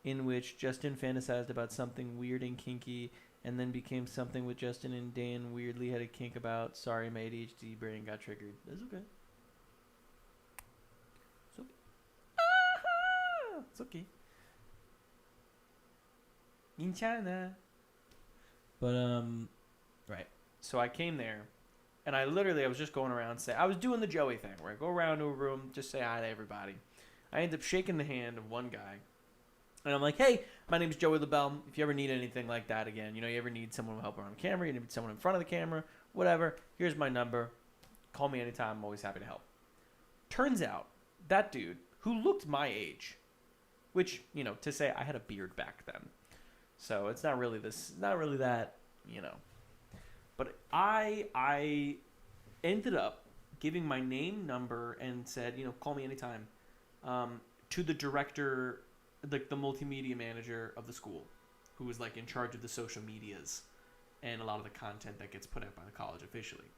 in which Justin fantasized about something weird and kinky and then became something with Justin and Dan weirdly had a kink about. Sorry, my ADHD brain got triggered. That's okay. It's okay. It's okay. In China. But, right. So I came there, and I was just going around I was doing the Joey thing, where I go around to a room, just say hi to everybody. I end up shaking the hand of one guy, and I'm like, hey, my name's Joey LaBelle. If you ever need anything like that again, you ever need someone to help around the camera, you need someone in front of the camera, whatever, here's my number. Call me anytime. I'm always happy to help. Turns out, that dude, who looked my age, which, to say I had a beard back then, so it's not really that, But I ended up giving my name, number, and said, call me anytime, to the director, the multimedia manager of the school, who was in charge of the social medias and a lot of the content that gets put out by the college officially.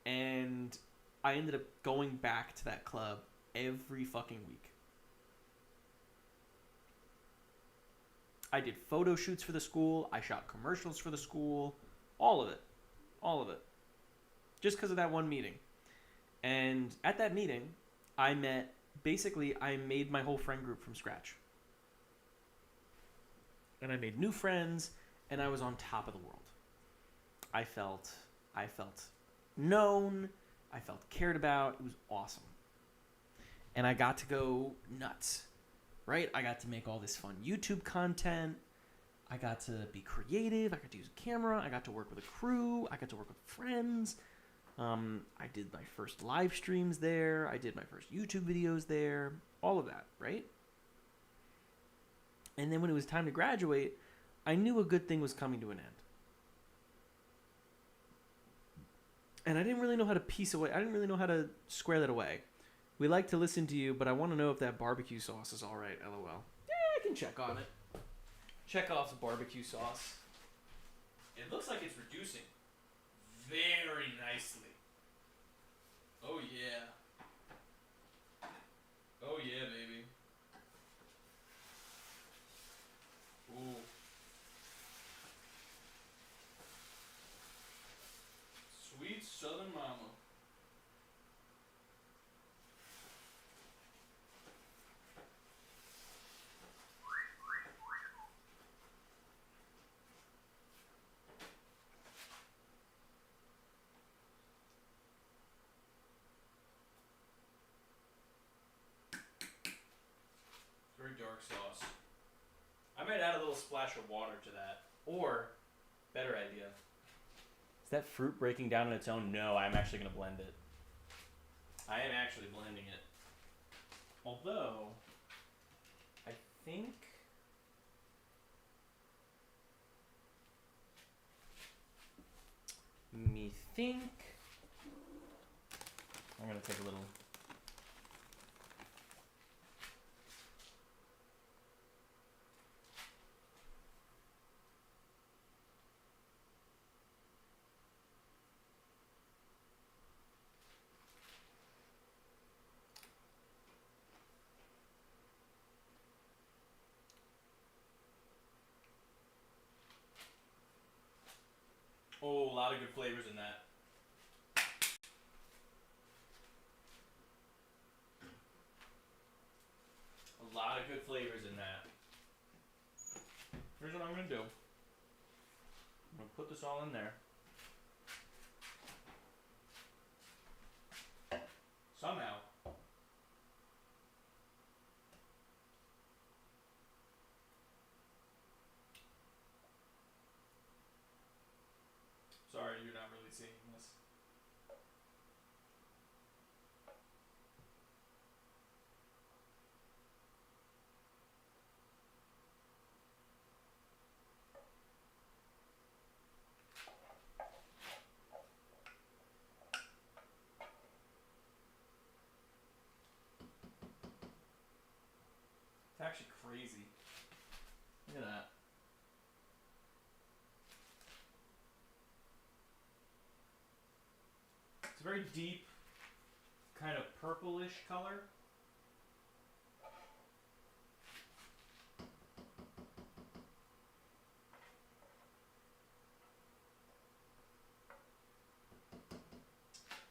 And I ended up going back to that club every fucking week. I did photo shoots for the school. I shot commercials for the school. All of it. Just because of that one meeting. And at that meeting, I made my whole friend group from scratch. And I made new friends, and I was on top of the world. I felt known. I felt cared about. It was awesome. And I got to go nuts. Right? I got to make all this fun YouTube content. I got to be creative. I got to use a camera. I got to work with a crew. I got to work with friends. I did my first live streams there. I did my first YouTube videos there. All of that, right? And then when it was time to graduate, I knew a good thing was coming to an end. And I didn't really know how to I didn't really know how to square that away. We like to listen to you, but I want to know if that barbecue sauce is all right, LOL. Yeah, I can check on it. Check off the barbecue sauce. It looks like it's reducing very nicely. Oh, yeah. Oh, yeah, baby. Ooh. Sweet Southern Mama. Very dark sauce. I might add a little splash of water to that. Or, better idea. Is that fruit breaking down on its own? No, I'm actually going to blend it. I am actually blending it. Although, I think... I'm going to take a little... Oh, a lot of good flavors in that. A lot of good flavors in that. Here's what I'm going to do. I'm going to put this all in there. Somehow. Sorry, you're not really seeing this. actually crazy. Look at that. It's a very deep, kind of purplish color.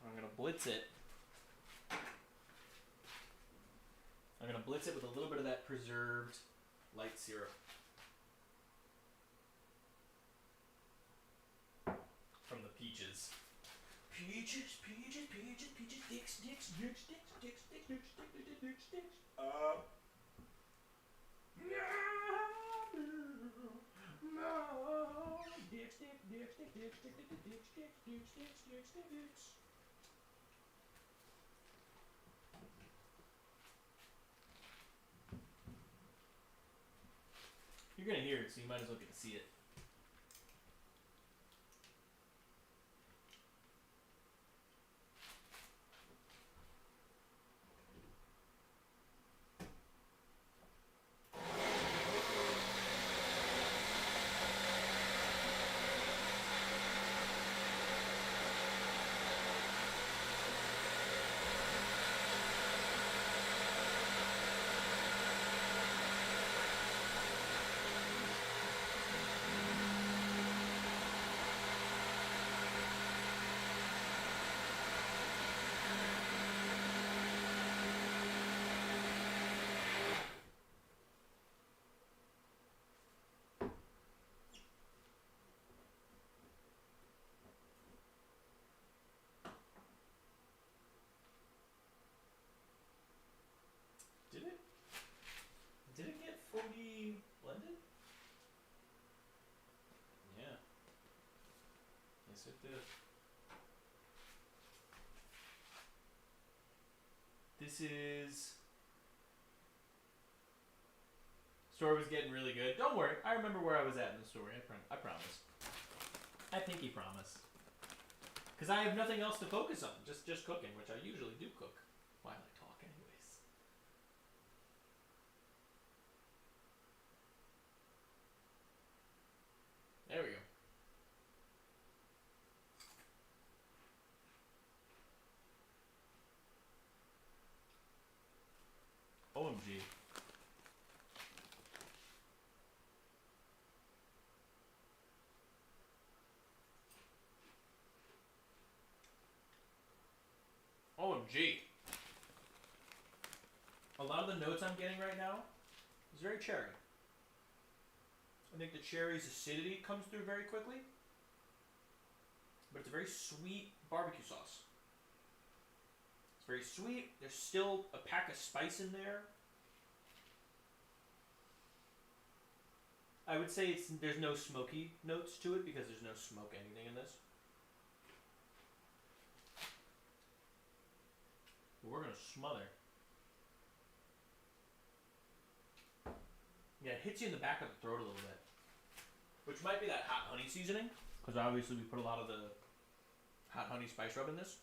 I'm gonna blitz it. I'm gonna blitz it with a little bit of that preserved light syrup from the peaches. Peaches, peaches, peaches, peaches, dicks, dicks, dicks, dicks, dicks, dicks, dicks, dicks, dicks, dicks. Dicks, dicks, dicks, dicks, dicks, dicks, dicks, dicks, dicks, dicks, dicks, dicks, dicks. You're gonna hear it, so you might as well get to see it. Did it? Did it get fully blended? Yeah. Yes, it did. This is... Story was getting really good. Don't worry, I remember where I was at in the story. I promise. I pinky promise. Because I have nothing else to focus on. Just cooking, which I usually do cook while I talk anyways. There we go. OMG. OMG. A lot of the notes I'm getting right now is very cherry. I think the cherry's acidity comes through very quickly. But it's a very sweet barbecue sauce. It's very sweet. There's still a pack of spice in there. I would say there's no smoky notes to it because there's no smoke anything in this. But we're gonna smother. Yeah, it hits you in the back of the throat a little bit. Which might be that hot honey seasoning. Because obviously we put a lot of the hot honey spice rub in this.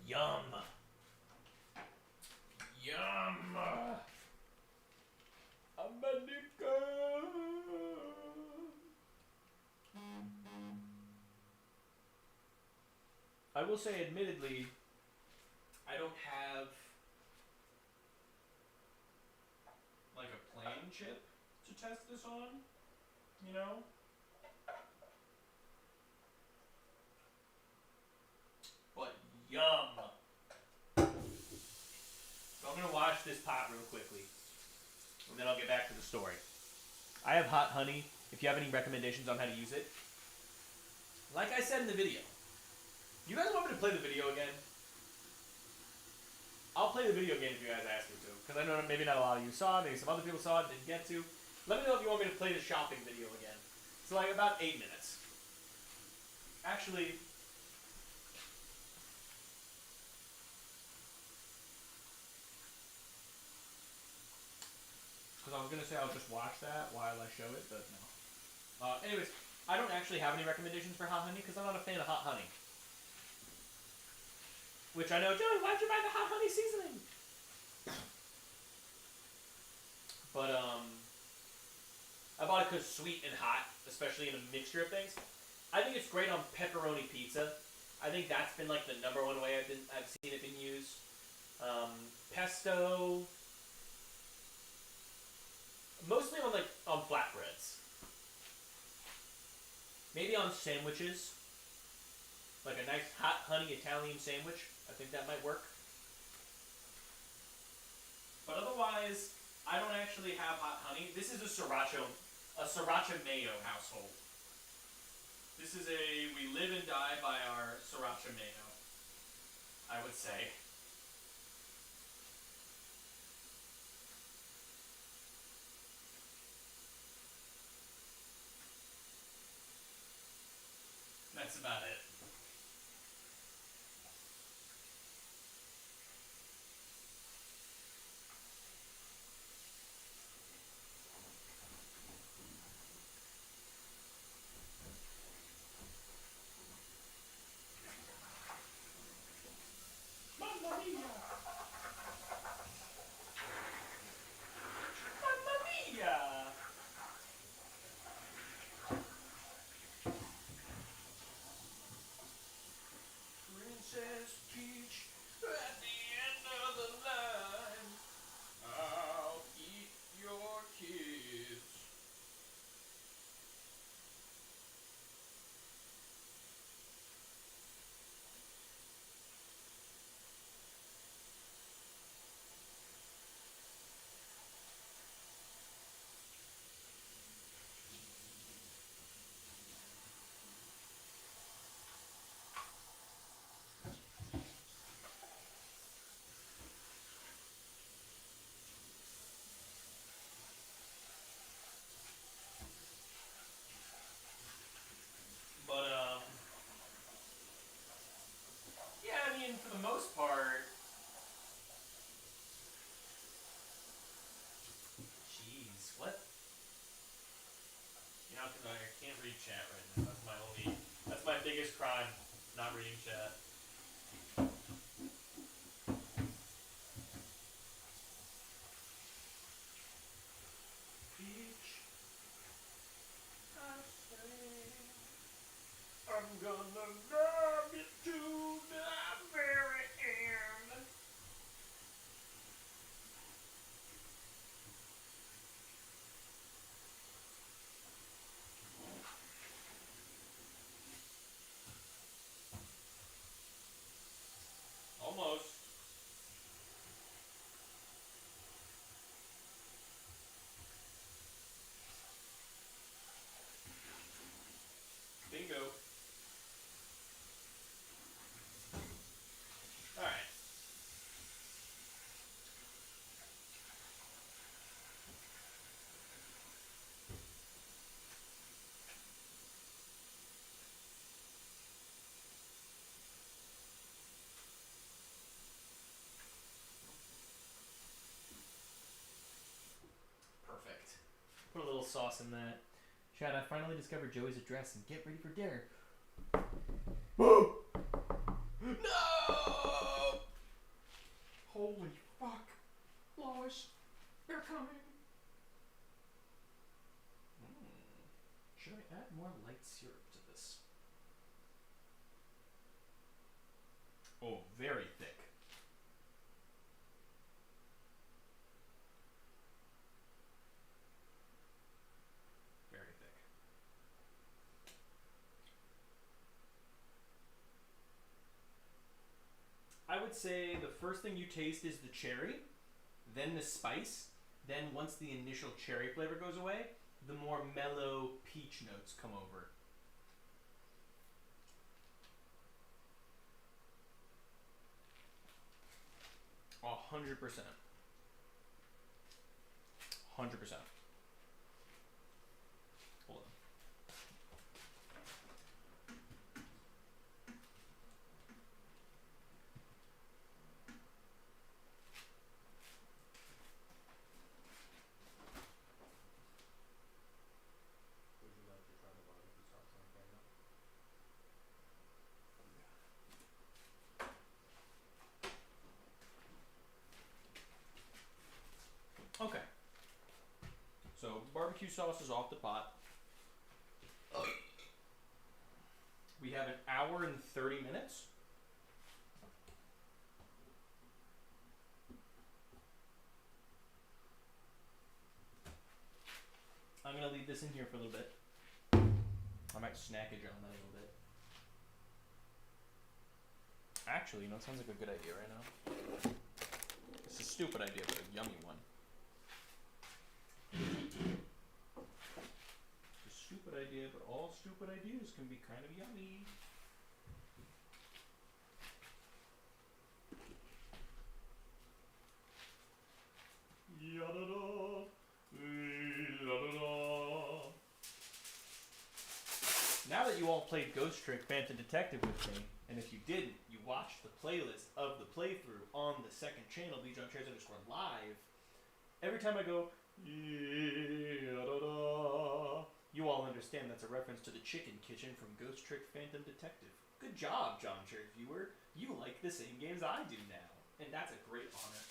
Yum. Yum. America. I will say, admittedly, I don't have like a plain chip to test this on, you know? But yum! So I'm gonna wash this pot real quickly, and then I'll get back to the story. I have hot honey. If you have any recommendations on how to use it, like I said in the video, you guys want me to play the video again? I'll play the video again if you guys ask me to, because I know maybe not a lot of you saw it, maybe some other people saw it and didn't get to. Let me know if you want me to play the shopping video again. It's like about 8 minutes. Actually, because I was going to say I'll just watch that while I show it, but no. Anyways, I don't actually have any recommendations for hot honey because I'm not a fan of hot honey. Which I know, Joey, why'd you buy the hot honey seasoning? But I bought it because sweet and hot, especially in a mixture of things. I think it's great on pepperoni pizza. I think that's been like the number one way I've seen it been used. Pesto, mostly on flatbreads. Maybe on sandwiches, like a nice hot honey Italian sandwich. I think that might work. But otherwise, I don't actually have hot honey. This is a sriracha mayo household. This is we live and die by our sriracha mayo, I would say. That's about it. Mamma mia! Mamma mia! Princess Peach, at the end of the line, I'll eat your kids. But yeah, I mean, for the most part, jeez, what? You know, because I can't read chat right now. That's my biggest crime, not reading chat. Peach, I say, I'm gonna love you to the very end. Almost. Bingo. Alright. Perfect. Put a little sauce in that. Chad, I finally discovered Joey's address and get ready for dinner. No! Holy fuck. Lois, they're coming. Should I add more light syrup to this? Oh, very thick. Very thick. I would say the first thing you taste is the cherry, then the spice, then once the initial cherry flavor goes away, the more mellow peach notes come over. Oh, 100%. 100%. Hold on. Would you like to try the barbecue sauce on camera? barbecue sauce is off the pot. We have an hour and 30 minutes. I'm going to leave this in here for a little bit. I might snackage on that a little bit. Actually, you know, it sounds like a good idea right now. It's a stupid idea, but a yummy one. It's a stupid idea, but all stupid ideas can be kind of yummy. Ya-da-da, la-da-da. Now that you all played Ghost Trick Phantom Detective with me, and if you didn't, you watched the playlist of the playthrough on the second channel, thejohnchairs live. Every time I go, ya-da-da, you all understand that's a reference to the chicken kitchen from Ghost Trick Phantom Detective. Good job, John Chairs viewer. You like the same games I do now, and that's a great honor.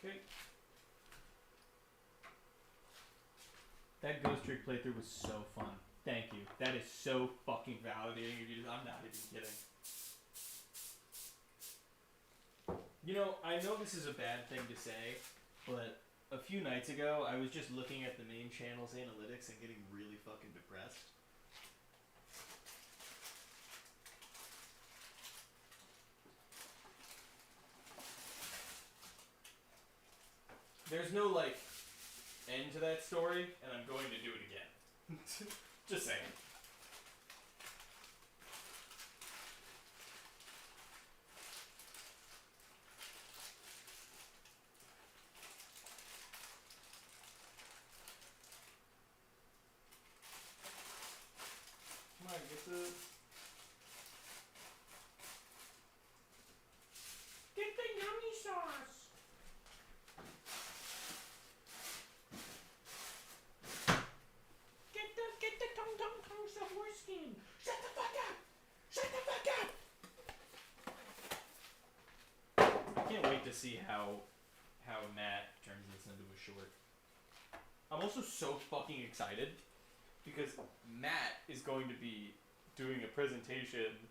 Okay. That Ghost Trick playthrough was so fun. Thank you. That is so fucking validating of you. I'm not even kidding. You know, I know this is a bad thing to say, but a few nights ago, I was just looking at the main channel's analytics and getting really fucking depressed. There's no, like, end to that story, and I'm going to do it again. Just saying. Come on, get the yummy sauce. Get the tongue stuff horse skin. Shut the fuck up! Shut the fuck up! I can't wait to see how Matt turns this into a short. I'm also so fucking excited because Matt is going to be doing a presentation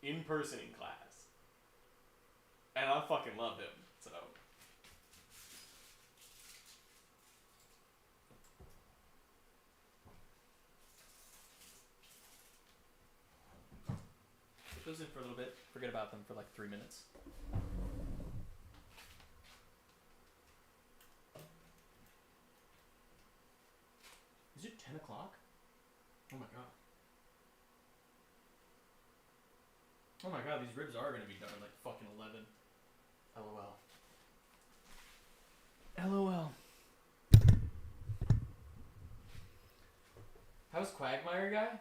in person in class. And I fucking love him, so. Put those in for a little bit. Forget about them for like 3 minutes. Is it 10 o'clock? Oh my god. Oh my god, these ribs are gonna be done at like fucking 11. LOL. LOL. How's Quagmire guy?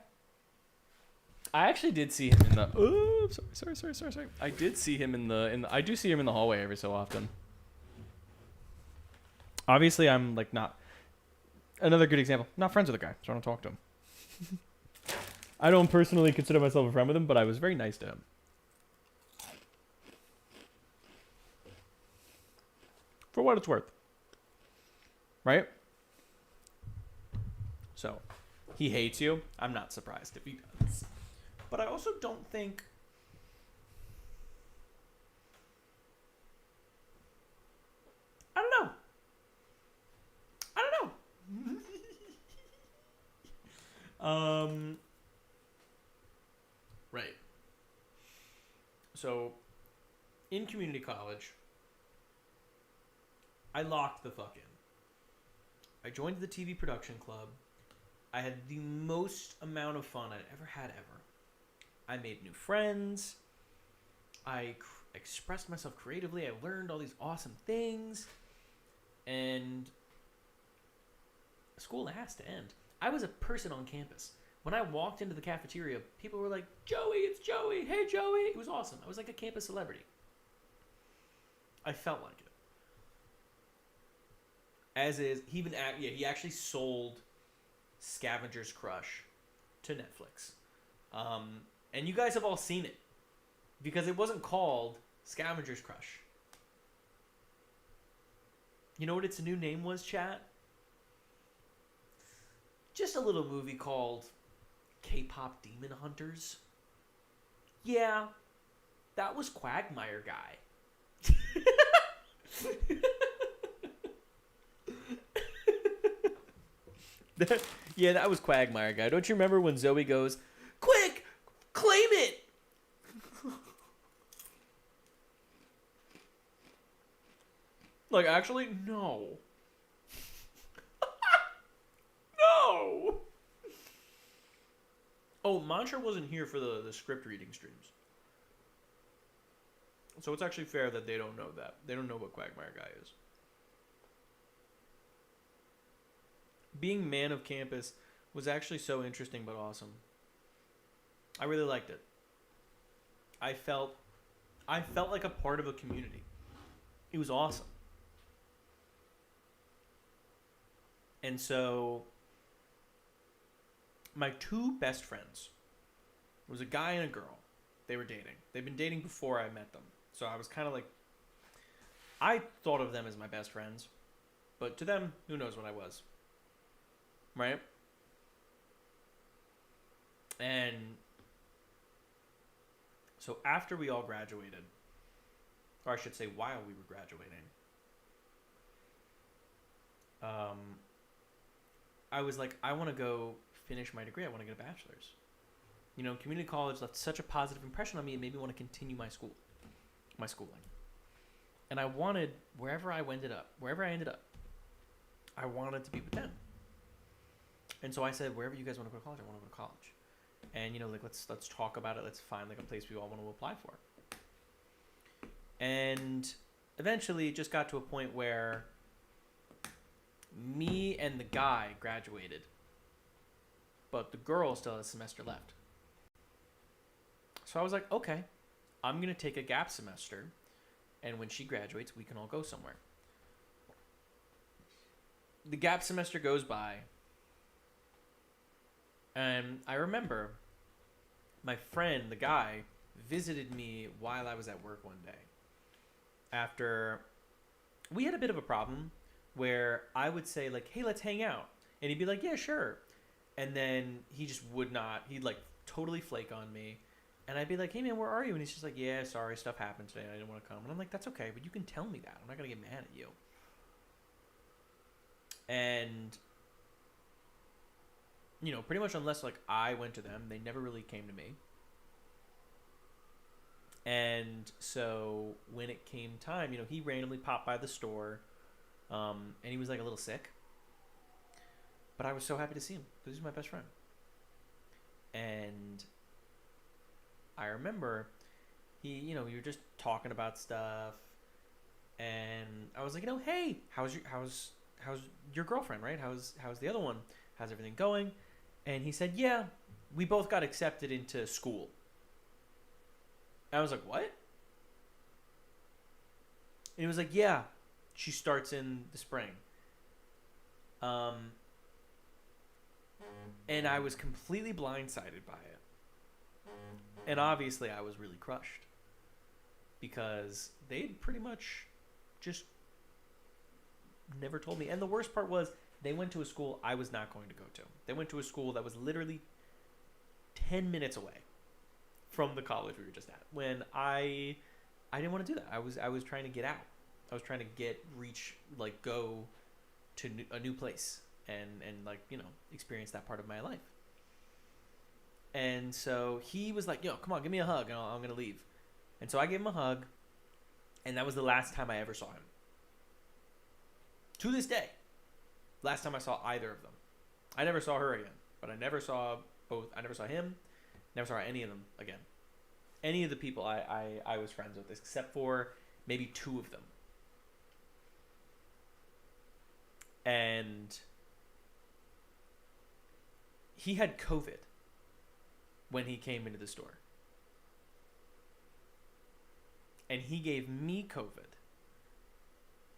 I actually did see him in the. Oh, sorry. I did see him in the. I do see him in the hallway every so often. Obviously, I'm like not. Another good example. Not friends with the guy, so I don't talk to him. I don't personally consider myself a friend with him, but I was very nice to him. For what it's worth. Right? So, he hates you. I'm not surprised if he does. But I also don't think... I don't know. Right. So, in community college, I locked the fuck in. I joined the TV production club. I had the most amount of fun I'd ever had ever. I made new friends. I expressed myself creatively. I learned all these awesome things. And school has to end. I was a person on campus. When I walked into the cafeteria, people were like, Joey, it's Joey. Hey, Joey. It was awesome. I was like a campus celebrity. I felt like it. As is, he actually sold Scavenger's Crush to Netflix. And you guys have all seen it. Because it wasn't called Scavenger's Crush. You know what its new name was, chat? Just a little movie called K-Pop Demon Hunters. Yeah, that was Quagmire Guy. Yeah, that was Quagmire Guy. Don't you remember when Zoe goes, "Quick, claim it"? Like, actually, no. No. Oh, Mantra wasn't here for the script reading streams. So it's actually fair that they don't know that. They don't know what Quagmire Guy is. Being man of campus was actually so interesting but awesome. I really liked it. I felt like a part of a community. It was awesome. And so my two best friends was a guy and a girl. They were dating. They'd been dating before I met them. So I was kind of like, I thought of them as my best friends. But to them, who knows what I was. Right? And so after we all graduated, or I should say while we were graduating, I was like, I want to go finish my degree. I want to get a bachelor's. You know, community college left such a positive impression on me. It made me want to continue my schooling. And I wanted, wherever I ended up, I wanted to be with them. And so I said, wherever you guys want to go to college, I want to go to college. And, you know, like, let's talk about it. Let's find, like, a place we all want to apply for. And eventually it just got to a point where me and the guy graduated, but the girl still has a semester left. So I was like, okay, I'm going to take a gap semester, and when she graduates, we can all go somewhere. The gap semester goes by, and I remember my friend, the guy, visited me while I was at work one day. After we had a bit of a problem where I would say, like, hey, let's hang out. And he'd be like, yeah, sure. And then he just would not. He'd, like, totally flake on me. And I'd be like, hey, man, where are you? And he's just like, yeah, sorry, stuff happened today. I didn't want to come. And I'm like, that's okay, but you can tell me that. I'm not going to get mad at you. And, you know, pretty much unless, like, I went to them, they never really came to me. And so when it came time, you know, he randomly popped by the store, and he was, like, a little sick. But I was so happy to see him because he's my best friend. And I remember we were just talking about stuff, and I was like, you know, hey, how's your girlfriend, right? How's the other one? How's everything going? And he said, yeah, we both got accepted into school. And I was like, what? And he was like, yeah, she starts in the spring. And I was completely blindsided by it. And obviously I was really crushed. Because they'd pretty much just never told me. And the worst part was, they went to a school I was not going to go to. They went to a school that was literally 10 minutes away from the college we were just at. When I didn't want to do that. I was trying to get out. I was trying to go to a new place and like, you know, experience that part of my life. And so he was like, yo, come on, give me a hug, and I'm going to leave. And so I gave him a hug, and that was the last time I ever saw him. To this day, last time I saw either of them. I never saw her again, but I never saw him, never saw any of them again. Any of the people I was friends with, except for maybe two of them. And he had COVID when he came into the store. And he gave me COVID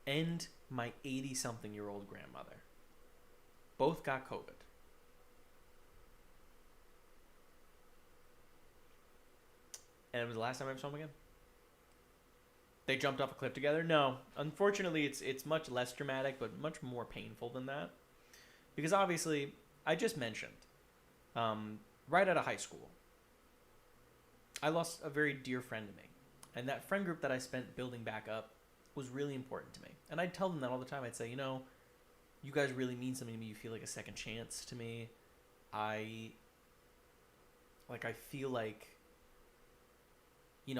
and my 80-something-year-old grandmother. Both got COVID. And it was the last time I ever saw them again. They jumped off a cliff together? No. Unfortunately, it's much less dramatic, but much more painful than that. Because obviously, I just mentioned, right out of high school, I lost a very dear friend to me. And that friend group that I spent building back up was really important to me. And I'd tell them that all the time. I'd say, you guys really mean something to me. You feel like a second chance to me. I feel like,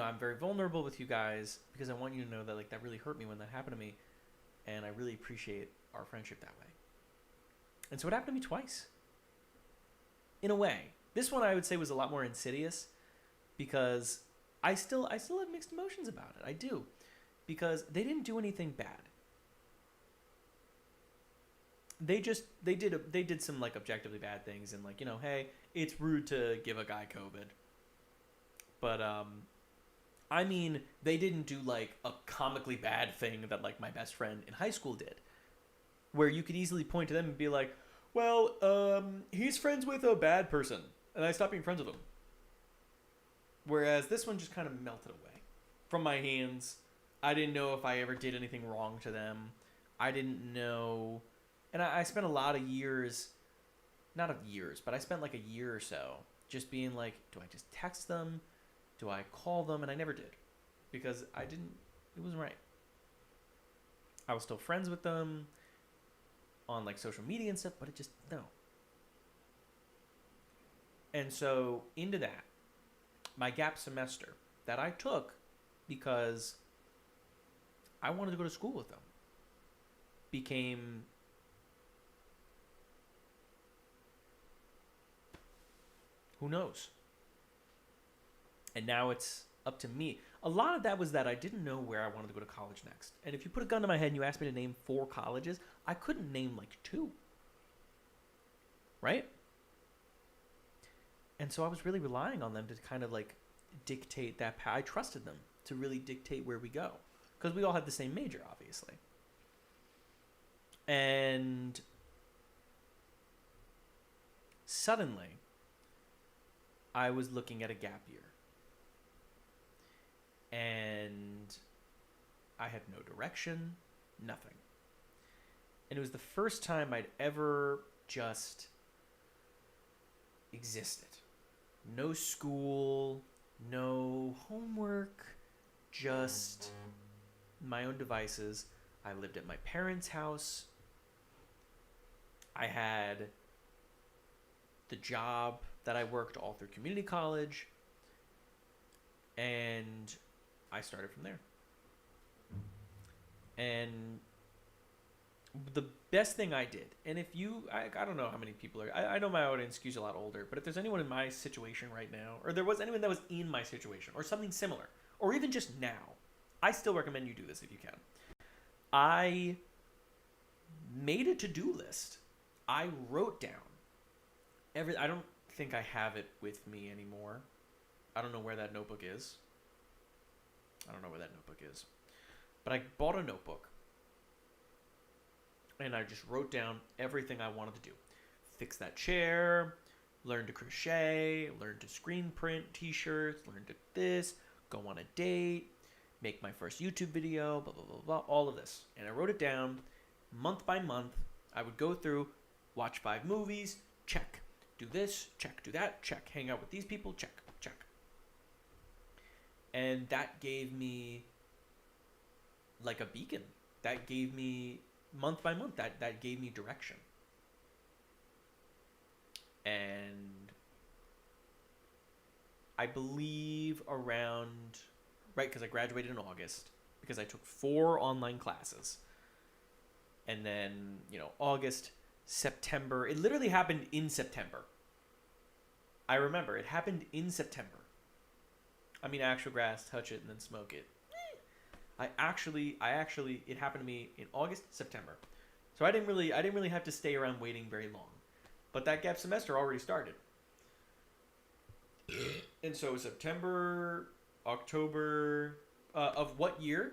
I'm very vulnerable with you guys because I want you to know that that really hurt me when that happened to me. And I really appreciate our friendship that way. And so it happened to me twice. In a way. This one I would say was a lot more insidious because I still have mixed emotions about it. I do. Because they didn't do anything bad. They did some objectively bad things and hey, it's rude to give a guy COVID. But they didn't do a comically bad thing that my best friend in high school did. Where you could easily point to them and be like, well, he's friends with a bad person, and I stopped being friends with him. Whereas this one just kind of melted away from my hands. I didn't know if I ever did anything wrong to them. I didn't know. And I spent a lot of years, not of years, but I spent a year or so just being like, do I just text them? Do I call them? And I never did because it wasn't right. I was still friends with them on social media and stuff, but it just, no. And so into that, my gap semester that I took because I wanted to go to school with them became who knows? And now it's up to me. A lot of that was that I didn't know where I wanted to go to college next. And if you put a gun to my head and you asked me to name 4 colleges, I couldn't name 2. Right? And so I was really relying on them to kind of dictate that path. I trusted them to really dictate where we go. Because we all had the same major, obviously. And suddenly, I was looking at a gap year. And I had no direction, nothing. And it was the first time I'd ever just existed. No school, no homework, just my own devices. I lived at my parents' house. I had the job that I worked all through community college. And I started from there. And the best thing I did, and if you, I don't know how many people are, I know my audience skews a lot older, but if there's anyone in my situation right now, or there was anyone that was in my situation, or something similar, or even just now, I still recommend you do this if you can. I made a to-do list. I wrote down I don't think I have it with me anymore. I don't know where that notebook is. But I bought a notebook. And I just wrote down everything I wanted to do. Fix that chair, learn to crochet, learn to screen print t-shirts, learn to this, go on a date, make my first YouTube video, blah, blah, blah, blah, all of this. And I wrote it down month by month. I would go through, watch 5 movies, check. Do this, check. Do that, check. Hang out with these people, check, check. And that gave me a beacon. That gave me, month by month, that gave me direction. And I believe around, right, because I graduated in August, because I took 4 online classes. And then, August, September, it literally happened in September. I remember, it happened in September. Actual grass, touch it, and then smoke it. I actually, it happened to me in August, September. So I didn't really have to stay around waiting very long. But that gap semester already started. And so September, October, of what year?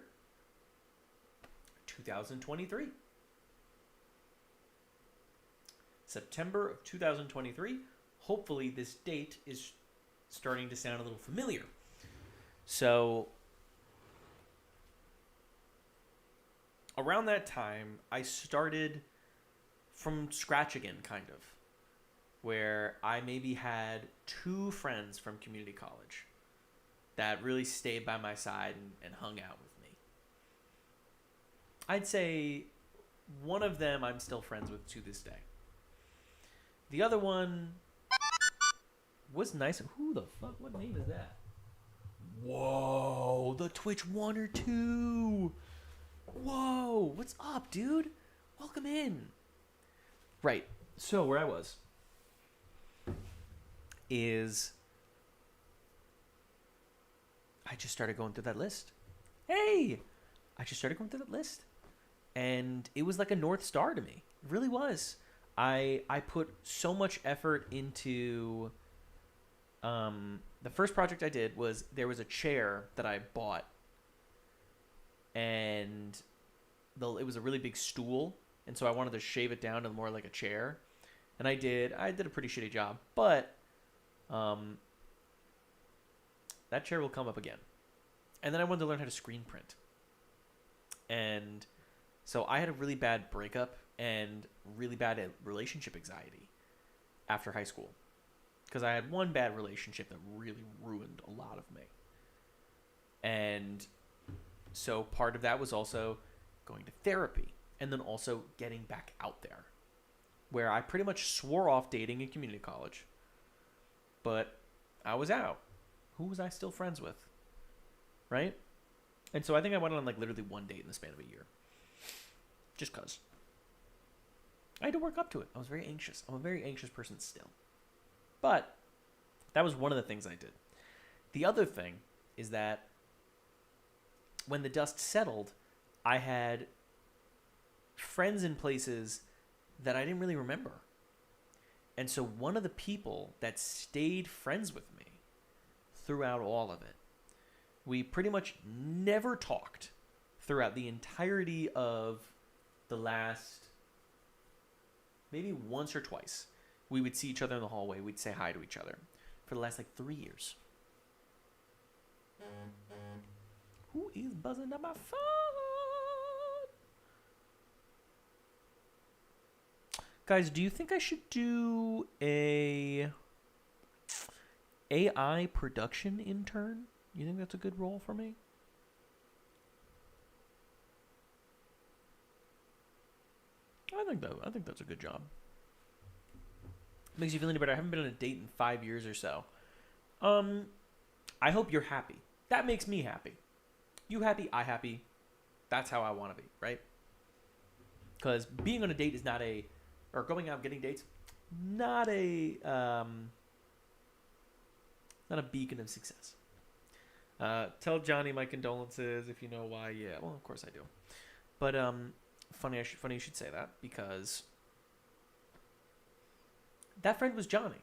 2023. September of 2023. Hopefully this date is starting to sound a little familiar. So around that time, I started from scratch again, kind of, where I maybe had 2 friends from community college that really stayed by my side and hung out with me. I'd say one of them I'm still friends with to this day. The other one was nice. Who the fuck? What name is that? Whoa, the Twitch 1 or 2. Whoa, what's up, dude? Welcome in. Right, so where I was is I just started going through that list. Hey! I just started going through that list. And it was like a North Star to me. It really was. I put so much effort into... the first project I did was there was a chair that I bought. And it was a really big stool. And so I wanted to shave it down to more like a chair. And I did a pretty shitty job. But that chair will come up again. And then I wanted to learn how to screen print. And so I had a really bad breakup and really bad relationship anxiety after high school. Because I had one bad relationship that really ruined a lot of me. And so part of that was also going to therapy. And then also getting back out there. Where I pretty much swore off dating in community college. But I was out. Who was I still friends with? Right? And so I think I went on like literally one date in the span of a year. Just cause. I had to work up to it. I was very anxious. I'm a very anxious person still. But that was one of the things I did. The other thing is that when the dust settled, I had friends in places that I didn't really remember. And so one of the people that stayed friends with me throughout all of it, we pretty much never talked throughout the entirety of the last, maybe once or twice. We would see each other in the hallway. We'd say hi to each other for the last like 3 years. Who is buzzing on my phone? Guys, do you think I should do a AI production intern? You think that's a good role for me? I think that's a good job. Makes you feel any better. I haven't been on a date in 5 years or so. I hope you're happy. That makes me happy. You happy, I happy. That's how I want to be, right? Because being on a date is not a, or going out getting dates, not a beacon of success. Tell Johnny my condolences if you know why. Yeah, well, of course I do. But funny you should say that, because that friend was Johnny.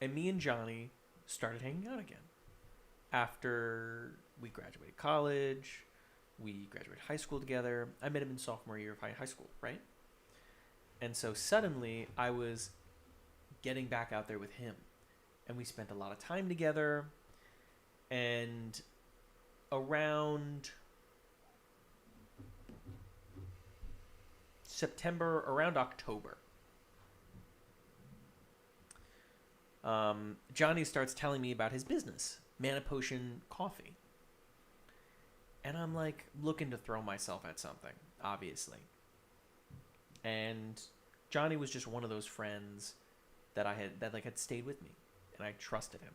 And me and Johnny started hanging out again. After we graduated college, we graduated high school together. I met him in sophomore year of high school, right? And so suddenly I was getting back out there with him. And we spent a lot of time together. And around September, around October, Johnny starts telling me about his business, Mana Potion Coffee. And I'm like looking to throw myself at something, obviously. And Johnny was just one of those friends that had stayed with me, and I trusted him.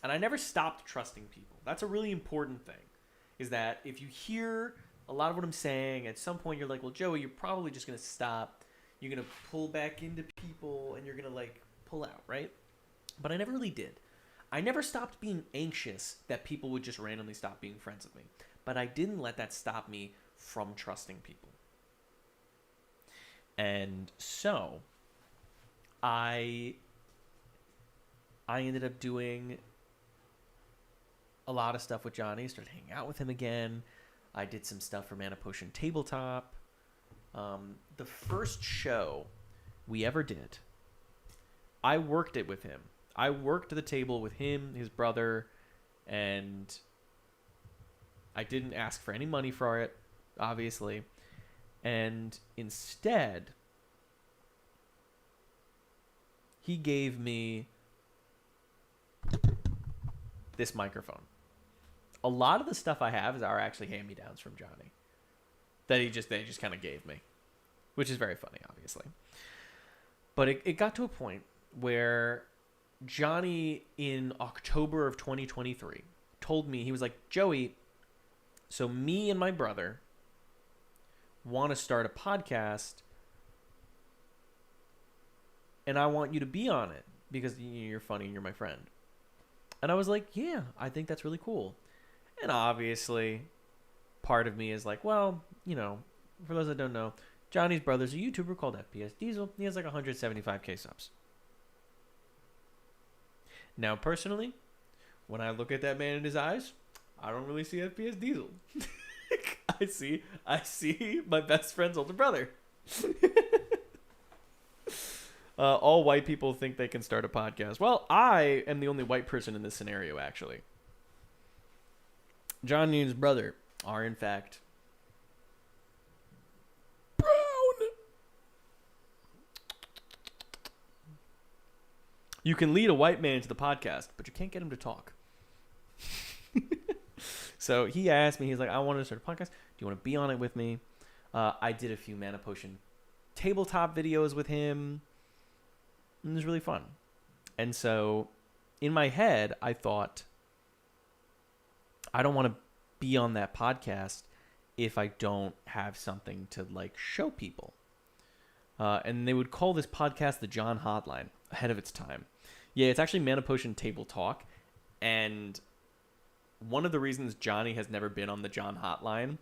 And I never stopped trusting people. That's a really important thing, is that if you hear a lot of what I'm saying, at some point you're like, well, Joey, you're probably just going to stop. You're going to pull back into people, and you're going to like pull out, right? But I never really did. I never stopped being anxious that people would just randomly stop being friends with me. But I didn't let that stop me from trusting people. And so I ended up doing a lot of stuff with Johnny, started hanging out with him again. I did some stuff for Mana Potion Tabletop. The first show we ever did, I worked it with him. I worked the table with him, his brother, and I didn't ask for any money for it, obviously. And instead, he gave me this microphone. A lot of the stuff I have are actually hand-me-downs from Johnny that they just kind of gave me, which is very funny, obviously. But it got to a point where Johnny, in October of 2023, told me, he was like, Joey, so me and my brother want to start a podcast, and I want you to be on it because you're funny and you're my friend. And I was like, yeah, I think that's really cool. And obviously, part of me is like, well, for those that don't know, Johnny's brother's a YouTuber called FPS Diesel. He has like 175k subs. Now, personally, when I look at that man in his eyes, I don't really see FPS Diesel. I see my best friend's older brother. All white people think they can start a podcast. Well, I am the only white person in this scenario, actually. Johnny and his brother are, in fact, brown. You can lead a white man to the podcast, but you can't get him to talk. So he asked me, he's like, I wanted to start a podcast. Do you want to be on it with me? I did a few Mana Potion tabletop videos with him. And it was really fun. And so in my head, I thought, I don't want to be on that podcast if I don't have something to show people. And they would call this podcast the John Hotline, ahead of its time. Yeah, it's actually Mana Potion Table Talk. And one of the reasons Johnny has never been on the John Hotline,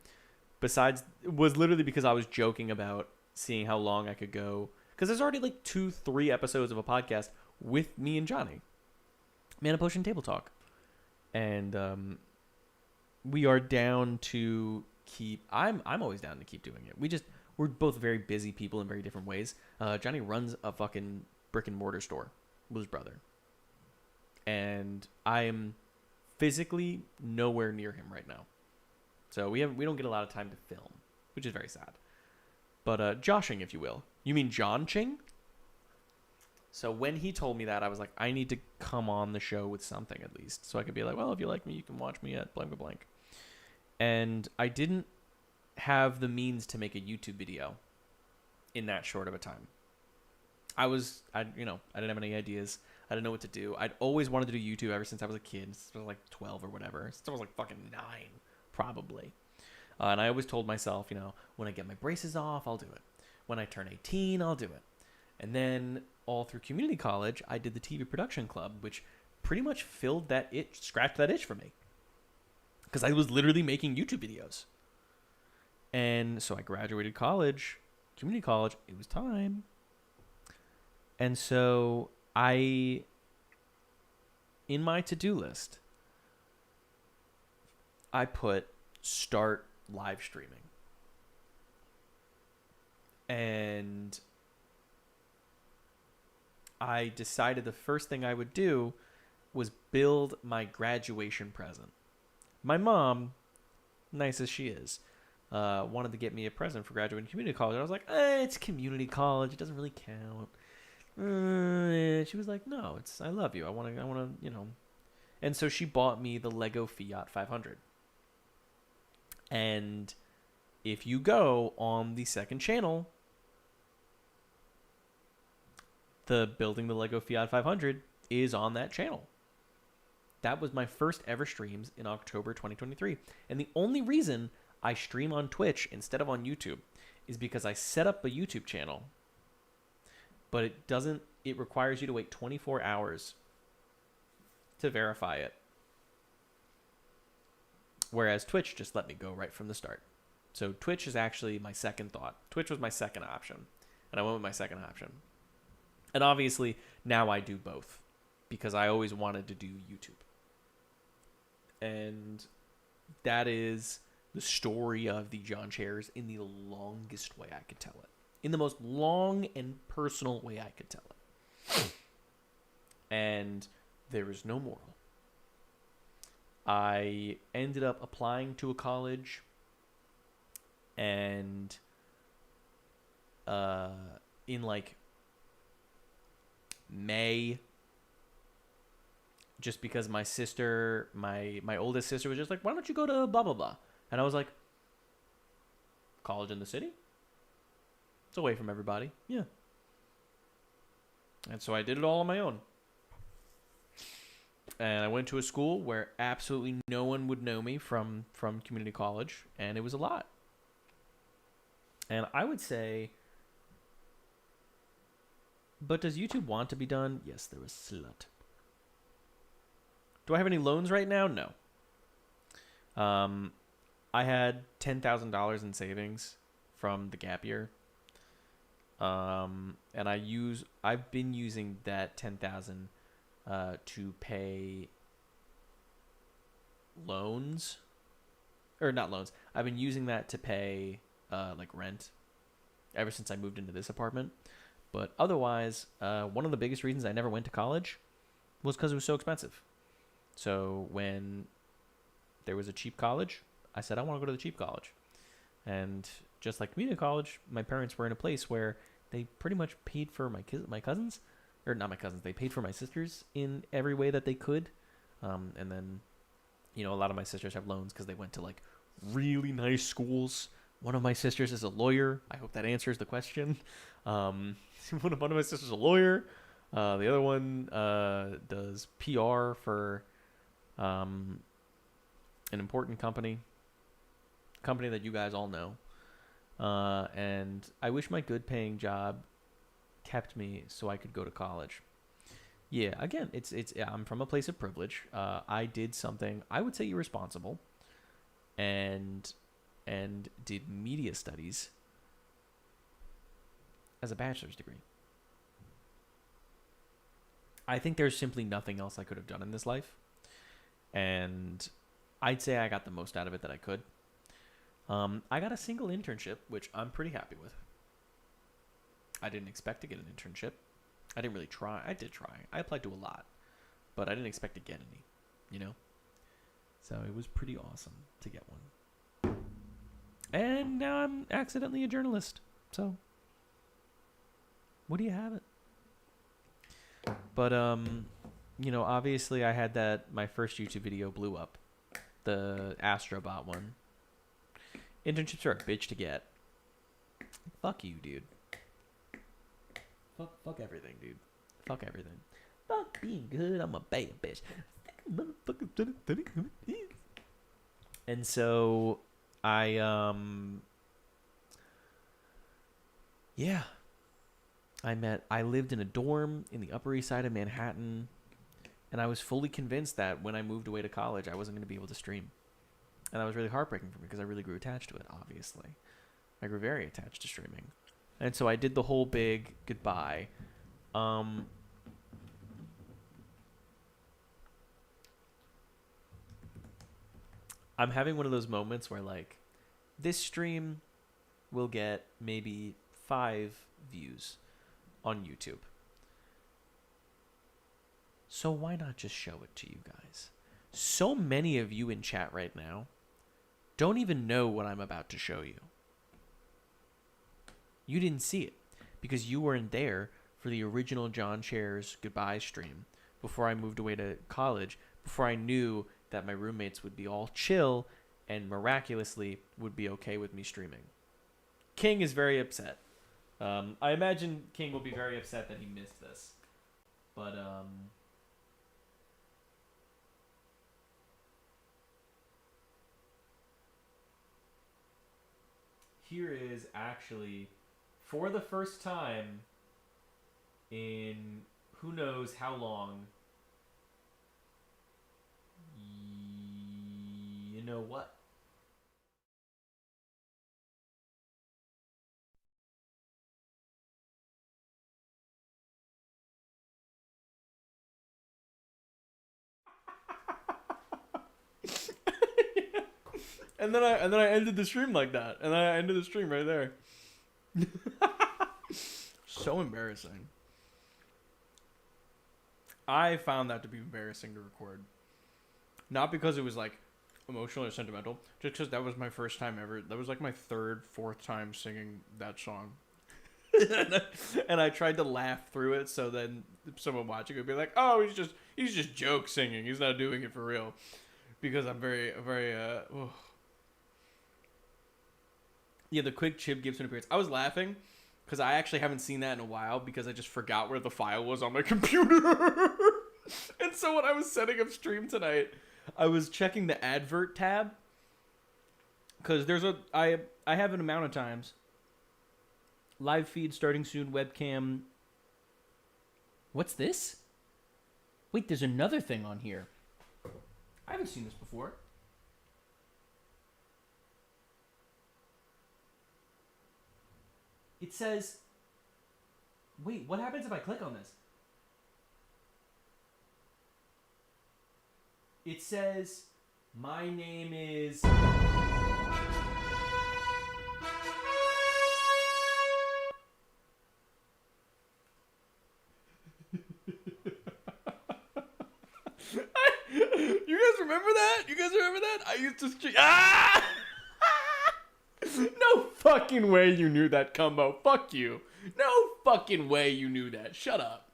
was literally because I was joking about seeing how long I could go. Because there's already 2-3 episodes of a podcast with me and Johnny. Mana Potion Table Talk. And we are down to keep... I'm always down to keep doing it. We're both very busy people in very different ways. Johnny runs a fucking brick and mortar store with his brother. And I am physically nowhere near him right now. So we don't get a lot of time to film, which is very sad. But joshing, if you will. You mean John Ching? So when he told me that, I was like, I need to come on the show with something at least. So I could be like, well, if you like me, you can watch me at blank blank blank. And I didn't have the means to make a YouTube video in that short of a time. I didn't have any ideas. I didn't know what to do. I'd always wanted to do YouTube ever since I was a kid. Since I was 12 or whatever. Since I was fucking 9, probably. And I always told myself, when I get my braces off, I'll do it. When I turn 18, I'll do it. And then all through community college, I did the TV production club, which pretty much filled that itch, scratched that itch for me. Because I was literally making YouTube videos. And so I graduated college, community college. It was time. And so in my to-do list, I put start live streaming. And I decided the first thing I would do was build my graduation present. My mom, nice as she is, wanted to get me a present for graduating community college. I was like, it's community college. It doesn't really count. She was like, no, I love you. I want to. And so she bought me the Lego Fiat 500. And if you go on the second channel, the Building the Lego Fiat 500 is on that channel. That was my first ever streams in October 2023. And the only reason I stream on Twitch instead of on YouTube is because I set up a YouTube channel, but it requires you to wait 24 hours to verify it. Whereas Twitch just let me go right from the start. So Twitch is actually my second thought. Twitch was my second option, and I went with my second option. And obviously, now I do both because I always wanted to do YouTube. And that is the story of the John Chairs in the longest way I could tell it. In the most long and personal way I could tell it. And there is no moral. I ended up applying to a college, and in like May, just because my sister, my oldest sister was just like, why don't you go to blah, blah, blah? And I was like, college in the city? It's away from everybody. Yeah. And so I did it all on my own. And I went to a school where absolutely no one would know me from community college, and it was a lot. And I would say, but does YouTube want to be done? Yes, there was slut. Do I have any loans right now? No. I had $10,000 in savings from the gap year. And I've been using that 10,000 to pay loans, or not loans. I've been using that to pay like rent ever since I moved into this apartment. But otherwise, one of the biggest reasons I never went to college was because it was so expensive. So when there was a cheap college, I said, I want to go to the cheap college. And just like community college, my parents were in a place where they pretty much paid for my cousins, or not my cousins, they paid for my sisters in every way that they could. And then, a lot of my sisters have loans because they went to like really nice schools. One of my sisters is a lawyer. I hope that answers the question. One of my sisters is a lawyer. The other one does PR for an important company that you guys all know. And I wish my good paying job kept me so I could go to college. Yeah, again, I'm from a place of privilege. I did something I would say irresponsible, and did media studies as a bachelor's degree. I think there's simply nothing else I could have done in this life, and I'd say I got the most out of it that I could. I got a single internship, which I'm pretty happy with. I didn't expect to get an internship. I didn't really try. I did try. I applied to a lot, but I didn't expect to get any, So it was pretty awesome to get one. And now I'm accidentally a journalist. So, what do you have it? But, obviously I had my first YouTube video blew up. The Astrobot one. Internships are a bitch to get. Fuck you, dude. Fuck everything, dude. Fuck everything. Fuck being good. I'm a bad bitch. And so I I lived in a dorm in the Upper East Side of Manhattan, and I was fully convinced that when I moved away to college, I wasn't going to be able to stream. And that was really heartbreaking for me because I really grew attached to it, obviously. I grew very attached to streaming. And so I did the whole big goodbye. I'm having one of those moments where, like, this stream will get maybe 5 views on YouTube. So why not just show it to you guys? So many of you in chat right now don't even know what I'm about to show you. You didn't see it because you weren't there for the original John Chairs goodbye stream before I moved away to college, before I knew that my roommates would be all chill and miraculously would be okay with me streaming. King is very upset. I imagine King will be very upset that he missed this. But, here is actually, for the first time in who knows how long, you know what? And then I ended the stream like that. And then I ended the stream right there. So embarrassing. I found that to be embarrassing to record. Not because it was like emotional or sentimental, just because that was my first time ever. That was like my third, fourth time singing that song. And I tried to laugh through it, so then someone watching would be like, "Oh, he's just joke singing. He's not doing it for real." Because I'm very. Yeah, the quick Chip Gibson appearance. I was laughing because I actually haven't seen that in a while because I just forgot where the file was on my computer. And so when I was setting up stream tonight, I was checking the advert tab because I have an amount of times. Live feed starting soon, webcam. What's this? Wait, there's another thing on here. I haven't seen this before. It says, wait, what happens if I click on this? It says, my name is... You guys remember that? I used to stream... Ah! No fucking way you knew that, Cumbo. Fuck you. No fucking way you knew that. Shut up.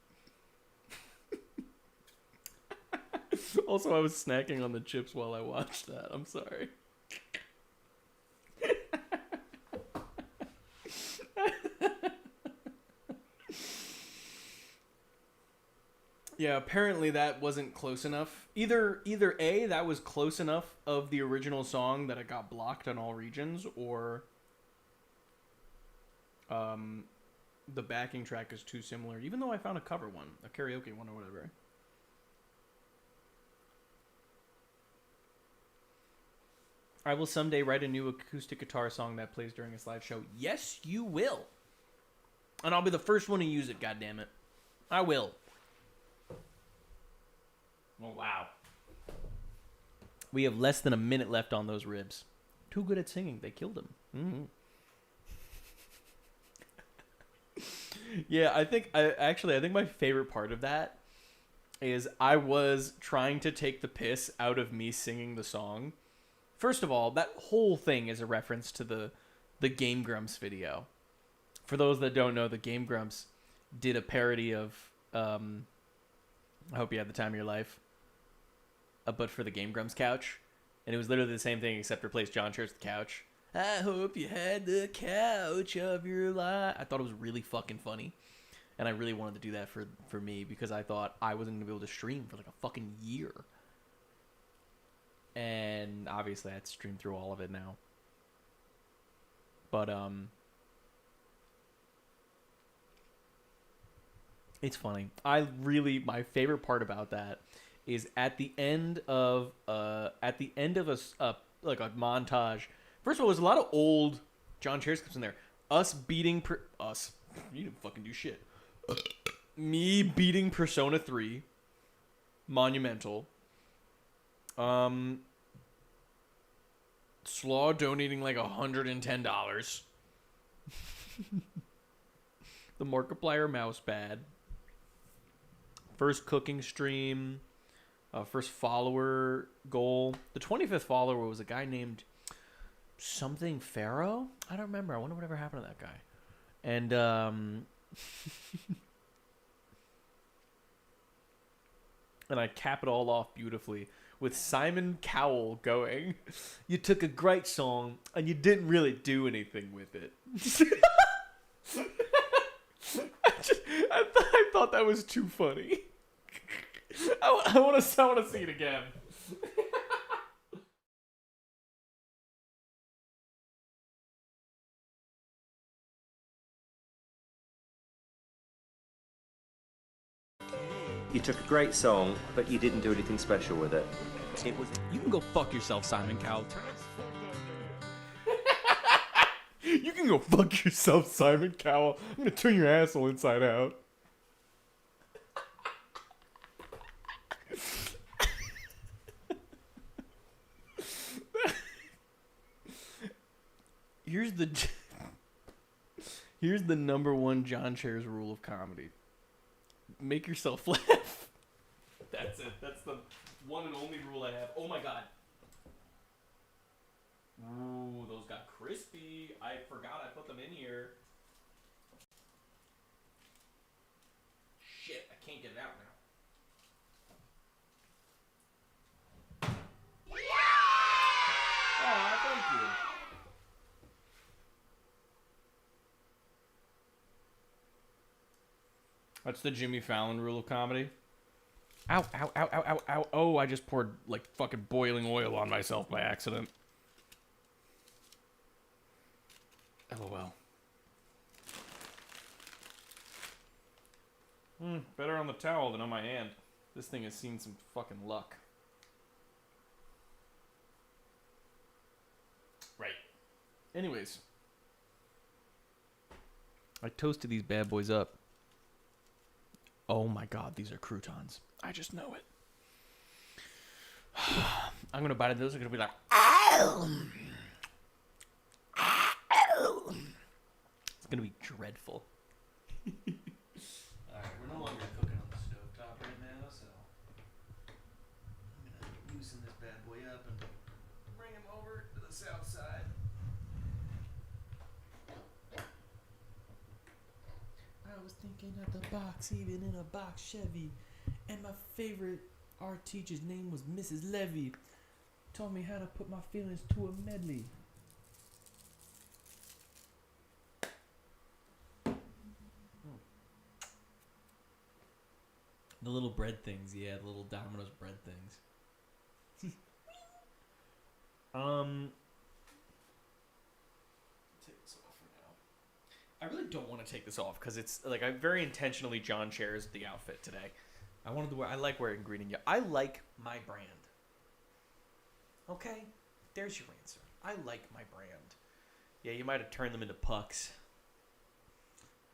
Also, I was snacking on the chips while I watched that. I'm sorry. Yeah, apparently that wasn't close enough. Either A, that was close enough of the original song that it got blocked on all regions, or the backing track is too similar, even though I found a cover one, a karaoke one or whatever. I will someday write a new acoustic guitar song that plays during a slideshow. Yes, you will. And I'll be the first one to use it, goddammit. I will. Oh, wow. We have less than a minute left on those ribs. Too good at singing. They killed him. Mm-hmm. Yeah, I think my favorite part of that is I was trying to take the piss out of me singing the song. First of all, that whole thing is a reference to the Game Grumps video. For those that don't know, the Game Grumps did a parody of I Hope You Had the Time of Your Life, but for the Game Grumps couch. And it was literally the same thing except replaced John Chairs with the couch. I hope you had the couch of your life. I thought it was really fucking funny. And I really wanted to do that for me because I thought I wasn't going to be able to stream for like a fucking year. And obviously I had to stream through all of it now. But it's funny. My favorite part about that is at the end of a montage. First of all, there's a lot of old John Chairs clips in there. Us. You didn't fucking do shit. Me beating Persona 3. Monumental. Slaw donating like $110. The Markiplier mouse pad. First cooking stream. First follower goal. The 25th follower was a guy named something Pharaoh? I don't remember. I wonder whatever happened to that guy. And and I cap it all off beautifully with Simon Cowell going, "You took a great song and you didn't really do anything with it." I thought that was too funny. I want to see it again. You took a great song, but you didn't do anything special with it. It was. You can go fuck yourself, Simon Cowell. You can go fuck yourself, Simon Cowell. I'm gonna turn your asshole inside out. Here's the here's the number one John Chairs rule of comedy. Make yourself laugh. That's it. That's the one and only rule I have. Oh my god. Ooh, those got crispy. I forgot I put them in here. Shit, I can't get it out now. Aw, thank you. That's the Jimmy Fallon rule of comedy. Ow, ow, ow, ow, ow, ow. Oh, I just poured like fucking boiling oil on myself by accident. LOL. Better on the towel than on my hand. This thing has seen some fucking luck. Right. Anyways. I toasted these bad boys up. Oh my god, these are croutons. I just know it. I'm gonna bite into those. I'm gonna be like, ow! Ow! It's gonna be dreadful. Alright, we're no longer cooking on the stovetop right now, so I'm gonna loosen this bad boy up and bring him over to the south side. I was thinking of the box, even in a box Chevy. And my favorite art teacher's name was Mrs. Levy. Taught me how to put my feelings to a medley. The little bread things, yeah, the little Domino's bread things. Take this off for now. I really don't want to take this off because it's like I very intentionally John Chairs the outfit today. I wanted to wear. I like wearing green and yellow. I like my brand. Okay, there's your answer. I like my brand. Yeah, you might have turned them into pucks.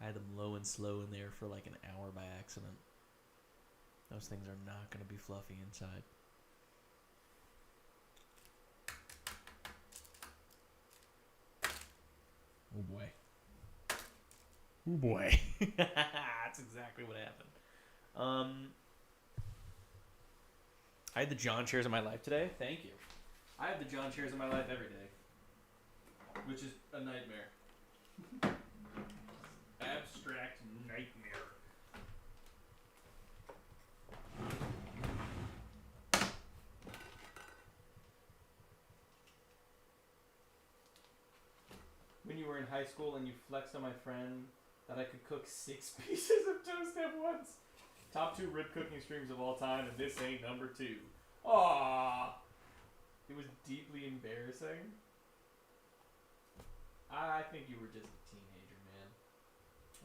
I had them low and slow in there for like an hour by accident. Those things are not going to be fluffy inside. Oh boy. Oh boy. That's exactly what happened. I had the John Chairs in my life today. Thank you. I have the John Chairs in my life every day, which is a nightmare. Abstract nightmare. When you were in high school and you flexed on my friend that I could cook 6 pieces of toast at once. Top 2 rib cooking streams of all time, and this ain't number 2. Aww. It was deeply embarrassing. I think you were just a teenager, man.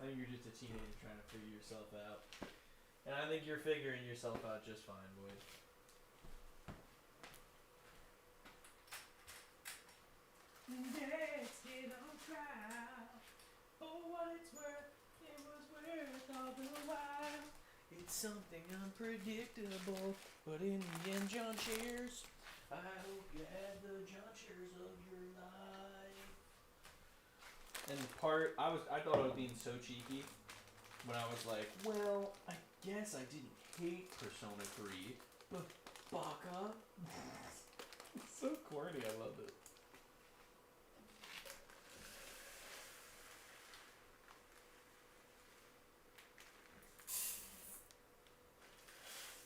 I think you're just a teenager trying to figure yourself out. And I think you're figuring yourself out just fine, boy. Let's get on trial. For what it's worth, it was worth all the while. It's something unpredictable, but in the end, John Chairs. I hope you had the John Chairs of your life. And the part I thought I was being so cheeky when I was like, well, I guess I didn't hate Persona 3, but Baka. It's so corny. I loved it.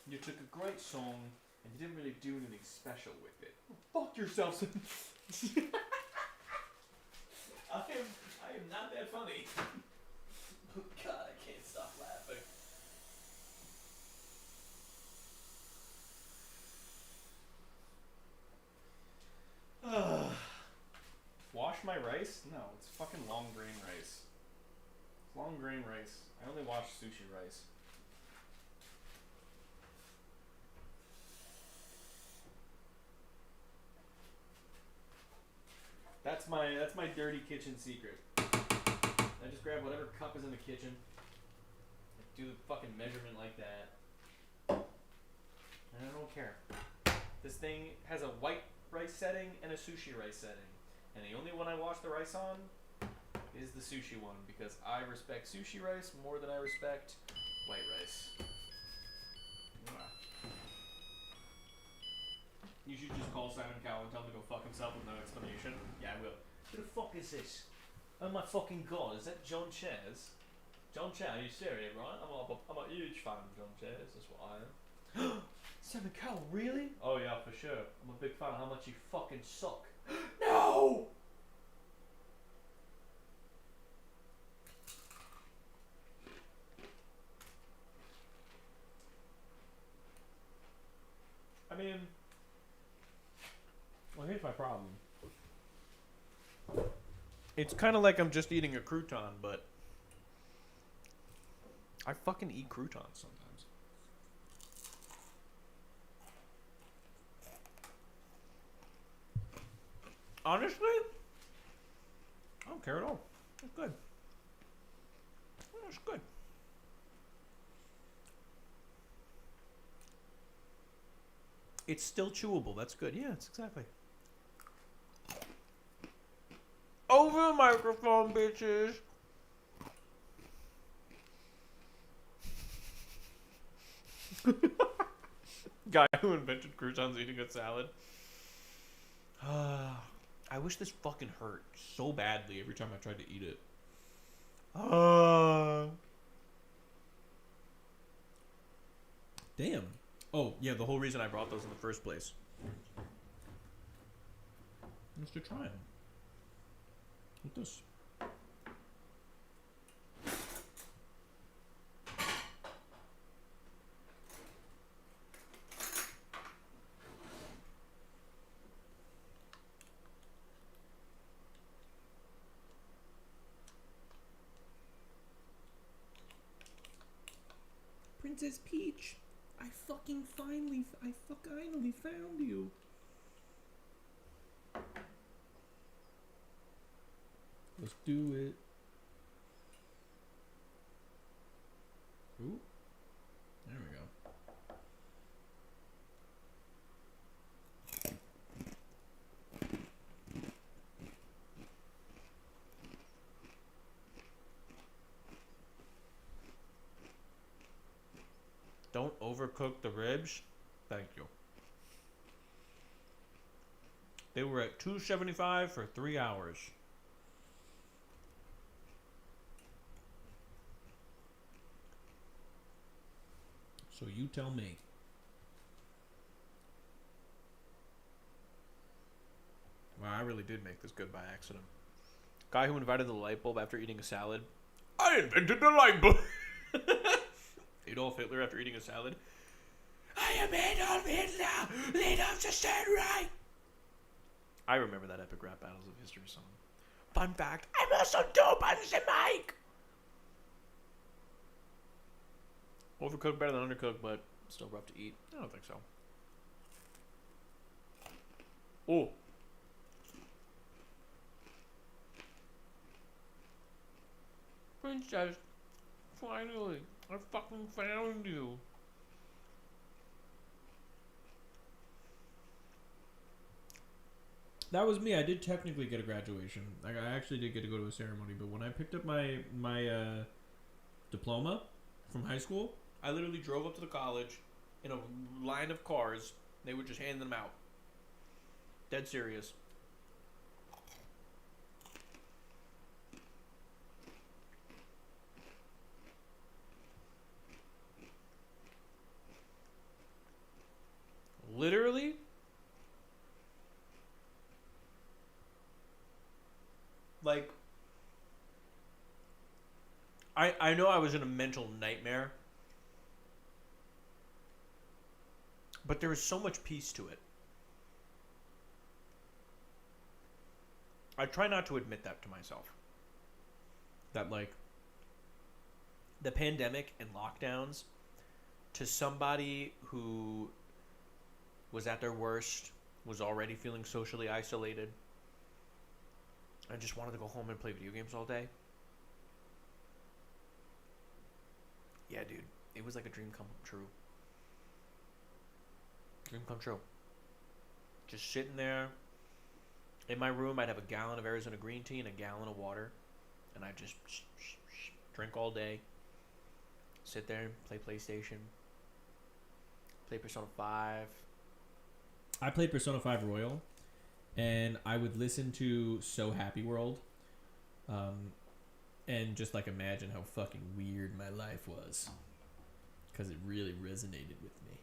You took a great song and you didn't really do anything special with it. Fuck yourself. I am not that funny. Oh God, I can't stop laughing. Wash my rice? No, it's fucking long grain rice. It's long grain rice. I only wash sushi rice. That's my dirty kitchen secret. I just grab whatever cup is in the kitchen, do the fucking measurement like that, and I don't care. This thing has a white rice setting and a sushi rice setting. And the only one I wash the rice on is the sushi one because I respect sushi rice more than I respect white rice. You should just call Simon Cowell and tell him to go fuck himself with no explanation. Yeah, I will. Who the fuck is this? Oh my fucking god, is that John Chairs? John Chairs, you serious, right? I'm a huge fan of John Chairs, that's what I am. Simon Cowell, really? Oh yeah, for sure. I'm a big fan of how much you fucking suck. No! I mean, well, here's my problem. It's kind of like I'm just eating a crouton, but I fucking eat croutons sometimes. Honestly, I don't care at all. It's good. It's good. It's still chewable. That's good. Yeah, it's exactly. Over the microphone, bitches. Guy who invented croutons eating a salad. I wish this fucking hurt so badly every time I tried to eat it. Damn. Oh, yeah, the whole reason I brought those in the first place was to try them. With this. Princess Peach, I finally found you. Let's do it. Ooh. There we go. Don't overcook the ribs. Thank you. They were at $2.75 for 3 hours. So you tell me. Wow, I really did make this good by accident. Guy who invited the light bulb after eating a salad. I invented the light bulb. Adolf Hitler after eating a salad. I am Adolf Hitler. Lead off to stand right. I remember that epic rap battles of history song. Fun fact, I'm also dope on the mic. Overcooked better than undercooked, but still rough to eat. I don't think so. Oh. Princess, finally, I fucking found you. That was me. I did technically get a graduation. I actually did get to go to a ceremony, but when I picked up my diploma from high school, I literally drove up to the college in a line of cars. They were just handing them out. Dead serious. Literally, like, I know I was in a mental nightmare, but there was so much peace to it. I try not to admit that to myself. That, like, the pandemic and lockdowns, to somebody who was at their worst, was already feeling socially isolated, and just wanted to go home and play video games all day. Yeah, dude. It was like a dream come true. Dream come true. Just sitting there, In my room, I'd have a gallon of Arizona green tea and a gallon of water, and I'd just drink all day, sit there, play PlayStation, play Persona 5. I played Persona 5 Royal, and I would listen to So Happy World, and just like imagine how fucking weird my life was, because it really resonated with me.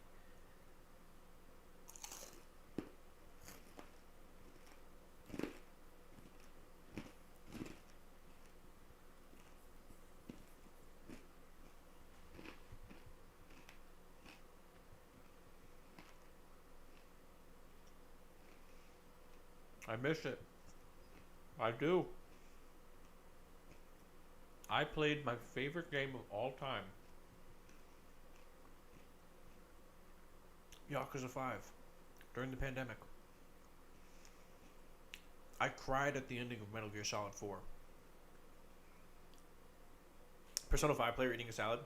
I miss it. I do. I played my favorite game of all time, Yakuza 5, during the pandemic. I cried at the ending of Metal Gear Solid 4. Persona 5 player eating a salad.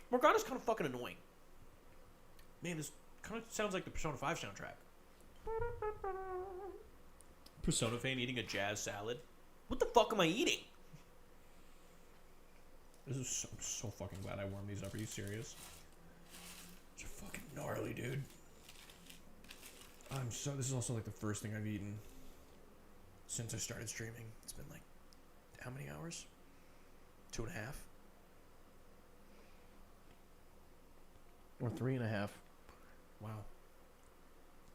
Morgana's kind of fucking annoying. Man, this kind of sounds like the Persona 5 soundtrack. Persona fan eating a jazz salad. What the fuck am I eating? I'm so fucking glad I warmed these up. Are you serious? They're fucking gnarly, dude. This is also like the first thing I've eaten since I started streaming. It's been like, how many hours? 2.5? Or 3.5. Wow.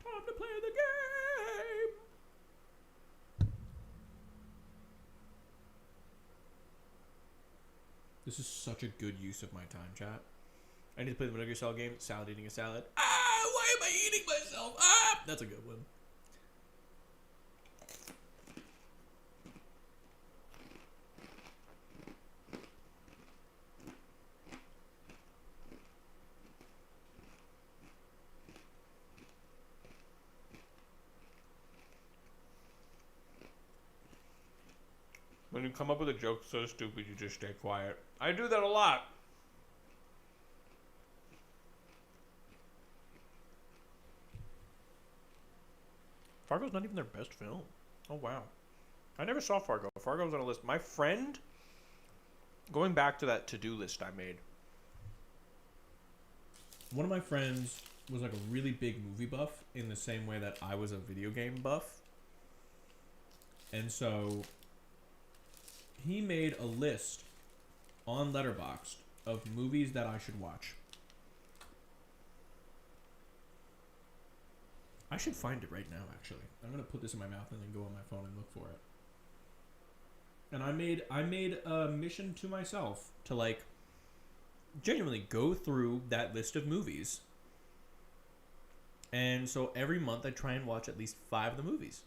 Time to play the game! This is such a good use of my time, chat. I need to play the Metal Gear Solid game. Salad eating a salad. Ah, why am I eating myself? Ah! That's a good one. When you come up with a joke so stupid, you just stay quiet. I do that a lot. Fargo's not even their best film. Oh, wow. I never saw Fargo. Fargo's on a list. My friend, going back to that to-do list I made. One of my friends was like a really big movie buff in the same way that I was a video game buff. And so he made a list on Letterboxd of movies that I should watch. I should find it right now, actually. I'm going to put this in my mouth and then go on my phone and look for it. And I made a mission to myself to like genuinely go through that list of movies. And so every month I try and watch at least 5 of the movies.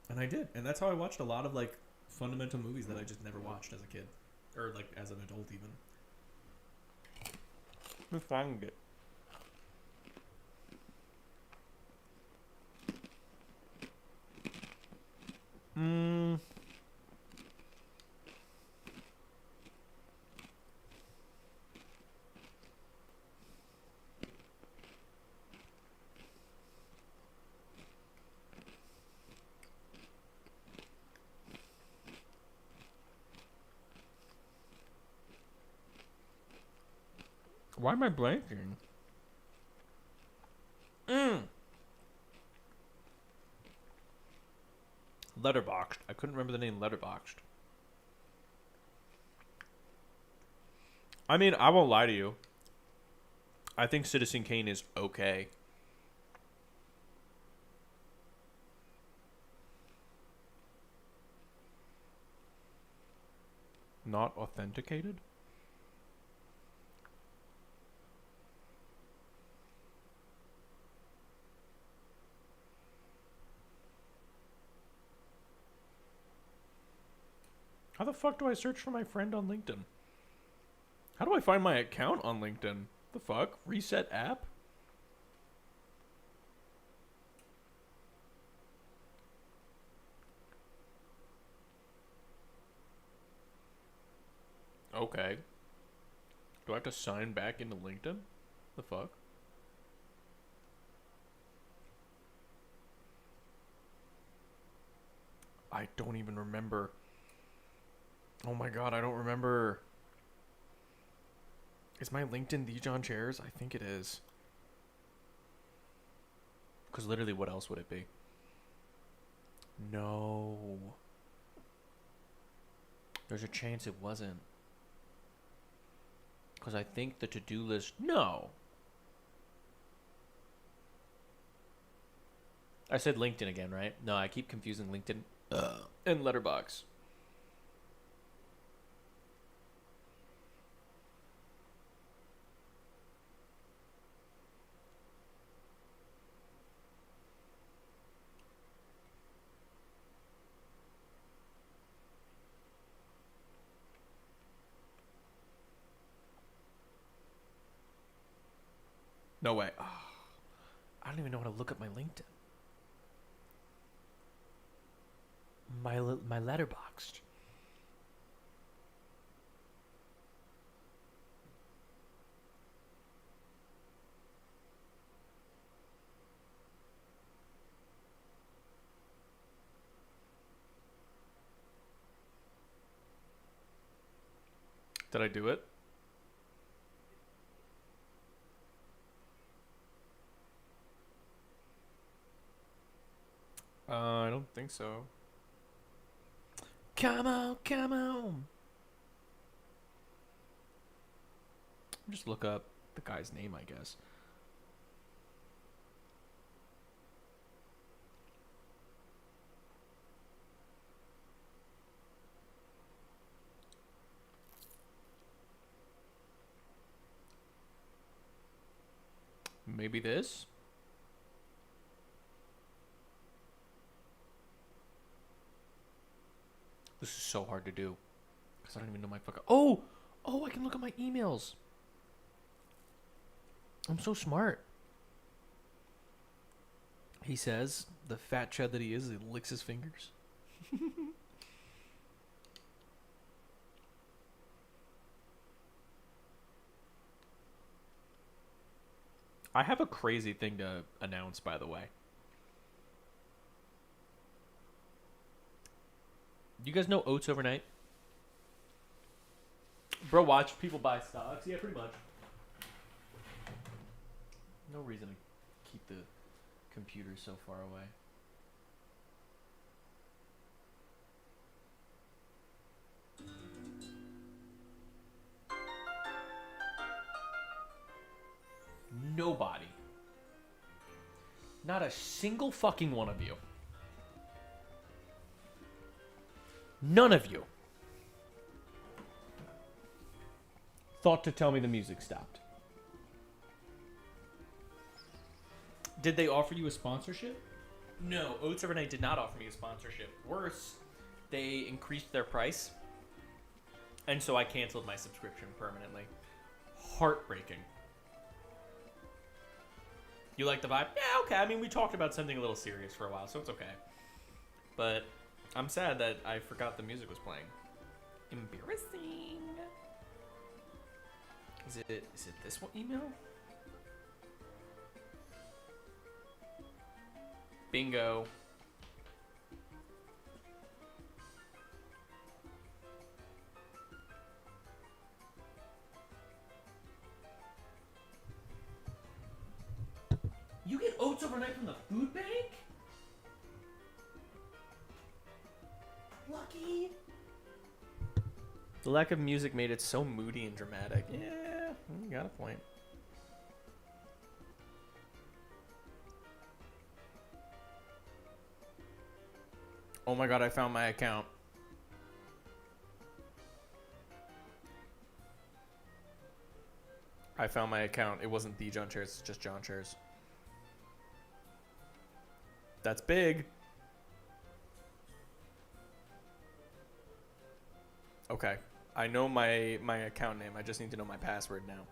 And I did. And that's how I watched a lot of like fundamental movies that I just never watched as a kid. Or like as an adult even. Let me find it. Why am I blanking? Letterboxd. I couldn't remember the name Letterboxd. I mean, I won't lie to you. I think Citizen Kane is okay. Not authenticated? How the fuck do I search for my friend on LinkedIn? How do I find my account on LinkedIn? The fuck? Reset app? Okay. Do I have to sign back into LinkedIn? The fuck? I don't even remember. Oh my god, I don't remember. Is my LinkedIn The John Chairs? I think it is. Because literally, what else would it be? No. There's a chance it wasn't. Because I think the to-do list... No. I said LinkedIn again, right? No, I keep confusing LinkedIn and Letterboxd. No way. Oh, I don't even know how to look at my LinkedIn. My Letterboxd. Did I do it? I don't think so. Come on, come on. Just look up the guy's name, I guess. Maybe this? This is so hard to do. Because I don't even know my fucking... Oh! Oh, I can look at my emails. I'm so smart. He says, the fat chud that he is, he licks his fingers. I have a crazy thing to announce, by the way. You guys know Oats Overnight? Bro, watch people buy stocks. Yeah, pretty much. No reason to keep the computer so far away. Nobody. Not a single fucking one of you. None of you thought to tell me the music stopped. Did they offer you a sponsorship? No, Oats Overnight did not offer me a sponsorship. Worse, they increased their price, and so I canceled my subscription permanently. Heartbreaking. You like the vibe? Yeah, okay. I mean, we talked about something a little serious for a while, so it's okay. But I'm sad that I forgot the music was playing. Embarrassing. Is it this one email? Bingo. You get Oats Overnight from the food bank? Lucky. The lack of music made it so moody and dramatic. Yeah, you got a point. Oh my god, I found my account. I found my account. It wasn't the John Chairs, it's just John Chairs. That's big. Okay. I know my account name. I just need to know my password now.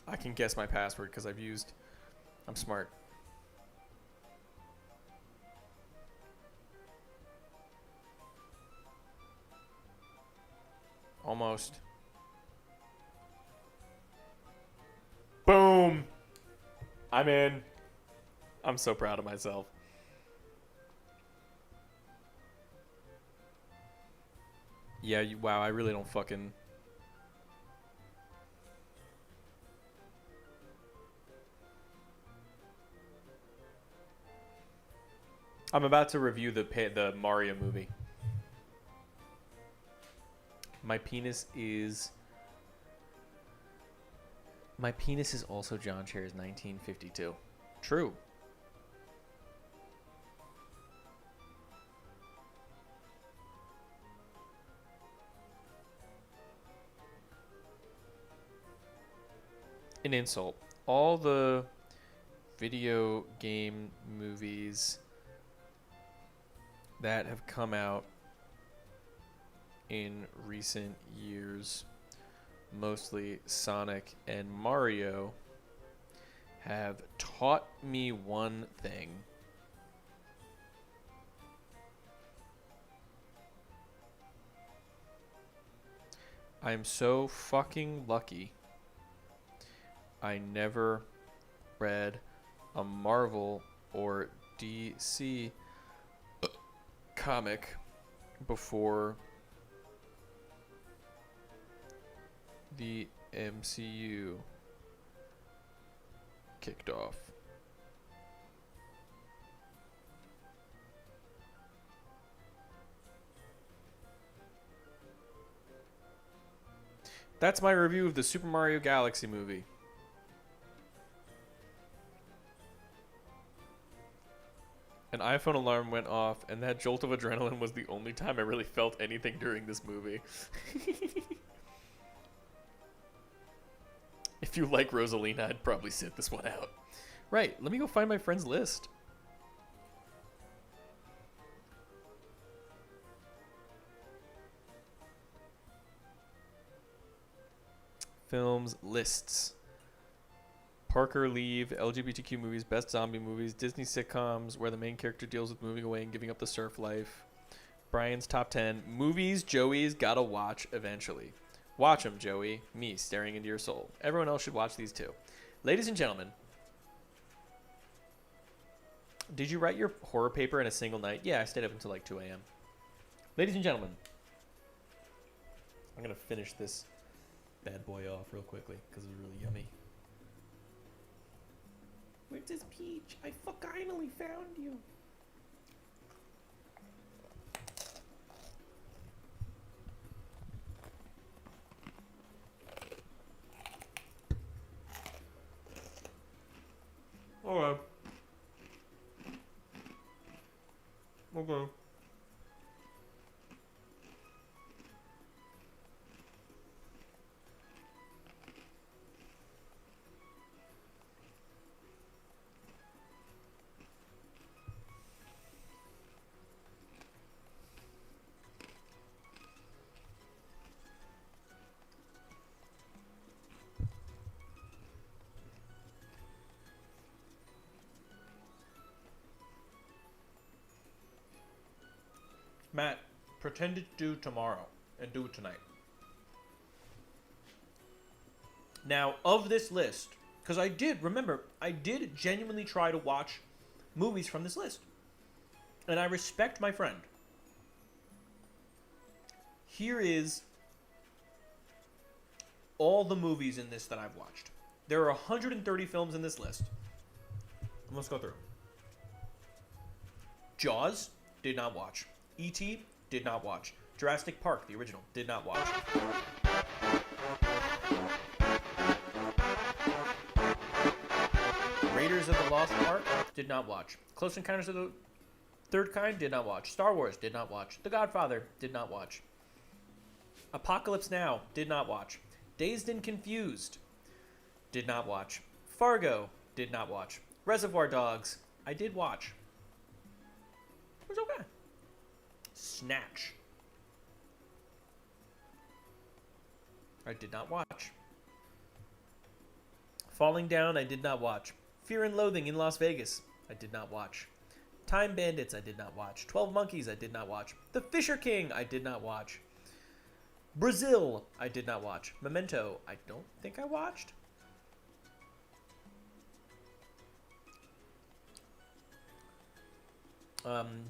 I can guess my password because I'm smart. Almost. Boom. I'm in. I'm so proud of myself. Yeah, wow, I really don't fucking... I'm about to review the Mario movie. My penis is also John Chairs 1952. True. An insult. All the video game movies that have come out in recent years, mostly Sonic and Mario, have taught me one thing. I'm so fucking lucky I never read a Marvel or DC comic before the MCU kicked off. That's my review of the Super Mario Galaxy movie. An iPhone alarm went off, and that jolt of adrenaline was the only time I really felt anything during this movie. If you like Rosalina, I'd probably sit this one out. Right, let me go find my friend's list. Films lists. Parker Leave, LGBTQ movies, best zombie movies, Disney sitcoms where the main character deals with moving away and giving up the surf life. Brian's top 10 movies Joey's gotta watch eventually. Watch them, Joey. Me staring into your soul. Everyone else should watch these too. Ladies and gentlemen, did you write your horror paper in a single night? Yeah, I stayed up until like 2 a.m. Ladies and gentlemen, I'm gonna finish this bad boy off real quickly because it's really yummy. Where's this peach? I finally found you. Alright. Okay. Matt, pretend it's due tomorrow and do it tonight. Now, of this list, because I did genuinely try to watch movies from this list. And I respect my friend. Here is all the movies in this that I've watched. There are 130 films in this list. Let's go through. Jaws, did not watch. E.T., did not watch. Jurassic Park, the original, did not watch. Raiders of the Lost Ark, did not watch. Close Encounters of the Third Kind, did not watch. Star Wars, did not watch. The Godfather, did not watch. Apocalypse Now, did not watch. Dazed and Confused, did not watch. Fargo, did not watch. Reservoir Dogs, I did watch. It was okay. Snatch, I did not watch. Falling Down, I did not watch. Fear and Loathing in Las Vegas, I did not watch. Time Bandits, I did not watch. 12 Monkeys, I did not watch. The Fisher King, I did not watch. Brazil, I did not watch. Memento, I don't think I watched.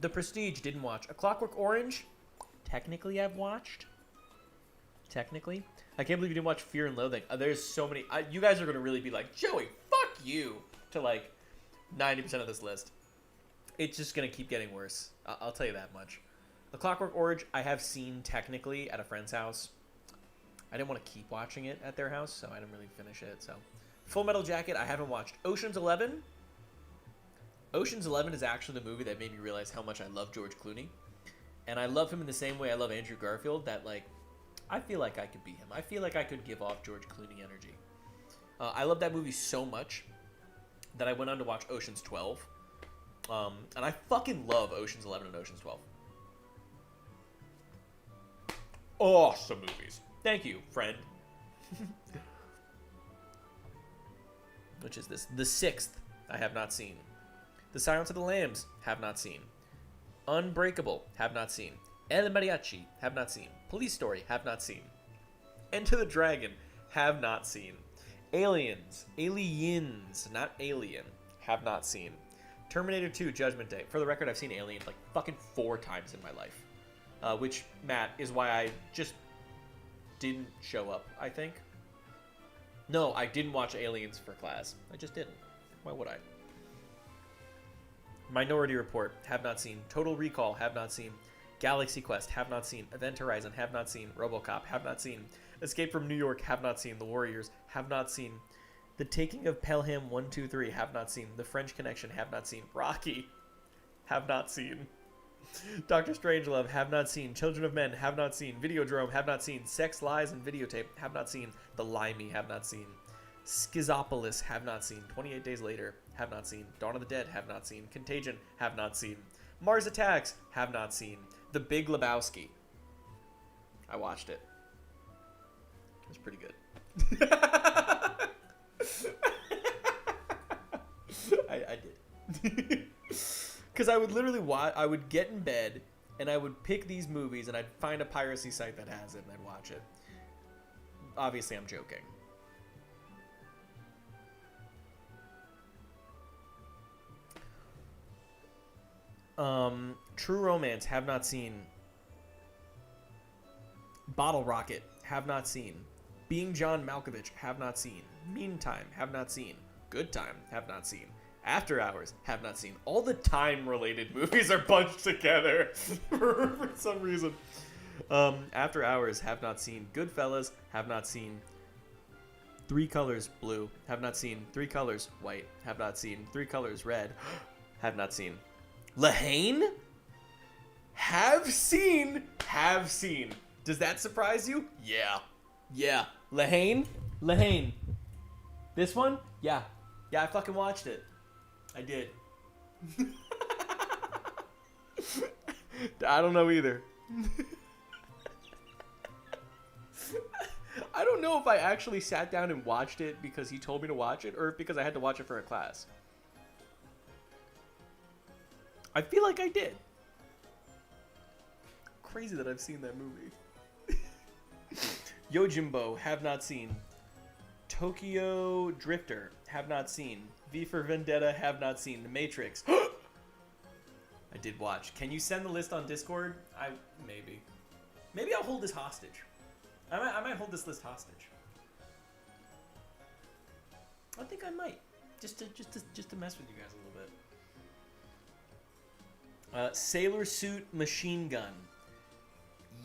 The Prestige, didn't watch. A Clockwork Orange, technically I've watched. Technically. I can't believe you didn't watch Fear and Loathing. There's so many. You guys are going to really be like, Joey, fuck you, to like 90% of this list. It's just going to keep getting worse. I'll tell you that much. A Clockwork Orange, I have seen technically at a friend's house. I didn't want to keep watching it at their house, so I didn't really finish it. So, Full Metal Jacket, I haven't watched. Ocean's 11. Ocean's 11 is actually the movie that made me realize how much I love George Clooney. And I love him in the same way I love Andrew Garfield, that, like, I feel like I could be him. I feel like I could give off George Clooney energy. I love that movie so much that I went on to watch Ocean's 12. And I fucking love Ocean's 11 and Ocean's 12. Awesome movies. Thank you, friend. Which is this? The Sixth, I have not seen. The Silence of the Lambs, have not seen. Unbreakable, have not seen. El Mariachi, have not seen. Police Story, have not seen. Enter the Dragon, have not seen. Aliens, not Alien, have not seen. Terminator 2, Judgment Day. For the record, I've seen Alien like fucking 4 times in my life. Which, Matt, is why I just didn't show up, I think. No, I didn't watch Aliens for class. I just didn't. Why would I? Minority Report, have not seen. Total Recall, have not seen. Galaxy Quest, have not seen. Event Horizon, have not seen. RoboCop, have not seen. Escape from New York, have not seen. The Warriors, have not seen. The Taking of Pelham 1, 2, 3, have not seen. The French Connection, have not seen. Rocky, have not seen. Doctor Strangelove, have not seen. Children of Men, have not seen. Videodrome, have not seen. Sex, Lies, and Videotape, have not seen. The Limey, have not seen. Schizopolis, have not seen. 28 Days Later, have not seen. Dawn of the Dead, have not seen. Contagion, have not seen. Mars Attacks, have not seen. The Big Lebowski. I watched it. It was pretty good. I did. Because I would literally watch, I would get in bed and I would pick these movies and I'd find a piracy site that has it and I'd watch it. Obviously, I'm joking. True Romance, have not seen. Bottle Rocket, have not seen. Being John Malkovich, have not seen. Meantime, have not seen. Good Time, have not seen. After Hours, have not seen. All the time-related movies are bunched together for some reason. After Hours, have not seen. Goodfellas, have not seen. Three Colors, Blue, have not seen. Three Colors, White, have not seen. Three Colors, Red, have not seen. Lahane? Have seen. Does that surprise you? Yeah. Lahane? This one? Yeah, I fucking watched it. I did. I don't know either. I don't know if I actually sat down and watched it because he told me to watch it or because I had to watch it for a class. I feel like I did. Crazy that I've seen that movie. Yojimbo, have not seen. Tokyo Drifter, have not seen. V for Vendetta, have not seen. The Matrix. I did watch. Can you send the list on Discord? Maybe I'll hold this hostage. I might hold this list hostage. I think I might. Just to mess with you guys a little bit. Sailor Suit Machine Gun.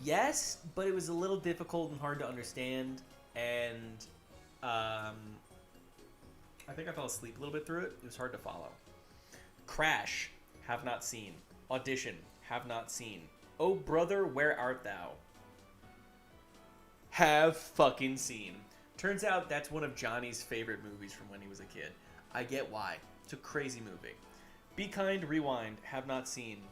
Yes, but it was a little difficult and hard to understand, and I think I fell asleep a little bit through it. It was hard to follow. Crash, have not seen. Audition, have not seen. Oh Brother, Where Art Thou? Have fucking seen. Turns out that's one of Johnny's favorite movies from when he was a kid. I get why. It's a crazy movie. Be Kind, Rewind, have not seen.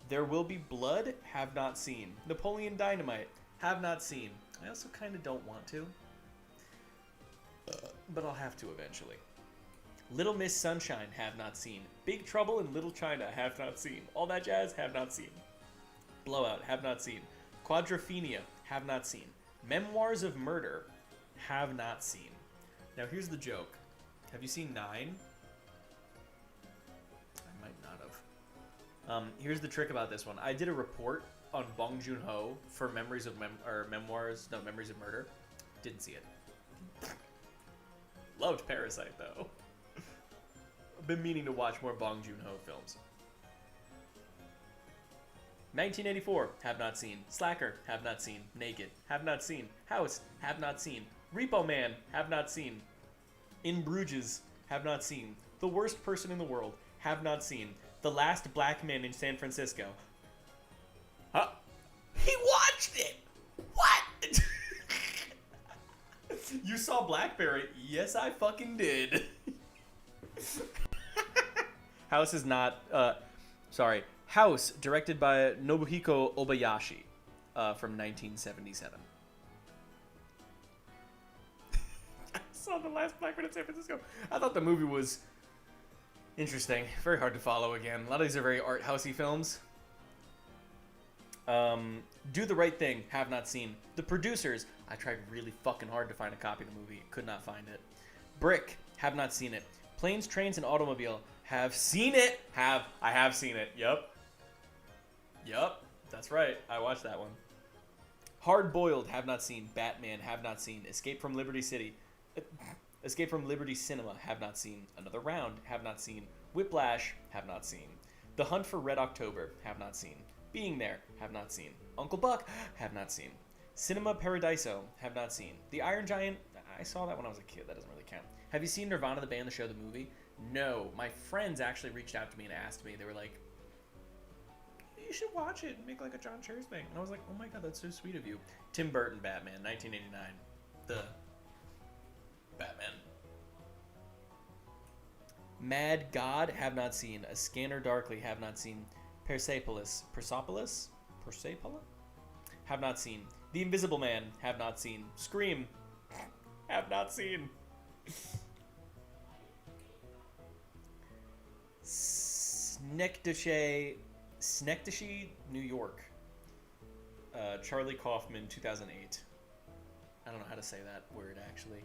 There Will Be Blood, have not seen. Napoleon Dynamite, have not seen. I also kind of don't want to, but I'll have to eventually. Little Miss Sunshine, have not seen. Big Trouble in Little China, have not seen. All That Jazz, have not seen. Blowout, have not seen. Quadrophenia, have not seen. Memoirs of Murder, have not seen. Now here's the joke. Have you seen 9? I might not Here's the trick about this one. I did a report on Bong Joon-ho for Memories of Memoirs of Murder. Didn't see it. Loved Parasite though. I've been meaning to watch more Bong Joon-ho films. 1984, have not seen. Slacker, have not seen. Naked, have not seen. House, have not seen. Repo Man, have not seen. In Bruges, have not seen. The Worst Person in the World, have not seen. The Last Black Man in San Francisco. Huh? He watched it! What? You saw Blackberry? Yes, I fucking did. House is not, sorry. House, directed by Nobuhiko Obayashi, from 1977. I saw The Last Black Man in San Francisco. I thought the movie was interesting. Very hard to follow again. A lot of these are very art housey films. Do the Right Thing, have not seen. The Producers, I tried really fucking hard to find a copy of the movie. Could not find it. Brick, have not seen it. Planes, Trains, and Automobile, have seen it. I have seen it. Yup, that's right. I watched that one. Hard Boiled, have not seen. Batman, have not seen. Escape from Liberty Cinema, have not seen. Another Round, have not seen. Whiplash, have not seen. The Hunt for Red October, have not seen. Being There, have not seen. Uncle Buck, have not seen. Cinema Paradiso, have not seen. The Iron Giant, I saw that when I was a kid. That doesn't really count. Have you seen Nirvana the band, the show, the movie? No. My friends actually reached out to me and asked me. They were like, you should watch it and make like a John Chairs thing. And I was like, oh my god, that's so sweet of you. Tim Burton Batman, 1989. The Batman. Mad God, have not seen. A Scanner Darkly, have not seen. Persepolis, have not seen. The Invisible Man, have not seen. Scream, have not seen. Snektashe, New York. Charlie Kaufman, 2008. I don't know how to say that word actually.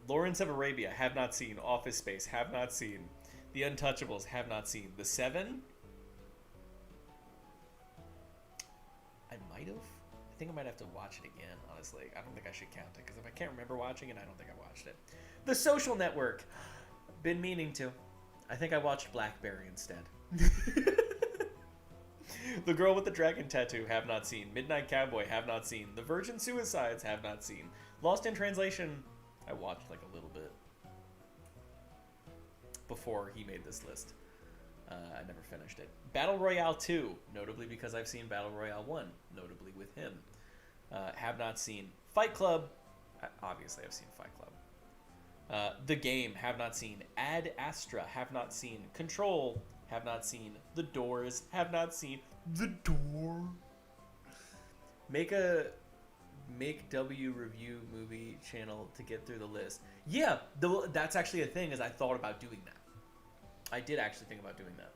Lawrence of Arabia, have not seen. Office Space, have not seen. The Untouchables, have not seen. The Seven, I might have. I think I might have to watch it again, honestly. I don't think I should count it, because if I can't remember watching it, I don't think I watched it. The Social Network. Been meaning to. I think I watched Blackberry instead. The Girl with the Dragon Tattoo, have not seen. Midnight Cowboy, have not seen. The Virgin Suicides, have not seen. Lost in Translation, I watched like a little bit before he made this list. I never finished it. Battle Royale 2, notably because I've seen Battle Royale 1, notably with him. Have not seen. Fight Club, obviously I've seen Fight Club. The Game, have not seen. Ad Astra, have not seen. Control, have not seen. The Doors, have not seen. The Door. Make W review movie channel to get through the list. Yeah, that's actually a thing, is I thought about doing that. I did actually think about doing that.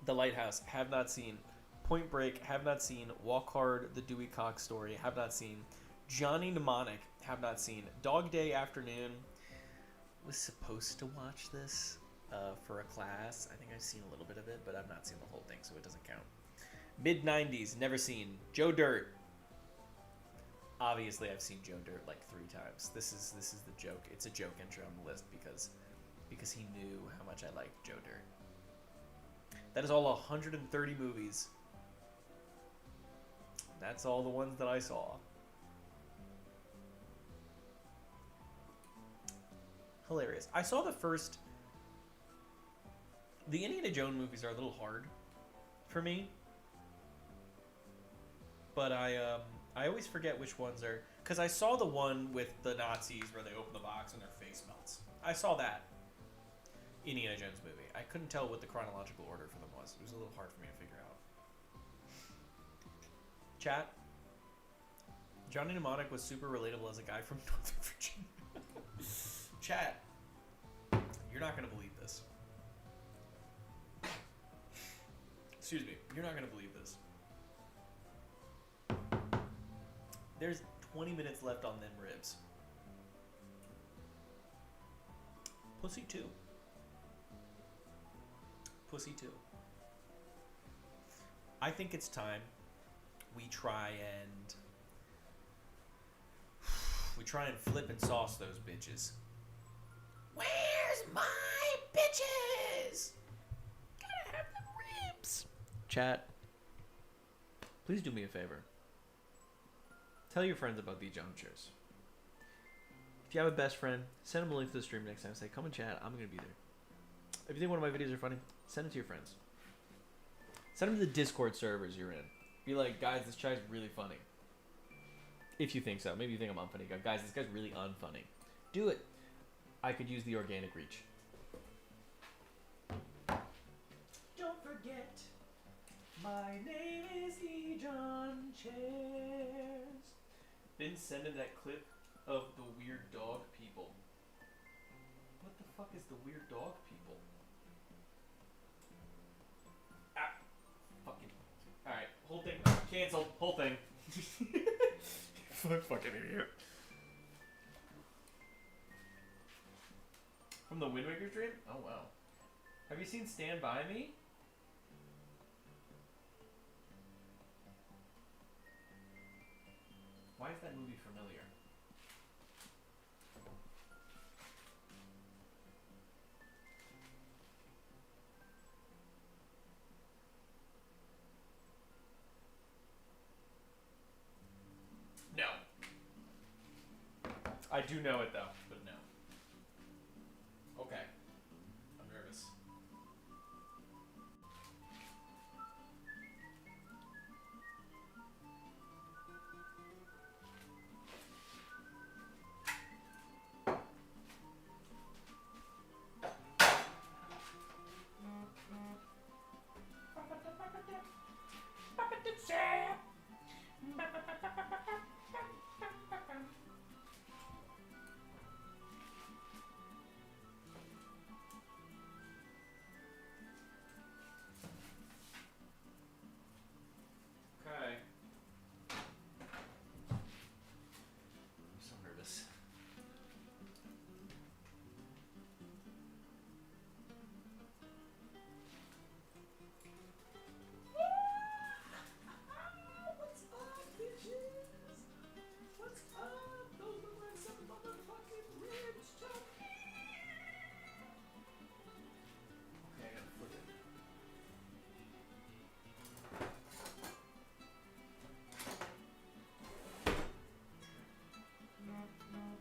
The Lighthouse, have not seen. Point Break, have not seen. Walk Hard, The Dewey Cox Story, have not seen. Johnny Mnemonic, have not seen. Dog Day Afternoon, was supposed to watch this for a class. I think I've seen a little bit of it, but I've not seen the whole thing, so it doesn't count. Mid-90s, never seen. Joe Dirt. Obviously, I've seen Joe Dirt like 3 times. This is the joke. It's a joke entry on the list because he knew how much I liked Joe Dirt. That is all 130 movies. That's all the ones that I saw. Hilarious. I saw the Indiana Jones movies are a little hard for me. But I always forget which ones are, because I saw the one with the Nazis where they open the box and their face melts. I saw that Indiana Jones movie. I couldn't tell what the chronological order for them was. It was a little hard for me to figure out. Chat. Johnny Mnemonic was super relatable as a guy from Northern Virginia. Chat. You're not going to believe this. Excuse me. You're not going to believe this. There's 20 minutes left on them ribs. Pussy 2. pussy too. I think it's time we try and flip and sauce those bitches. Where's my bitches? Gotta have the ribs. Chat, please do me a favor. Tell your friends about the John Chairs. If you have a best friend, send them a link to the stream next time. Say, come and chat. I'm going to be there. If you think one of my videos are funny, send it to your friends. Send them to the Discord servers you're in. Be like, guys, this guy's really funny. If you think so. Maybe you think I'm unfunny. Guys, this guy's really unfunny. Do it. I could use the organic reach. Don't forget, my name is thejohnchairs. Been sending that clip of the weird dog people. What the fuck is the weird dog people? Ah, fucking. Alright, whole thing canceled. Whole thing. Fucking idiot. From the Wind Waker stream? Oh wow. Have you seen Stand By Me? Why is that movie familiar? No. I do know it though, but no. Okay. I'm nervous. Okay. I'm so nervous. What's up, bitches? What's up? Those look like some motherfucking ribs to me. Okay, I gotta flip it. Come on. Come on.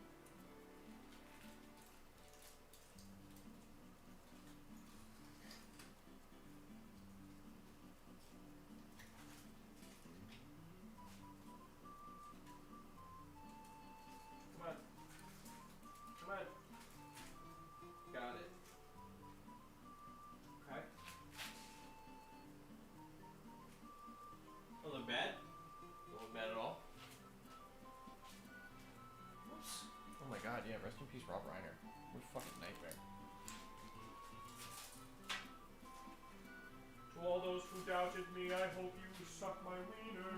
Got it. Okay. Don't look bad. Don't look bad at all. Whoops. Oh my god, yeah, rest in peace, Rob Reiner. What a fucking nightmare. To all those who doubted me, I hope you suck my wiener.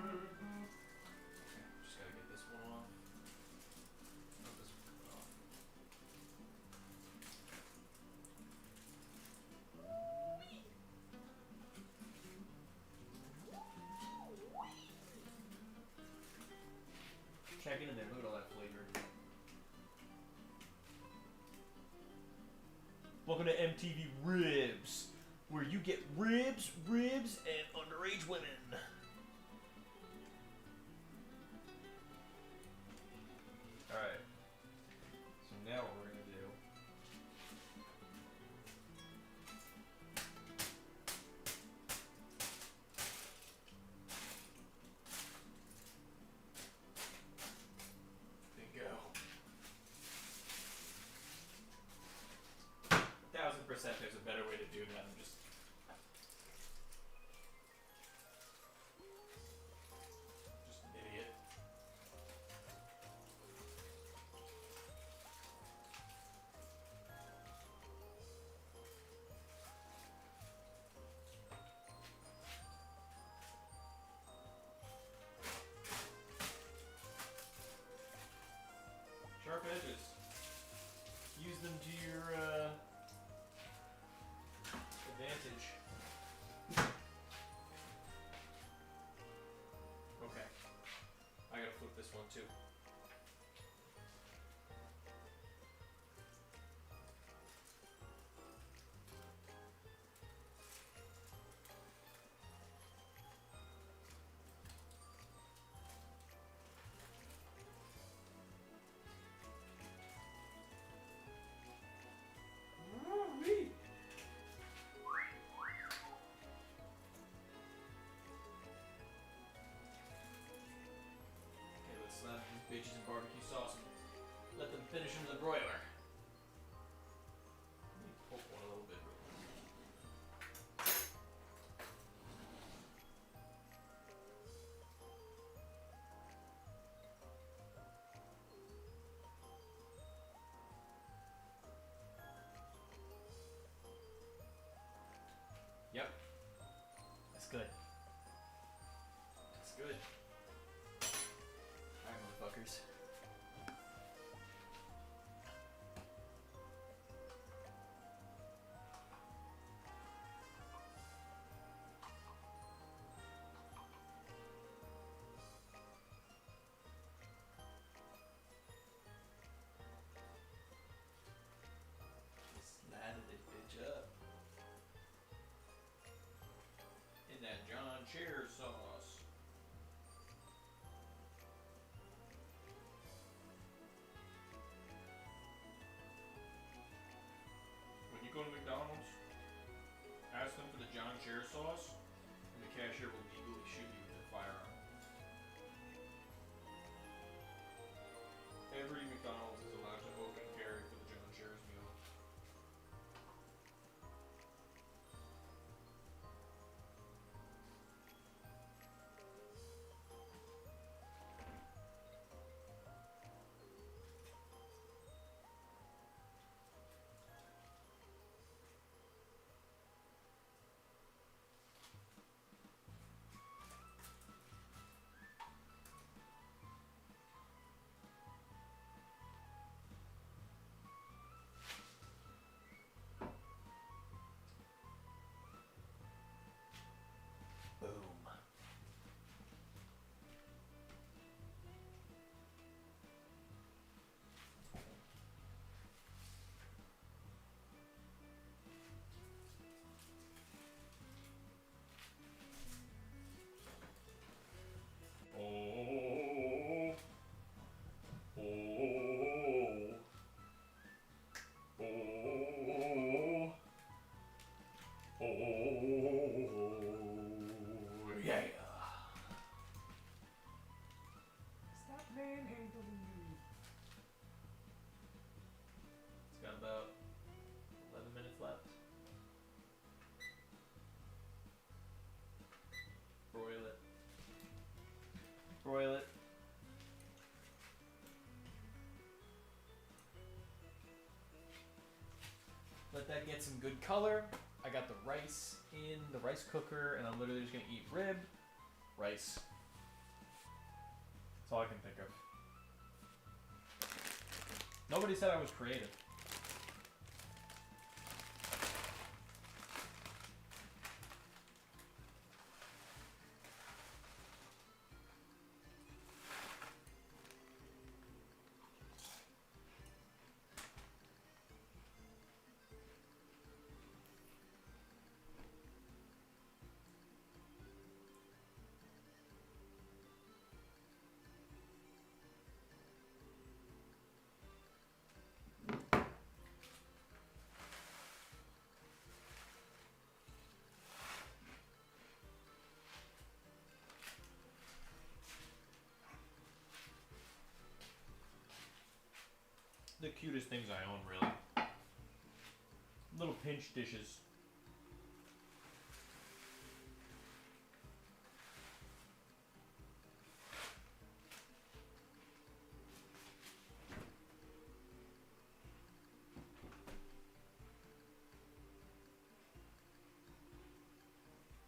Okay, just gotta get this one off. Oh, this one off. Checking in there, look at all that flavor. Welcome to MTV Ribs, where you get ribs, and underage women. Alright. So now what we're gonna do. Bingo. 1000% there's a better way to do that than just finish into the broiler. Let me poke one a little bit real quick. Yep. That's good. That's good. Alright, motherfuckers. Slatted it bitch up. In that John Chairs sauce. When you go to McDonald's, ask them for the John Chairs sauce, and the cashier will legally shoot you with a firearm. Every McDonald's is allowed to open carry for the John Chairs meal. Boom. Oh. Oh. Oh. Oh. Yeah. Stop manhandling me. It's got about 11 minutes left. Broil it. Broil it. Let that get some good color. I got the rice in the rice cooker, and I'm literally just gonna eat rib, rice. That's all I can think of. Nobody said I was creative. The cutest things I own, really. Little pinch dishes.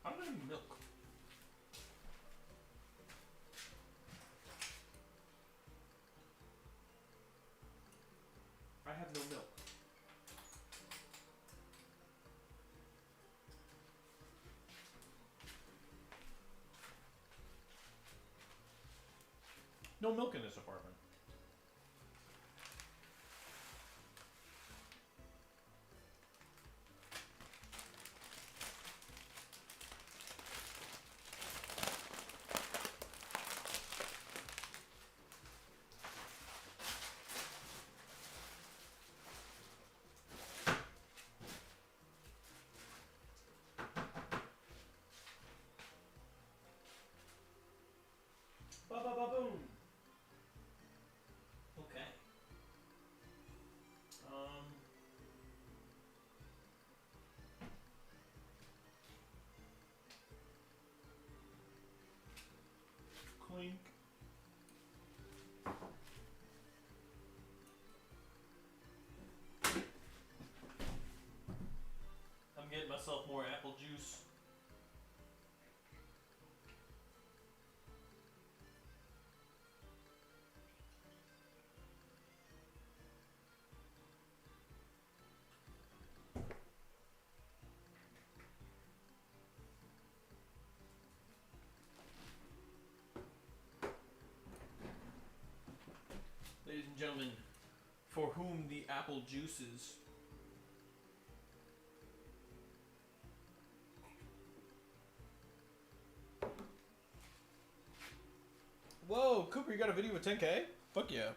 How do I have milk? I have no milk. No milk in this apartment. Ba ba ba boom. For whom the apple juices. Whoa, Cooper, you got a video with 10K? Fuck yeah.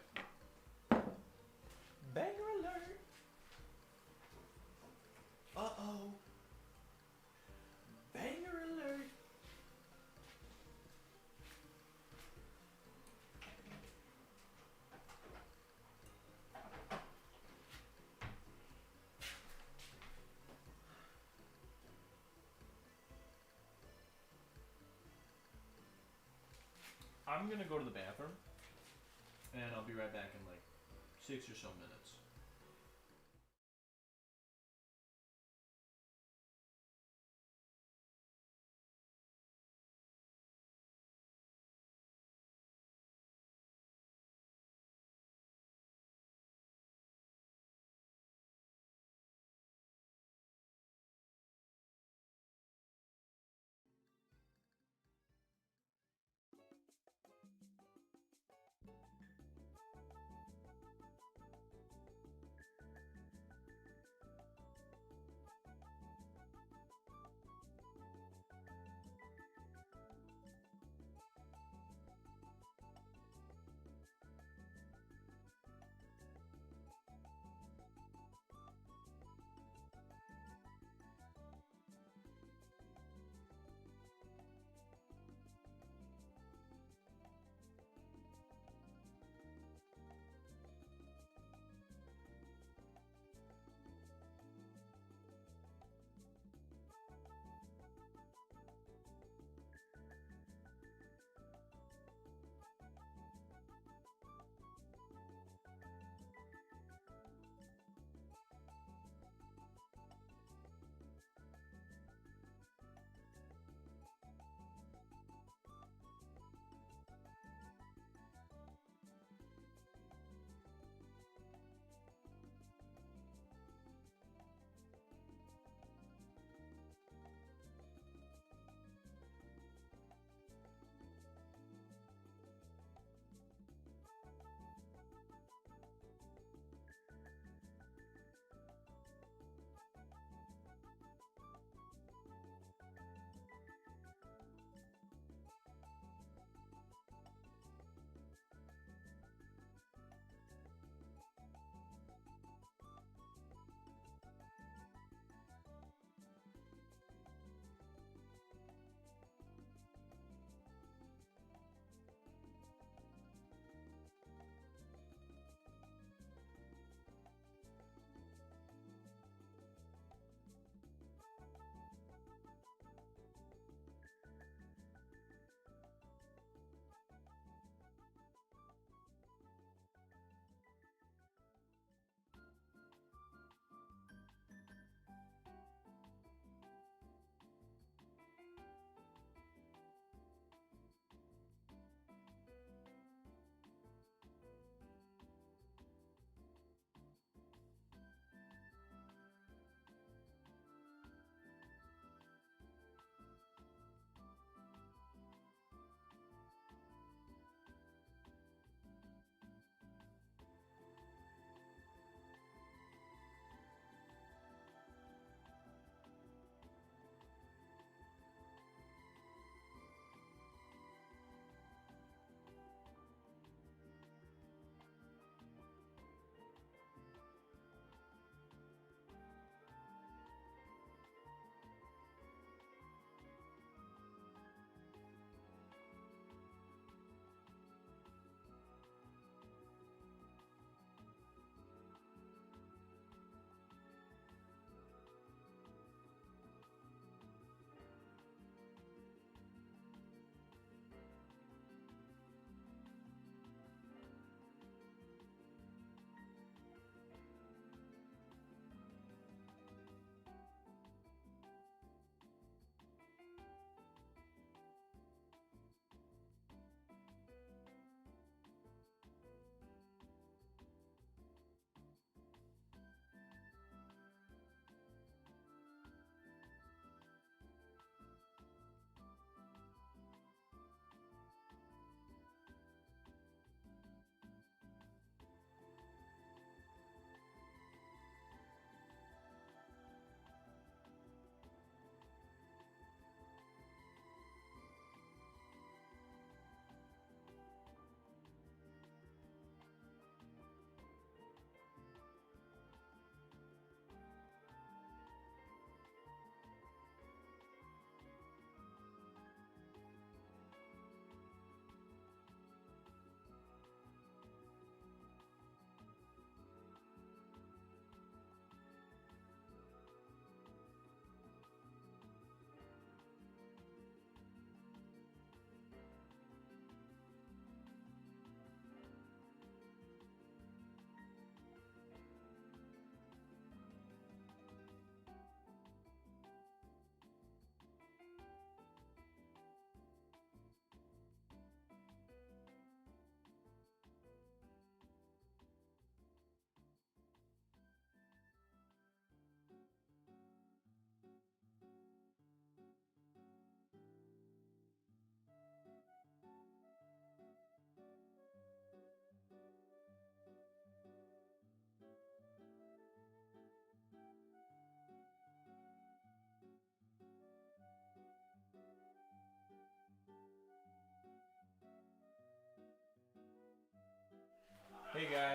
Banger alert. Uh-oh. Banger alert. I'm gonna go to the bathroom, and I'll be right back in like 6 or so minutes.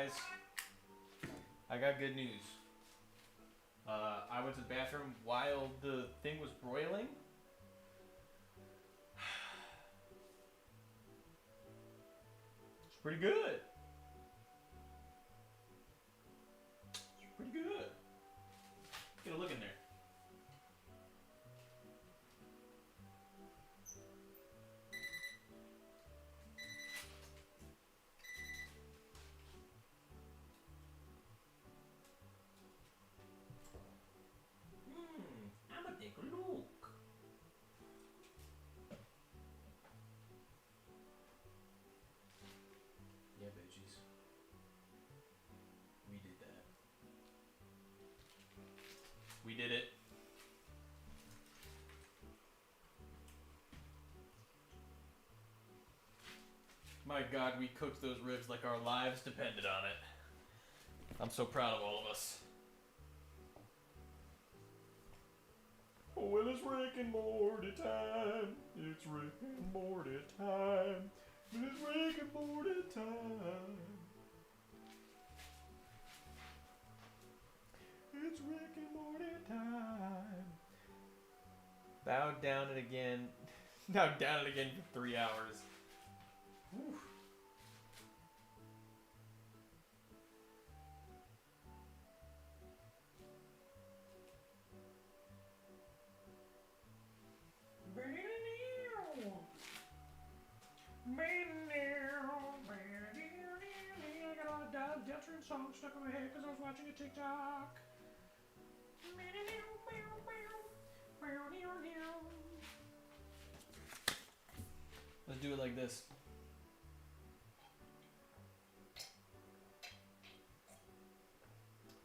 guys. I got good news. I went to the bathroom while the thing was broiling. It's pretty good. It's pretty good. Get a look in there. I'm gonna take a look. Yeah, bitches. We did that. We did it. My God, we cooked those ribs like our lives depended on it. I'm so proud of all of us. Oh, well, it's Rick and Morty time. It's Rick and Morty time. It's Rick and Morty time. It's Rick and Morty time. Bowed down it again. Now down it again for 3 hours. Whew. I got all the Deltron songs stuck in my head because I was watching a TikTok. Let's do it like this.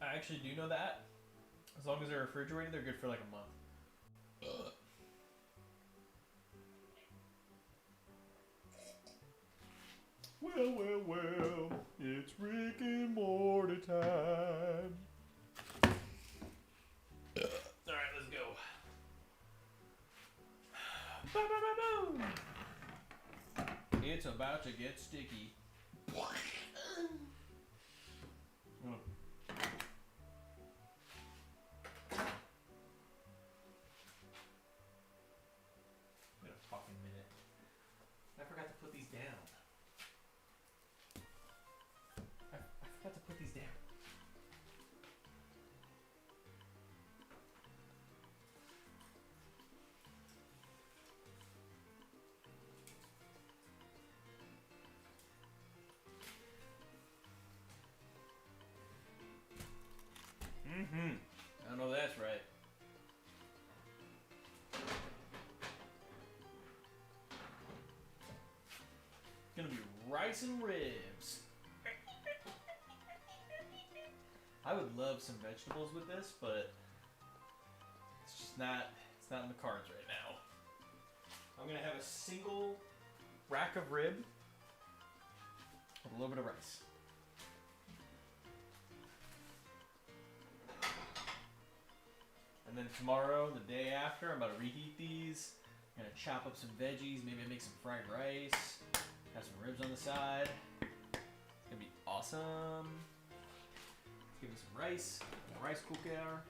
I actually do know that. As long as they're refrigerated, they're good for like a month. Well, it's Rick and Morty time. Alright, let's go. Boom. It's about to get sticky. Wait a fucking minute. I forgot to put these down. I forgot to put these down. I know that's right. It's gonna be rice and ribs. I would love some vegetables with this, but it's just not in the cards right now. I'm gonna have a single rack of rib with a little bit of rice. And then tomorrow, the day after, I'm about to reheat these. I'm gonna chop up some veggies, maybe make some fried rice, have some ribs on the side. It's gonna be awesome. Let's give me some rice, rice cooker.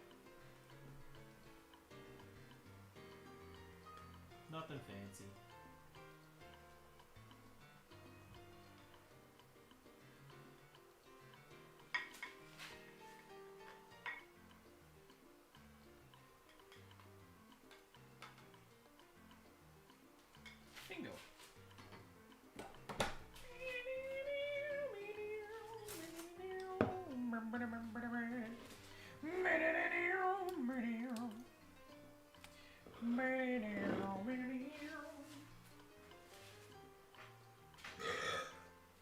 Nothing fancy. Bingo.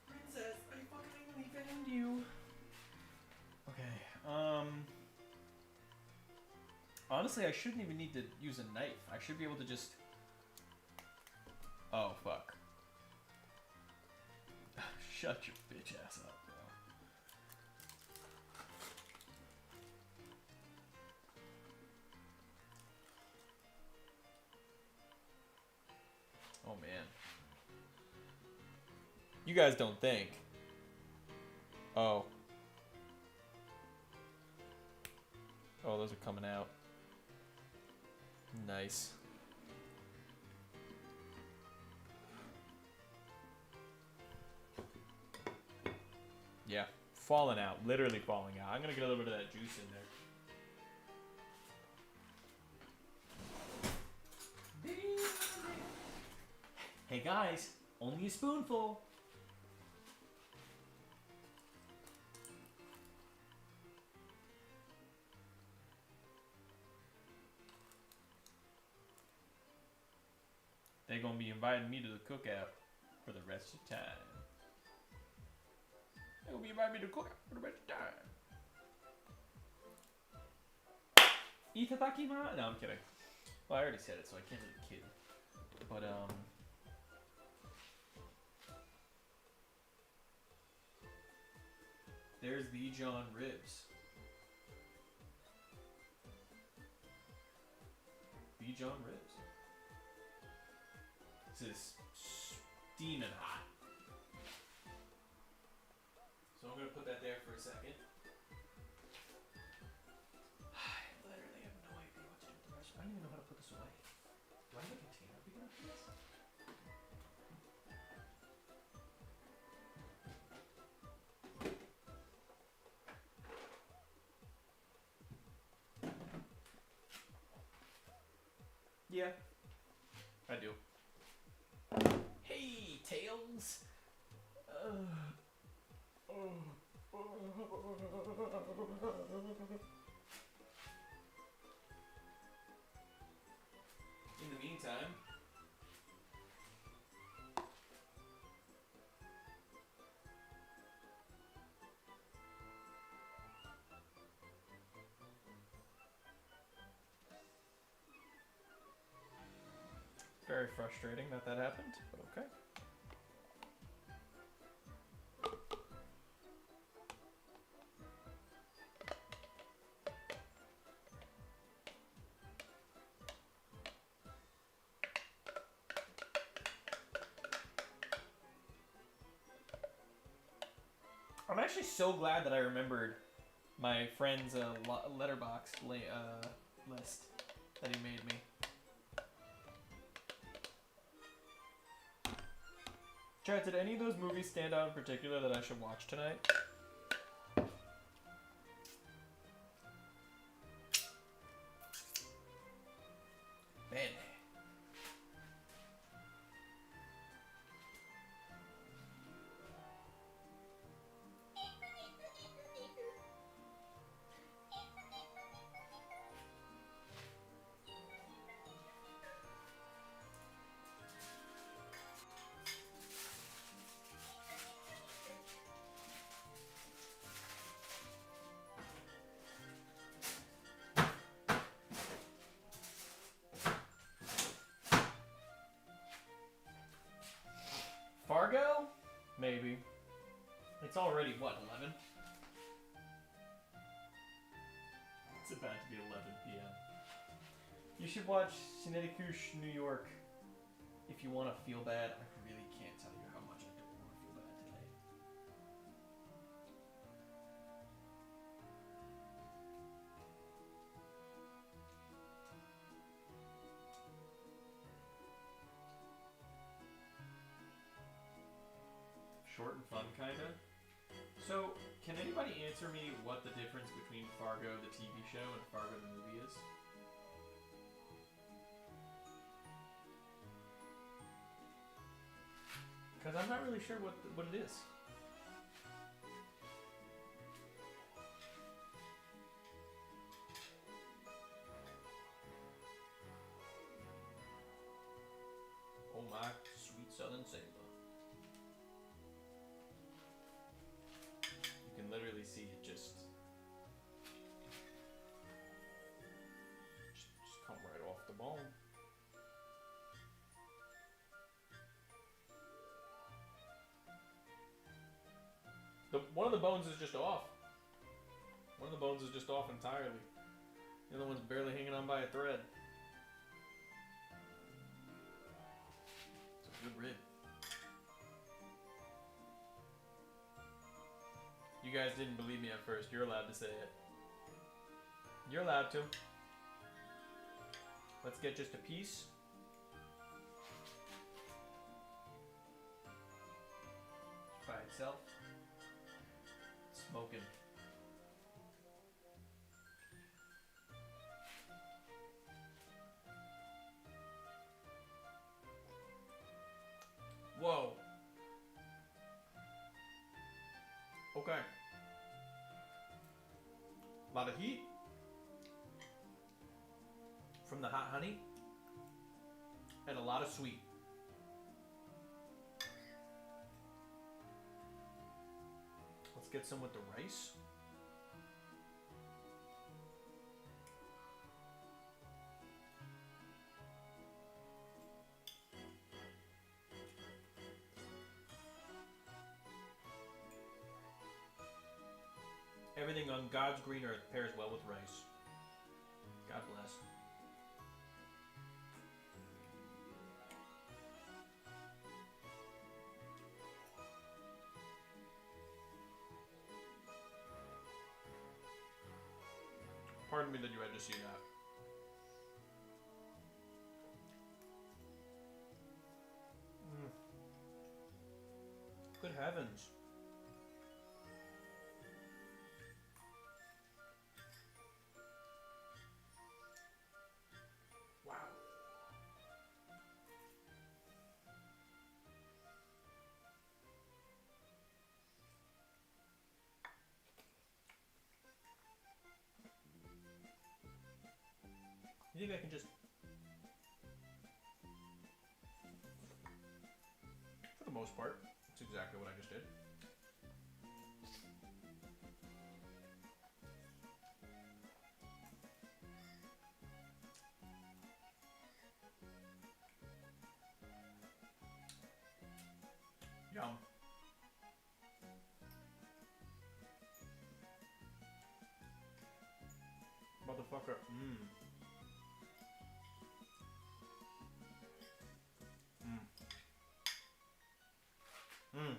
Princess, I fucking found you. Okay, honestly, I shouldn't even need to use a knife. I should be able to just... Oh, fuck. Shut your bitch ass up, bro. Oh, man. You guys don't think. Oh, Oh, those are coming out. Nice. Yeah, falling out. Literally falling out. I'm gonna get a little bit of that juice in there. Hey guys, only a spoonful. They're gonna be inviting me to the cookout for the rest of the time. They're gonna be inviting me to the cookout for the rest of the time. Itadakimasu? No, I'm kidding. Well, I already said it, so I can't really kid. But, there's the John ribs. The John ribs. This is steaming hot. So I'm gonna put that there for a second. I literally have no idea what to do with the rest. I don't even know how to put this away. Do I have a container big enough for this? Yeah, I do. Hey, Tails! In the meantime, very frustrating that that happened, but okay. I'm actually so glad that I remembered my friend's letterbox list that he made me. Chat, did any of those movies stand out in particular that I should watch tonight? Man. Fargo? Maybe. It's already, what, 11? It's about to be 11 p.m. You should watch Synecdoche, New York if you want to feel bad. I really can't tell you how much I don't want to feel bad tonight. Short and fun, kinda. So, can anybody answer me what the difference between Fargo, the TV show, and Fargo, the movie is? Because I'm not really sure what it is. Oh my sweet southern sailor. You can literally see it just come right off the bone. One of the bones is just off. One of the bones is just off entirely. The other one's barely hanging on by a thread. It's a good rib. You guys didn't believe me at first. You're allowed to say it. You're allowed to. Let's get just a piece. By itself. Smoking. Whoa. Okay. A lot of heat from the hot honey and a lot of sweet. Let's get some with the rice. Everything on God's green earth pairs well with rice. God bless. Pardon me that you had to see that. Good heavens. Wow. You think I can just... For the most part, that's exactly what I just did. Yum. Motherfucker. Mmm. Mmm.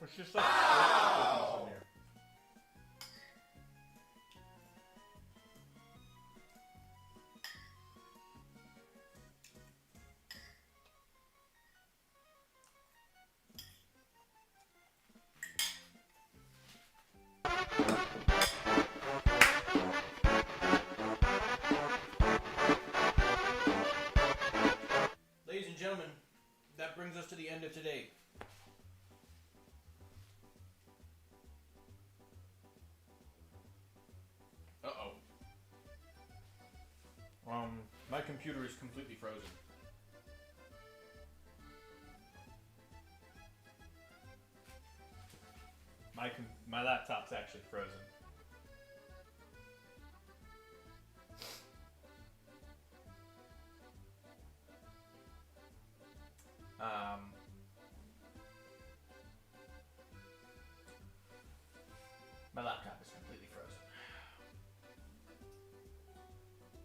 It's just like in here. Ladies and gentlemen, that brings us to the end of today. Uh-oh. My computer is completely frozen. My laptop's actually frozen.